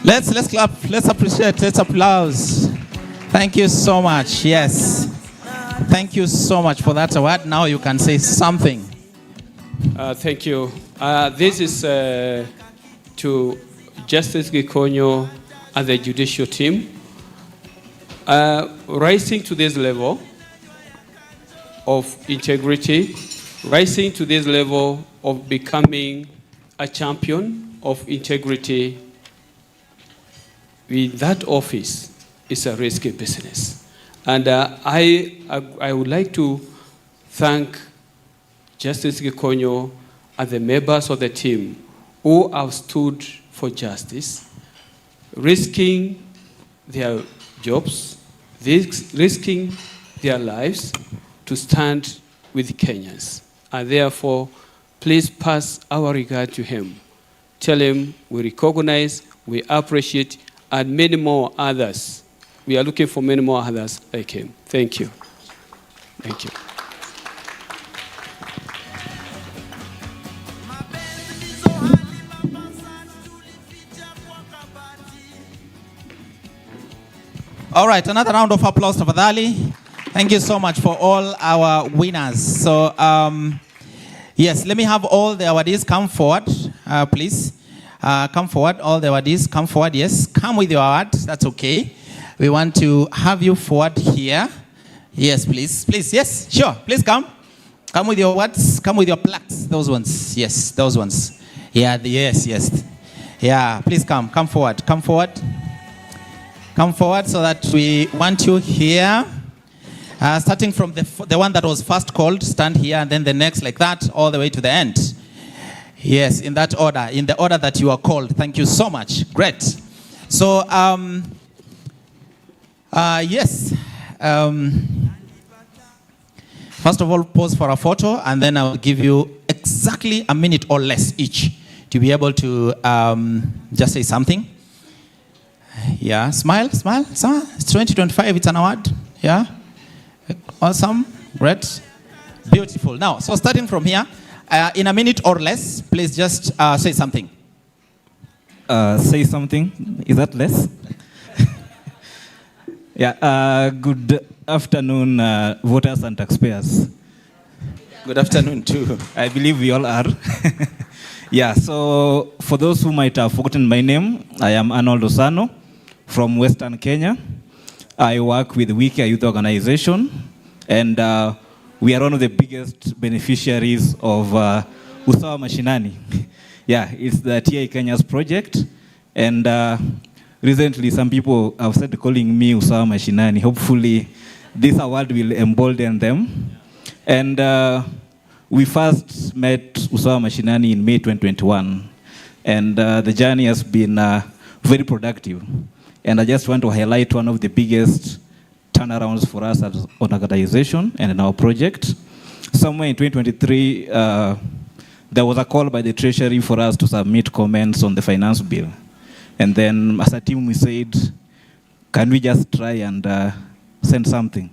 Let's clap. Let's appreciate. Let's applause. Thank you so much. Yes. Thank you so much for that award. Now you can say something. Thank you. This is to Justice Gikonyo and the judicial team. Rising to this level of integrity, rising to this level of becoming a champion of integrity with that office is a risky business. And I would like to thank Justice Gikonyo and the members of the team who have stood for justice, risking their jobs, risking their lives to stand with Kenyans. And therefore, please pass our regard to him. Tell him we recognize, we appreciate, and many more others. We are looking for many more others like him. Thank you. Thank you. All right, another round of applause to Fadhali. Thank you so much for all our winners. So, yes, let me have all the awardees come forward, please. Come forward, all the awardees, come forward, yes. Come with your award, that's okay. We want to have you forward here. Yes, please, yes, sure, please come. Come with your words. Come with your plaques. Those ones. Yes, those ones. Yeah, yes. Yeah, please come. Come forward. Come forward. Come forward so that we want you here. Starting from the one that was first called, stand here, and then the next like that, all the way to the end. Yes, in that order, in the order that you are called. Thank you so much. Great. So, yes. First of all, pose for a photo, and then I'll give you exactly a minute or less each to be able to just say something. Yeah, smile. It's 2025, it's an award. Yeah, awesome, great, beautiful. Now, so starting from here, in a minute or less, please just say something. Say something, is that less? Yeah, good afternoon, voters and taxpayers. Good afternoon, too. I believe we all are. Yeah, so for those who might have forgotten my name, I am Arnold Osano from Western Kenya. I work with Wiki, a youth organization, and we are one of the biggest beneficiaries of Usawa Mashinani. Yeah, it's the TI Kenya's project, and recently some people have started calling me Usawa Mashinani. Hopefully this award will embolden them. And we first met Usawa Mashinani in May 2021, and the journey has been very productive. And I just want to highlight one of the biggest turnarounds for us as an organization and in our project. Somewhere in 2023, there was a call by the Treasury for us to submit comments on the finance bill. And then as a team, we said, can we just try and send something?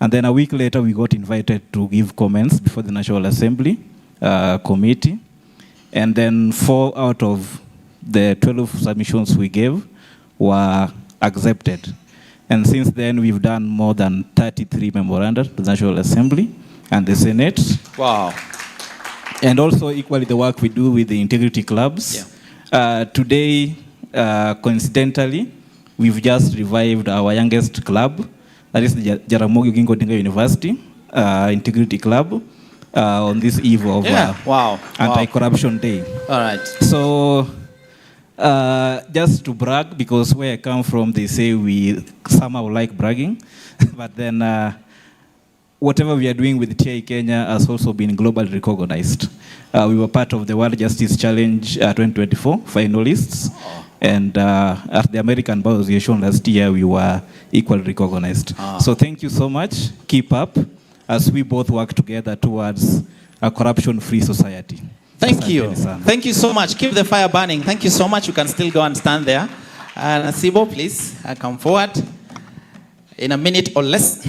And then a week later, we got invited to give comments before the National Assembly committee. And then 4 out of the 12 submissions we gave were accepted. And since then, we've done more than 33 memoranda to the National Assembly and the Senate. Wow. And also equally the work we do with the integrity clubs. Yeah. Today, coincidentally, we've just revived our youngest club, that is the Jaramogi Oginga Odinga University Integrity Club, on this eve of Anti-Corruption Day. All right. So, just to brag, because where I come from, they say we somehow like bragging, but then whatever we are doing with TI Kenya has also been globally recognized. We were part of the World Justice Challenge 2024 finalists. And at the American Bar Association last year, we were equally recognized. So thank you so much. Keep up as we both work together towards a corruption-free society. Thank you. Thank you so much. Keep the fire burning. Thank you so much. You can still go and stand there. Nasibo, please come forward in a minute or less.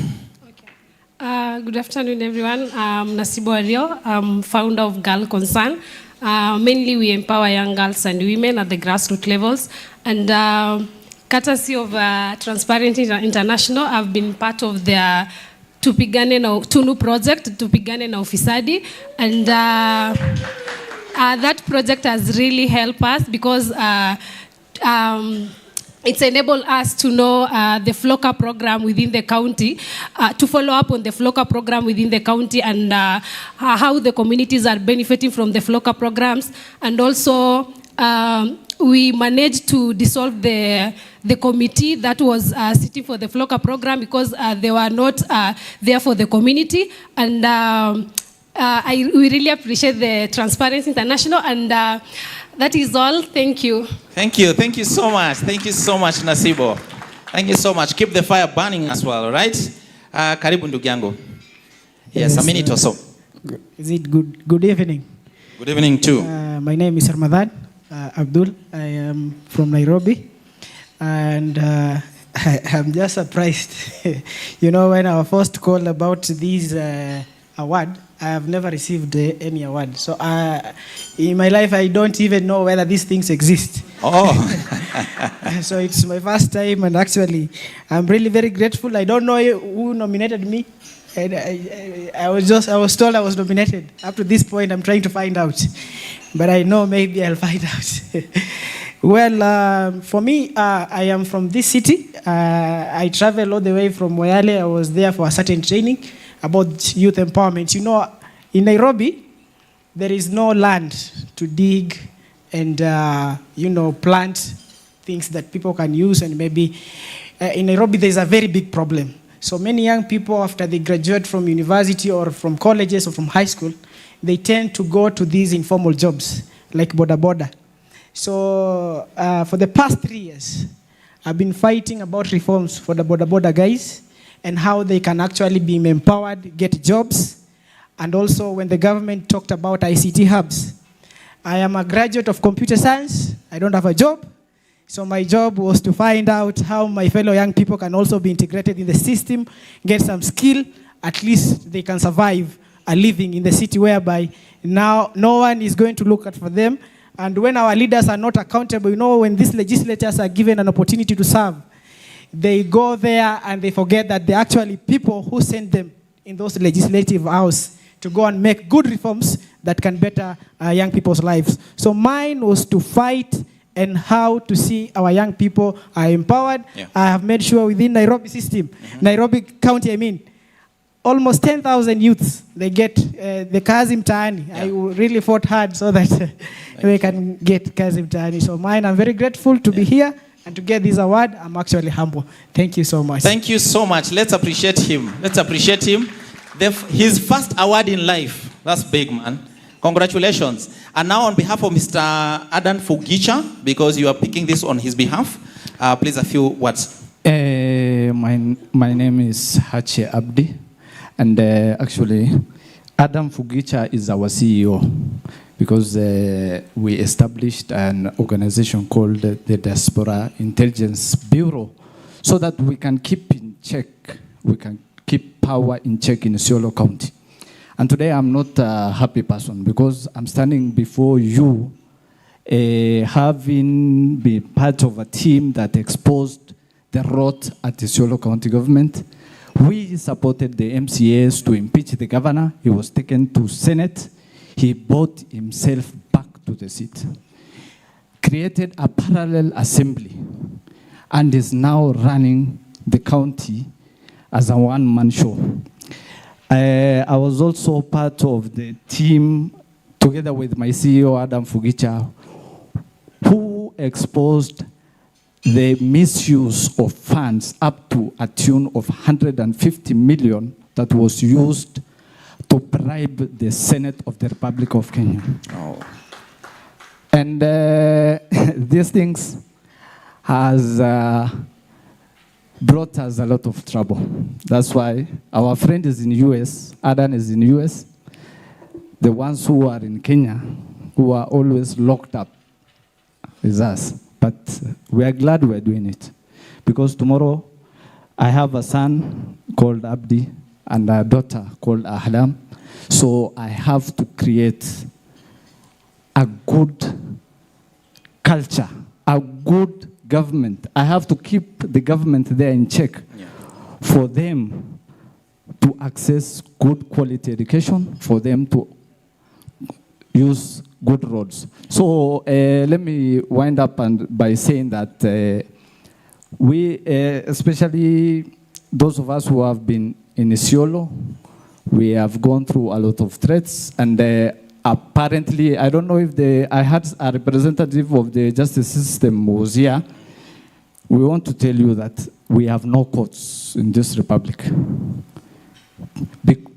Good afternoon, everyone. I'm Nasibo Ario. I'm founder of Girl Concern. Mainly, we empower young girls and women at the grassroots levels. And courtesy of Transparency International, I've been part of their Tunu project, Tupigane na Ufisadi. And that project has really helped us because it's enabled us to know the FLOCA program within the county, to follow up on the FLOCA program within the county and how the communities are benefiting from the FLOCA programs. And also, we managed to dissolve the committee that was sitting for the FLOCA program because they were not there for the community. And we really appreciate the Transparency International, and that is all. Thank you. Thank you. Thank you so much. Thank you so much, Nasibo. Thank you so much. Keep the fire burning as well, right? Karibu ndugu yangu. Yes, a minute or so. Is it good? Good evening. Good evening too. My name is Ramadan Abdul. I am from Nairobi. And I'm just surprised. You know, when I was first called about this award, I have never received any award. So in my life, I don't even know whether these things exist. Oh. So it's my first time, and actually, I'm really very grateful. I don't know who nominated me. And I was told I was nominated. Up to this point, I'm trying to find out. But I know maybe I'll find out. Well, for me, I am from this city. I travel all the way from Moyale. I was there for a certain training about youth empowerment. You know, In Nairobi, there is no land to dig and, plant things that people can use, and maybe in Nairobi there's a very big problem. So many young people, after they graduate from university or from colleges or from high school, they tend to go to these informal jobs like boda boda. So for the past 3 years, I've been fighting about reforms for the boda boda guys and how they can actually be empowered, get jobs, and also when the government talked about ICT hubs. I am a graduate of computer science. I don't have a job. So my job was to find out how my fellow young people can also be integrated in the system, get some skill, at least they can survive a living in the city whereby now no one is going to look at for them. And when our leaders are not accountable, when these legislators are given an opportunity to serve, they go there and they forget that they're actually people who send them in those legislative house to go and make good reforms that can better young people's lives. So mine was to fight and how to see our young people are empowered. Yeah. I have made sure within Nairobi system, Nairobi County, almost 10,000 youths, they get the kazi mtaani. Yeah. I really fought hard so that we can get kazi mtaani. So mine, I'm very grateful to be here and to get this award. I'm actually humble. Thank you so much. Thank you so much. Let's appreciate him. Let's appreciate him. His first award in life. That's big, man. Congratulations. And now on behalf of Mr. Adan Fugicha, because you are picking this on his behalf, please a few words. My name is Hache Abdi, and actually Adam Fugicha is our CEO, because we established an organization called the Diaspora Intelligence Bureau so that we can keep in check, we can keep power in check in Isiolo County. And today I'm not a happy person because I'm standing before you having been part of a team that exposed the rot at the Isiolo County government. We supported the MCAs to impeach the governor. He was taken to Senate. He brought himself back to the seat, created a parallel assembly, and is now running the county as a one-man show. I was also part of the team, together with my CEO, Adam Fugicha, who exposed the misuse of funds up to a tune of 150 million that was used to bribe the Senate of the Republic of Kenya. Oh. And these things has brought us a lot of trouble. That's why our friend is in US, Adan is in US. The ones who are in Kenya, who are always locked up, is us. But we are glad we're doing it. Because tomorrow, I have a son called Abdi and a daughter called Ahlam. So I have to create a good culture, a good government. I have to keep the government there in check for them to access good quality education, for them to use good roads. So let me wind up by saying that we, especially those of us who have been in Isiolo, we have gone through a lot of threats, and apparently, I don't know if I had a representative of the justice system was here. We want to tell you that we have no courts in this republic.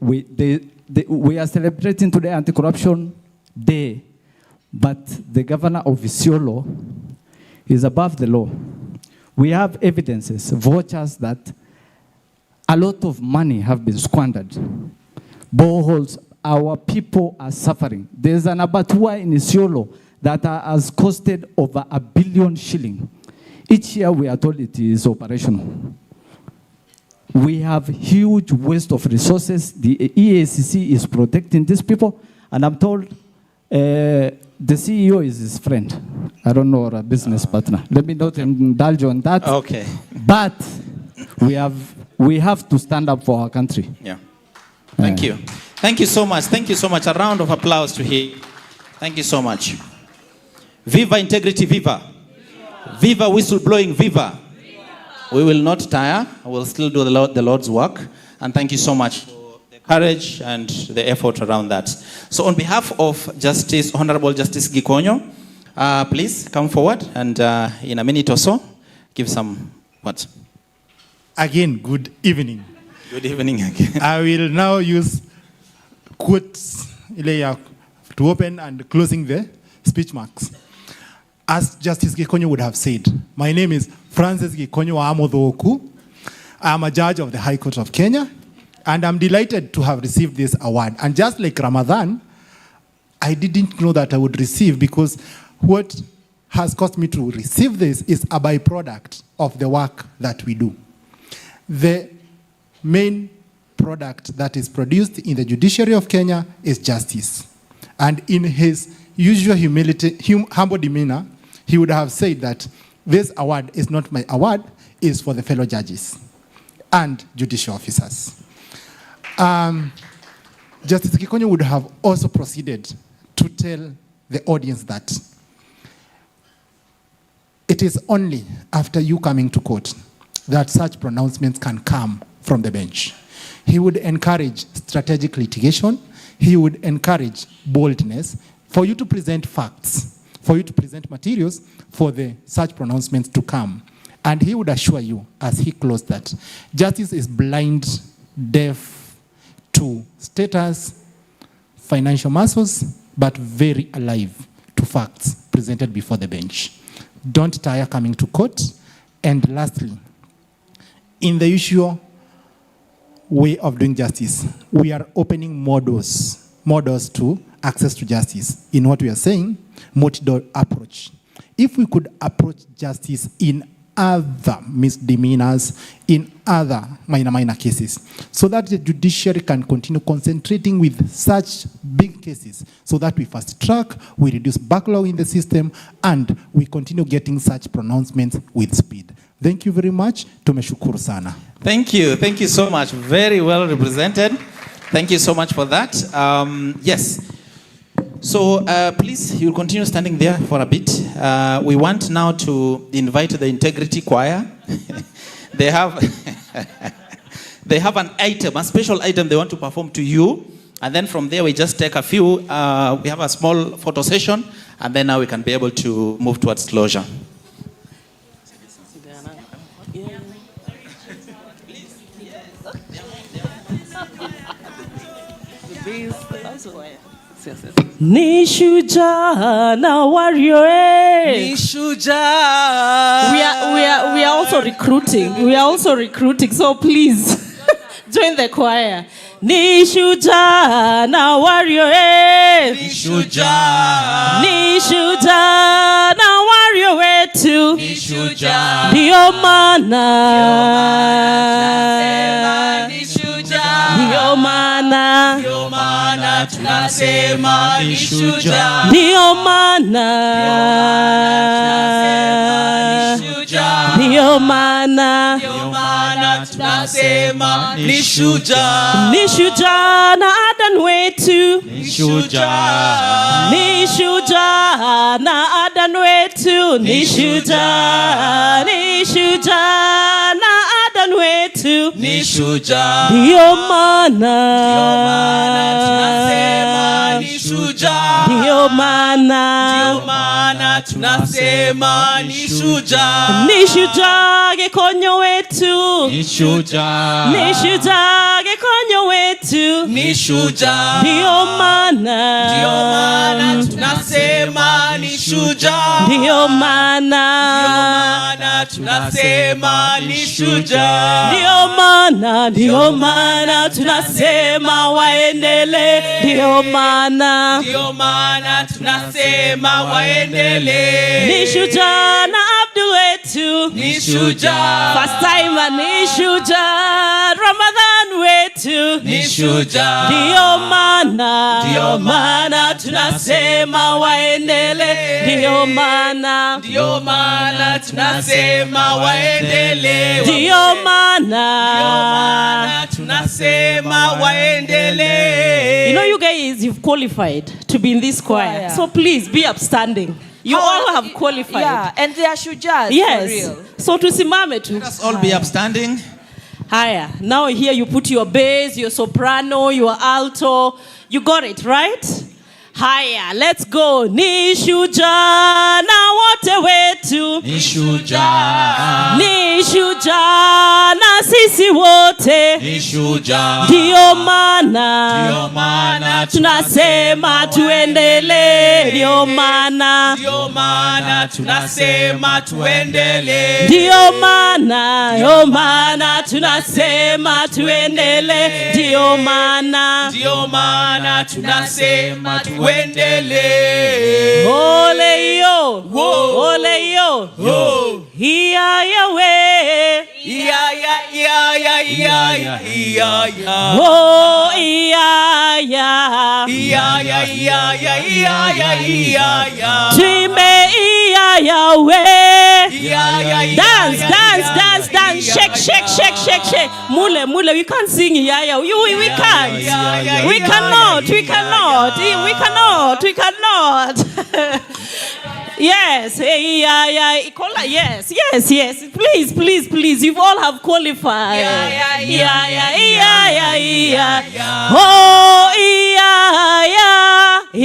We are celebrating today Anti-Corruption Day, but the governor of Isiolo is above the law. We have evidences, vouchers that a lot of money have been squandered. Boreholes, our people are suffering. There's an abattoir in Isiolo that has costed over 1 billion shilling. Each year we are told it is operational. We have huge waste of resources. The EACC is protecting these people, and I'm told the CEO is his friend. I don't know, or a business partner. Let me not indulge on that. Okay. But we have to stand up for our country. Yeah. Thank you. Thank you so much. Thank you so much. A round of applause to him. Thank you so much. Viva integrity, viva. Viva whistleblowing, viva. We will not tire. We will still do the Lord's work. And thank you so much for the courage and the effort around that. So on behalf of Honorable Justice Gikonyo, please come forward and in a minute or so, give some words. Again, good evening. Good evening again. I will now use quotes to open and closing the speech marks. As Justice Gikonyo would have said, my name is Francis Gikonyo Amodhoku. I am a judge of the High Court of Kenya, and I'm delighted to have received this award. And just like Ramadan, I didn't know that I would receive, because what has caused me to receive this is a byproduct of the work that we do. The main product that is produced in the judiciary of Kenya is justice. And in his usual humility, humble demeanor, he would have said that this award is not my award, it's for the fellow judges and judicial officers. Justice Gikonyo would have also proceeded to tell the audience that it is only after you coming to court that such pronouncements can come from the bench. He would encourage strategic litigation. He would encourage boldness for you to present facts, for you to present materials for such pronouncements to come. And he would assure you, as he closed, that justice is blind, deaf to status, financial muscles, but very alive to facts presented before the bench. Don't tire coming to court. And lastly, in the usual way of doing justice, we are opening more doors to access to justice. In what we are saying, multi-door approach. If we could approach justice in other misdemeanors, in other minor cases, so that the judiciary can continue concentrating with such big cases, so that we fast track, we reduce backlog in the system, and we continue getting such pronouncements with speed. Thank you very much. Tumeshukuru sana. Thank you so much. Very well represented. Thank you so much for that. Yes. So please, you'll continue standing there for a bit. We want now to invite the Integrity Choir. They have an item, a special item they want to perform to you. And then from there, we just take a few. We have a small photo session. And then now we can be able to move towards closure. Ni shujaa na warrior. Ni shujaa. We are also recruiting. So please join the choir. Ni shujaa na warrior. Ni shujaa. Ni shujaa na warrior wetu. Ni shujaa. Ndio maana. Ni shujaa. Ndio maana. Ndio maana tunasema ni shujaa. Ndio maana. Ndio maana. Ndio maana tunasema ni shujaa. Ni shujaa na Adan wetu. Ni shujaa. Ni shujaa na Adan wetu. Ni shujaa. Ni shujaa na Adan wetu. Ni shujaa. Ndio maana. Tunasema ni shujaa. Ndio maana tunasema ni shujaa. Ni shujaa Gikonyo wetu. Ni shujaa. Ni shujaa Gikonyo wetu. Ni shujaa. Ndio maana tunasema ni shujaa. Ndio maana tunasema ni shujaa. Ndio maana tunasema waendelee. Ndio maana tunasema waendelee. Ni shujaa na Abdul wetu. Ni shujaa. First time ni shujaa. Ramadhan wetu. Ni shujaa. Ndio maana tunasema waendelee. Ndio maana tunasema waendelee. Ndio maana tunasema waendelee. You know, you guys, you've qualified to be in this choir. So please be upstanding. You all have qualified. Yeah, and they are shujas, yes. for real. So tusimame tu. Let us all be upstanding. Haya, now here you put your bass, your soprano, your alto. You got it, right? Haya, let's go. Ni shujaa na wote wetu. Ni shujaa. Ni shujaa na sisi wote. Ni shujaa. Ndio maana tunasema tuendelee. Ndio maana tunasema tuendelee. Ndio maana tunasema tuendelee. Ndio maana tunasema tuendelee. Ole yo, ole yo, iya ya we, iya ya, iya ya, iya ya, iya ya, oh iya ya, iya ya, iya ya, iya ya, iya ya, tuimbe iya ya we, iya ya, dance, shake, mule, we can't sing iya ya, we can't, we cannot. Yes, yes, please, you all have qualified. Yeah. Oh,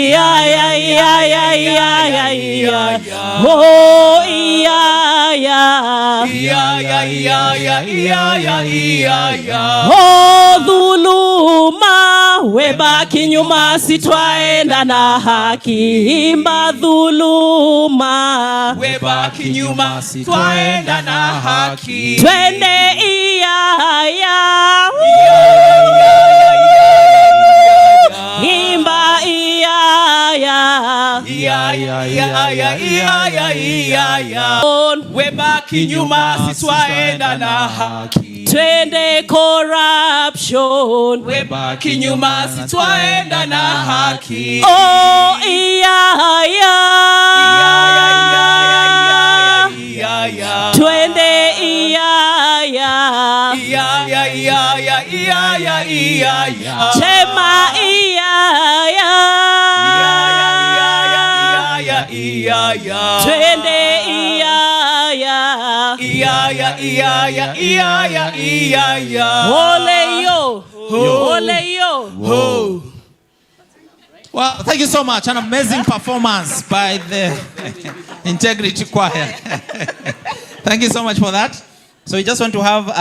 oh, dhuluma, webaki nyuma, sitwaenda na haki. Imba dhuluma, webaki nyuma, sitwaenda na haki. Twende iya. Imba iya. Webaki nyuma, sitwaenda na haki. Twende corruption, webaki nyuma, sitwaenda na haki. Oh iya. Twende iya. Chema iya. Twende iya. Ole yo. Well, thank you so much. An amazing performance by the Integrity Choir. Thank you so much for that. So we just want to have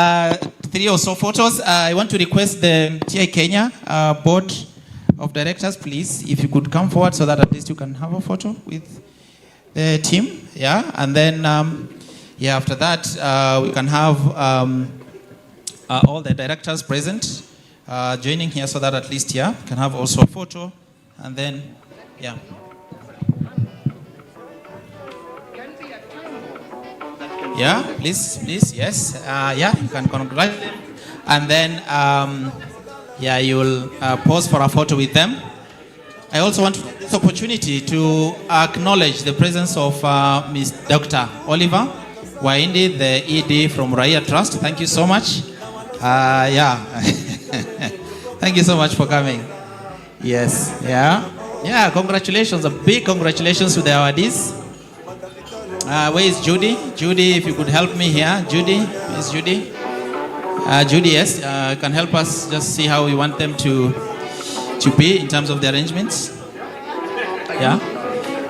3 or so photos. I want to request the TI Kenya board of directors, please, if you could come forward so that at least you can have a photo with the team. Yeah, and then after that we can have all the directors present joining here so that at least we can have also a photo, and then please, yes, you can congratulate them, and then you'll pose for a photo with them. I also want this opportunity to acknowledge the presence of Ms. Dr. Oliver Waindi, the ED from Raia Trust. Thank you so much. Thank you so much for coming. Yes, congratulations, a big congratulations to the awardees. Where is Judy? Judy, if you could help me here. Judy, is Judy? Judy, yes, can help us just see how we want them to be in terms of the arrangements.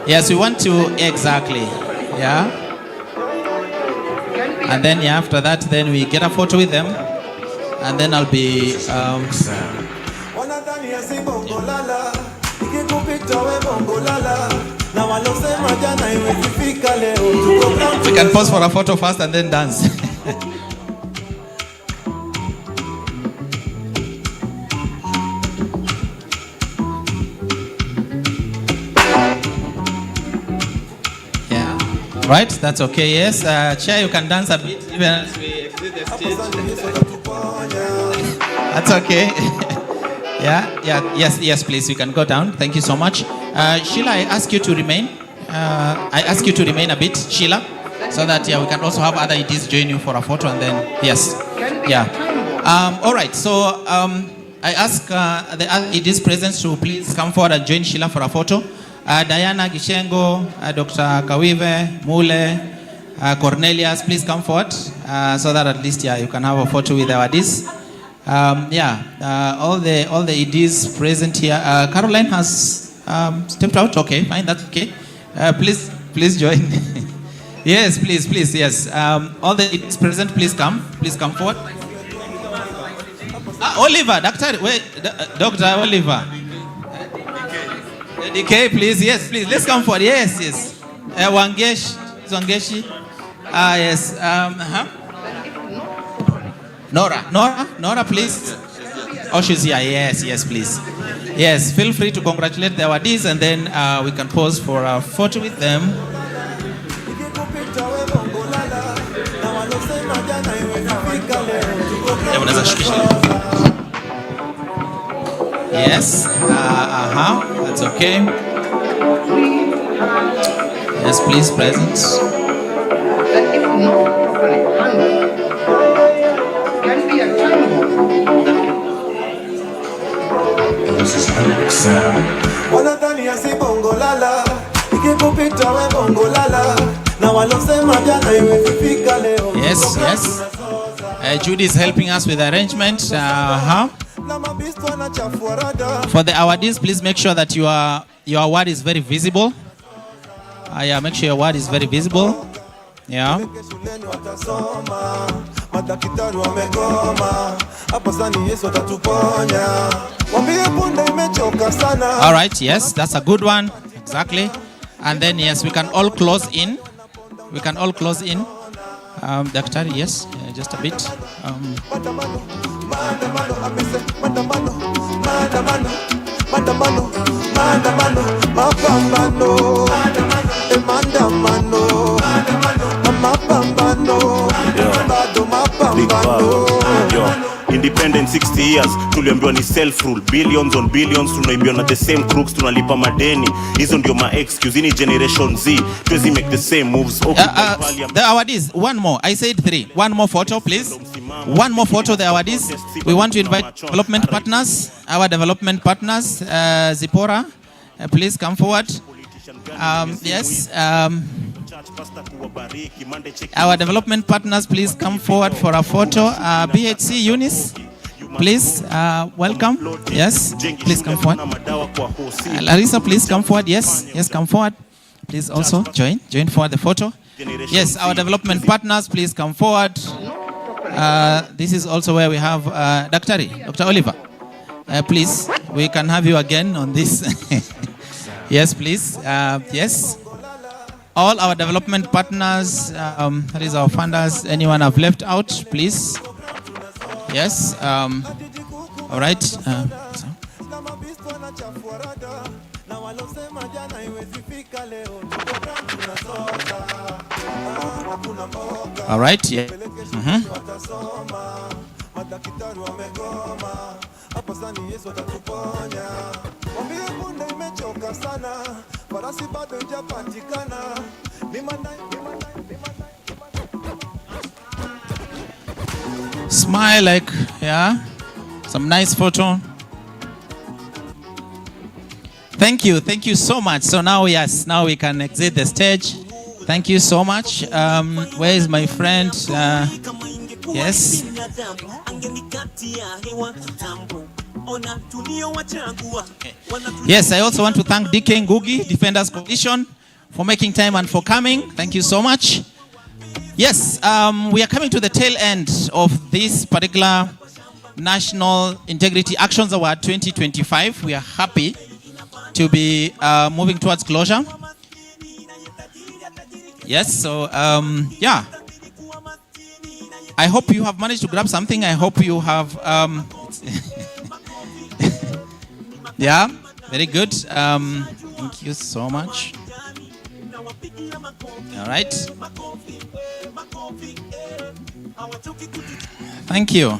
Yes, we want to, exactly. And then after that, then we get a photo with them, and then I'll be we can pause for a photo first and then dance. Right, that's okay, yes. Chair, you can dance a bit even as we exit the stage. That's okay. Yes, please, you can go down. Thank you so much. Sheila, I ask you to remain. I ask you to remain a bit, Sheila, so that we can also have other EDs join you for a photo, and then, yes. All right, so I ask the other EDs present to please come forward and join Sheila for a photo. Diana Gishengo, Dr. Kawive, Mule, Cornelius, please come forward so that at least you can have a photo with our awardees. All the EDs present here. Caroline has stepped out. Okay, fine, that's okay. Please join. Yes, please, yes. All the EDs present, please come forward. Oliver, Dr. Oliver. DK, please, yes, please. Let's come forward. Yes. Wangeshi. Yes. Nora, please. Oh, she's here. Yes, please. Yes, feel free to congratulate the awardees, and then we can pose for a photo with them. Yes. That's okay. Yes, please, present. This is Alex. Yes. Judy is helping us with arrangement. For the awardees, please make sure that your award is very visible. Make sure your award is very visible. Yeah. All right, yes, that's a good one. Exactly. And then, yes, we can all close in. Doctor, yes, just a bit. Independent 60 years, tuliambiwa ni self rule, billions on billions, tunaibiwa na the same crooks, tunalipa madeni. Hizo ndio ma excuse in generation Z, tuwezi make the same moves. The awardees, one more. I said 3. One more photo, please. One more photo, the awardees. We want to invite development partners, our development partners. Zipporah, please come forward. Yes. Our development partners, please come forward for a photo. BHC Eunice, please, welcome. Yes, please come forward. Larissa, please come forward. Yes, come forward. Please also join for the photo. Yes, our development partners, please come forward. This is also where we have Dr. Oliver. Please, we can have you again on this. Yes, please. Yes. All our development partners, that is our funders, anyone I've left out, please. Yes. All right. All right. Yeah. Smile like, yeah, some nice photo. Thank you so much. So now, yes, now we can exit the stage. Thank you so much. Where is my friend? Yes. Yes, I also want to thank DK Ngugi, Defenders Coalition, for making time and for coming. Thank you so much. Yes, we are coming to the tail end of this particular National Integrity Actions Award 2025. We are happy to be moving towards closure. Yes, so yeah. I hope you have managed to grab something. I hope you have yeah, very good. Thank you so much. All right. Thank you.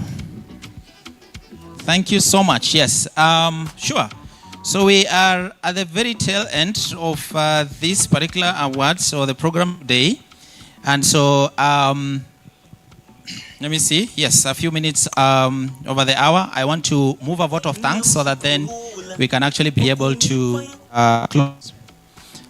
Thank you so much. Yes, sure. So we are at the very tail end of this particular awards or the program day. And so let me see. Yes, a few minutes over the hour. I want to move a vote of thanks so that then we can actually be able to close.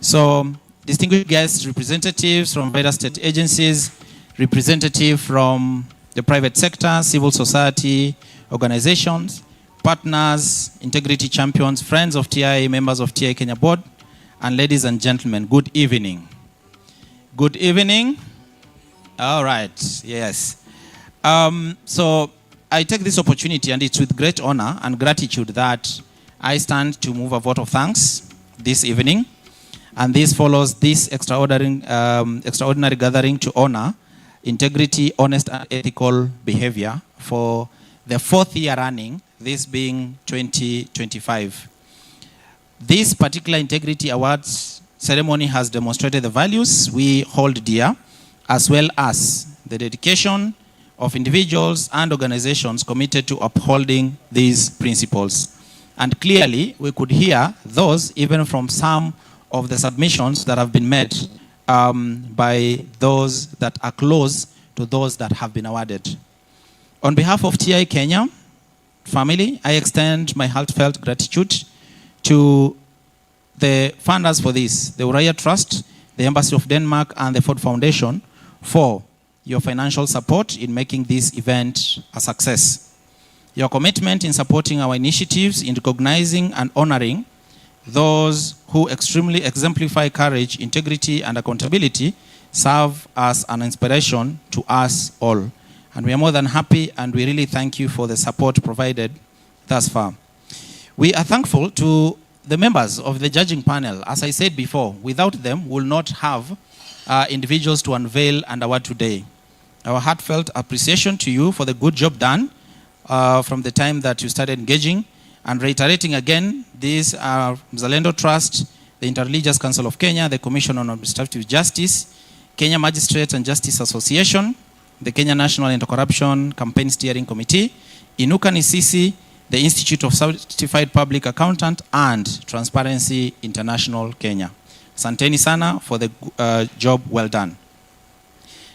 So distinguished guests, representatives from various state agencies, representatives from the private sector, civil society organizations, partners, integrity champions, friends of TIA, members of TIA Kenya Board, and ladies and gentlemen, good evening. Good evening. All right, yes. So I take this opportunity, and it's with great honor and gratitude that I stand to move a vote of thanks this evening. And this follows this extraordinary gathering to honor integrity, honest and ethical behavior for the 4th year running, this being 2025. This particular Integrity Awards ceremony has demonstrated the values we hold dear, as well as the dedication of individuals and organizations committed to upholding these principles. And clearly, we could hear those even from some of the submissions that have been made by those that are close to those that have been awarded. On behalf of TI Kenya family, I extend my heartfelt gratitude to the funders for this, the Uriah Trust, the Embassy of Denmark, and the Ford Foundation for your financial support in making this event a success. Your commitment in supporting our initiatives in recognizing and honoring those who extremely exemplify courage, integrity, and accountability serve as an inspiration to us all. And we are more than happy, and we really thank you for the support provided thus far. We are thankful to the members of the judging panel. As I said before, without them, we will not have individuals to unveil and award today. Our heartfelt appreciation to you for the good job done from the time that you started engaging, and reiterating again, these are Mzalendo Trust, the Interreligious Council of Kenya, the Commission on Administrative Justice, Kenya Magistrates and Justice Association, the Kenya National Anti-Corruption Campaign Steering Committee, Inuka Nisisi, the Institute of Certified Public Accountant, and Transparency International Kenya. Asanteni sana for the job well done.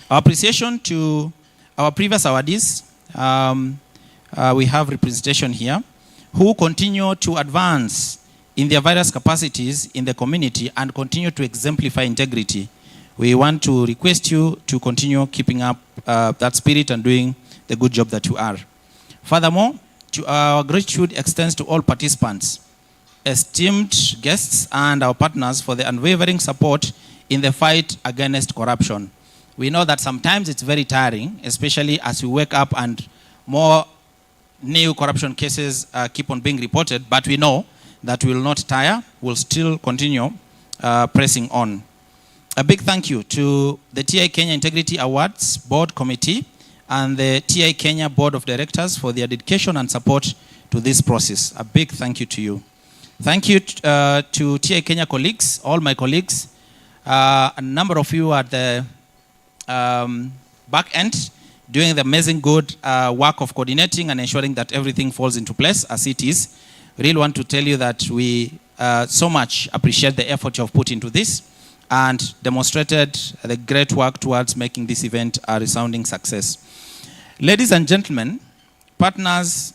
Our appreciation to our previous awardees, we have representation here, who continue to advance in their various capacities in the community and continue to exemplify integrity. We want to request you to continue keeping up that spirit and doing the good job that you are. Furthermore, our gratitude extends to all participants, esteemed guests, and our partners for the unwavering support in the fight against corruption. We know that sometimes it's very tiring, especially as we wake up and more new corruption cases keep on being reported, but we know that we will not tire, we'll still continue pressing on. A big thank you to the TI Kenya Integrity Awards Board Committee and the TI Kenya Board of Directors for their dedication and support to this process. A big thank you to you. Thank you to TI Kenya colleagues, all my colleagues. A number of you at the back end doing the amazing good work of coordinating and ensuring that everything falls into place as it is. We really want to tell you that we so much appreciate the effort you have put into this and demonstrated the great work towards making this event a resounding success. Ladies and gentlemen, partners,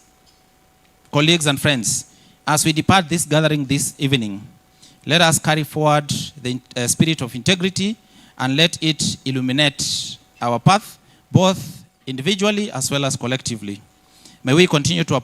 colleagues and friends, as we depart this gathering this evening, let us carry forward the spirit of integrity and let it illuminate our path, both individually as well as collectively. May we continue to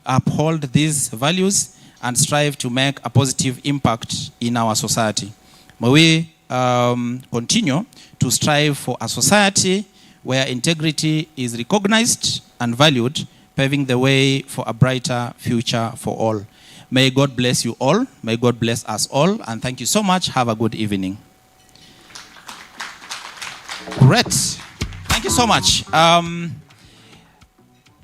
uphold these values and strive to make a positive impact in our society. May we continue to strive for a society where integrity is recognized and valued, paving the way for a brighter future for all. May God bless you all. May God bless us all. And thank you so much. Have a good evening. Great. Thank you so much.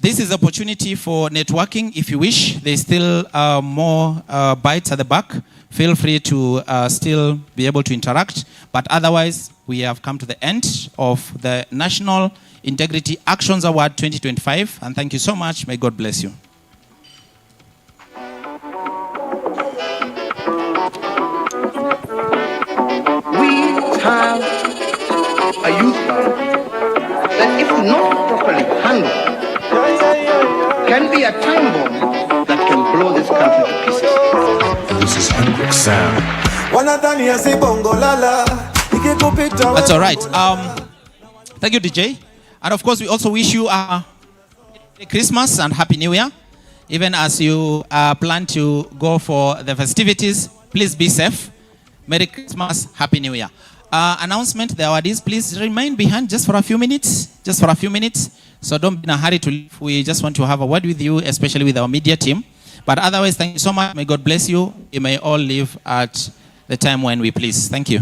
This is an opportunity for networking. If you wish, there's still more bites at the back. Feel free to still be able to interact. But otherwise, we have come to the end of the National Integrity Actions Award 2025. And thank you so much. May God bless you. We have a youth that, if not properly handled, can be a time bomb that can blow this country to pieces. This is Hendrix Sound. That's all right. Thank you, DJ. And of course, we also wish you a Merry Christmas and Happy New Year. Even as you plan to go for the festivities, please be safe. Merry Christmas, Happy New Year. Announcement, the awardees, please remain behind just for a few minutes. Just for a few minutes. So don't be in a hurry to leave. We just want to have a word with you, especially with our media team. But otherwise, thank you so much. May God bless you. You may all leave at the time when we please. Thank you.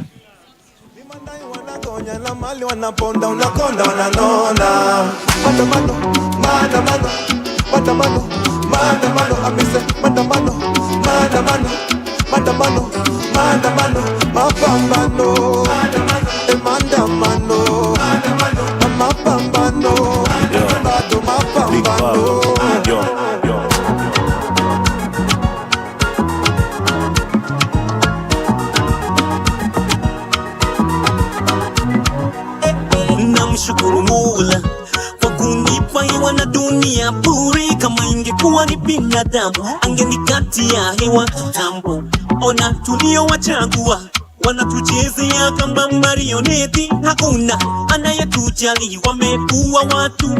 Namshukuru Mola kwa kunipa hewa na dunia bure. Kama ingekuwa ni binadamu angenikatia hewa kitambo. Ona tuliowachagua wanatuchezea kama marioneti, hakuna anayetujali, wamekuwa watu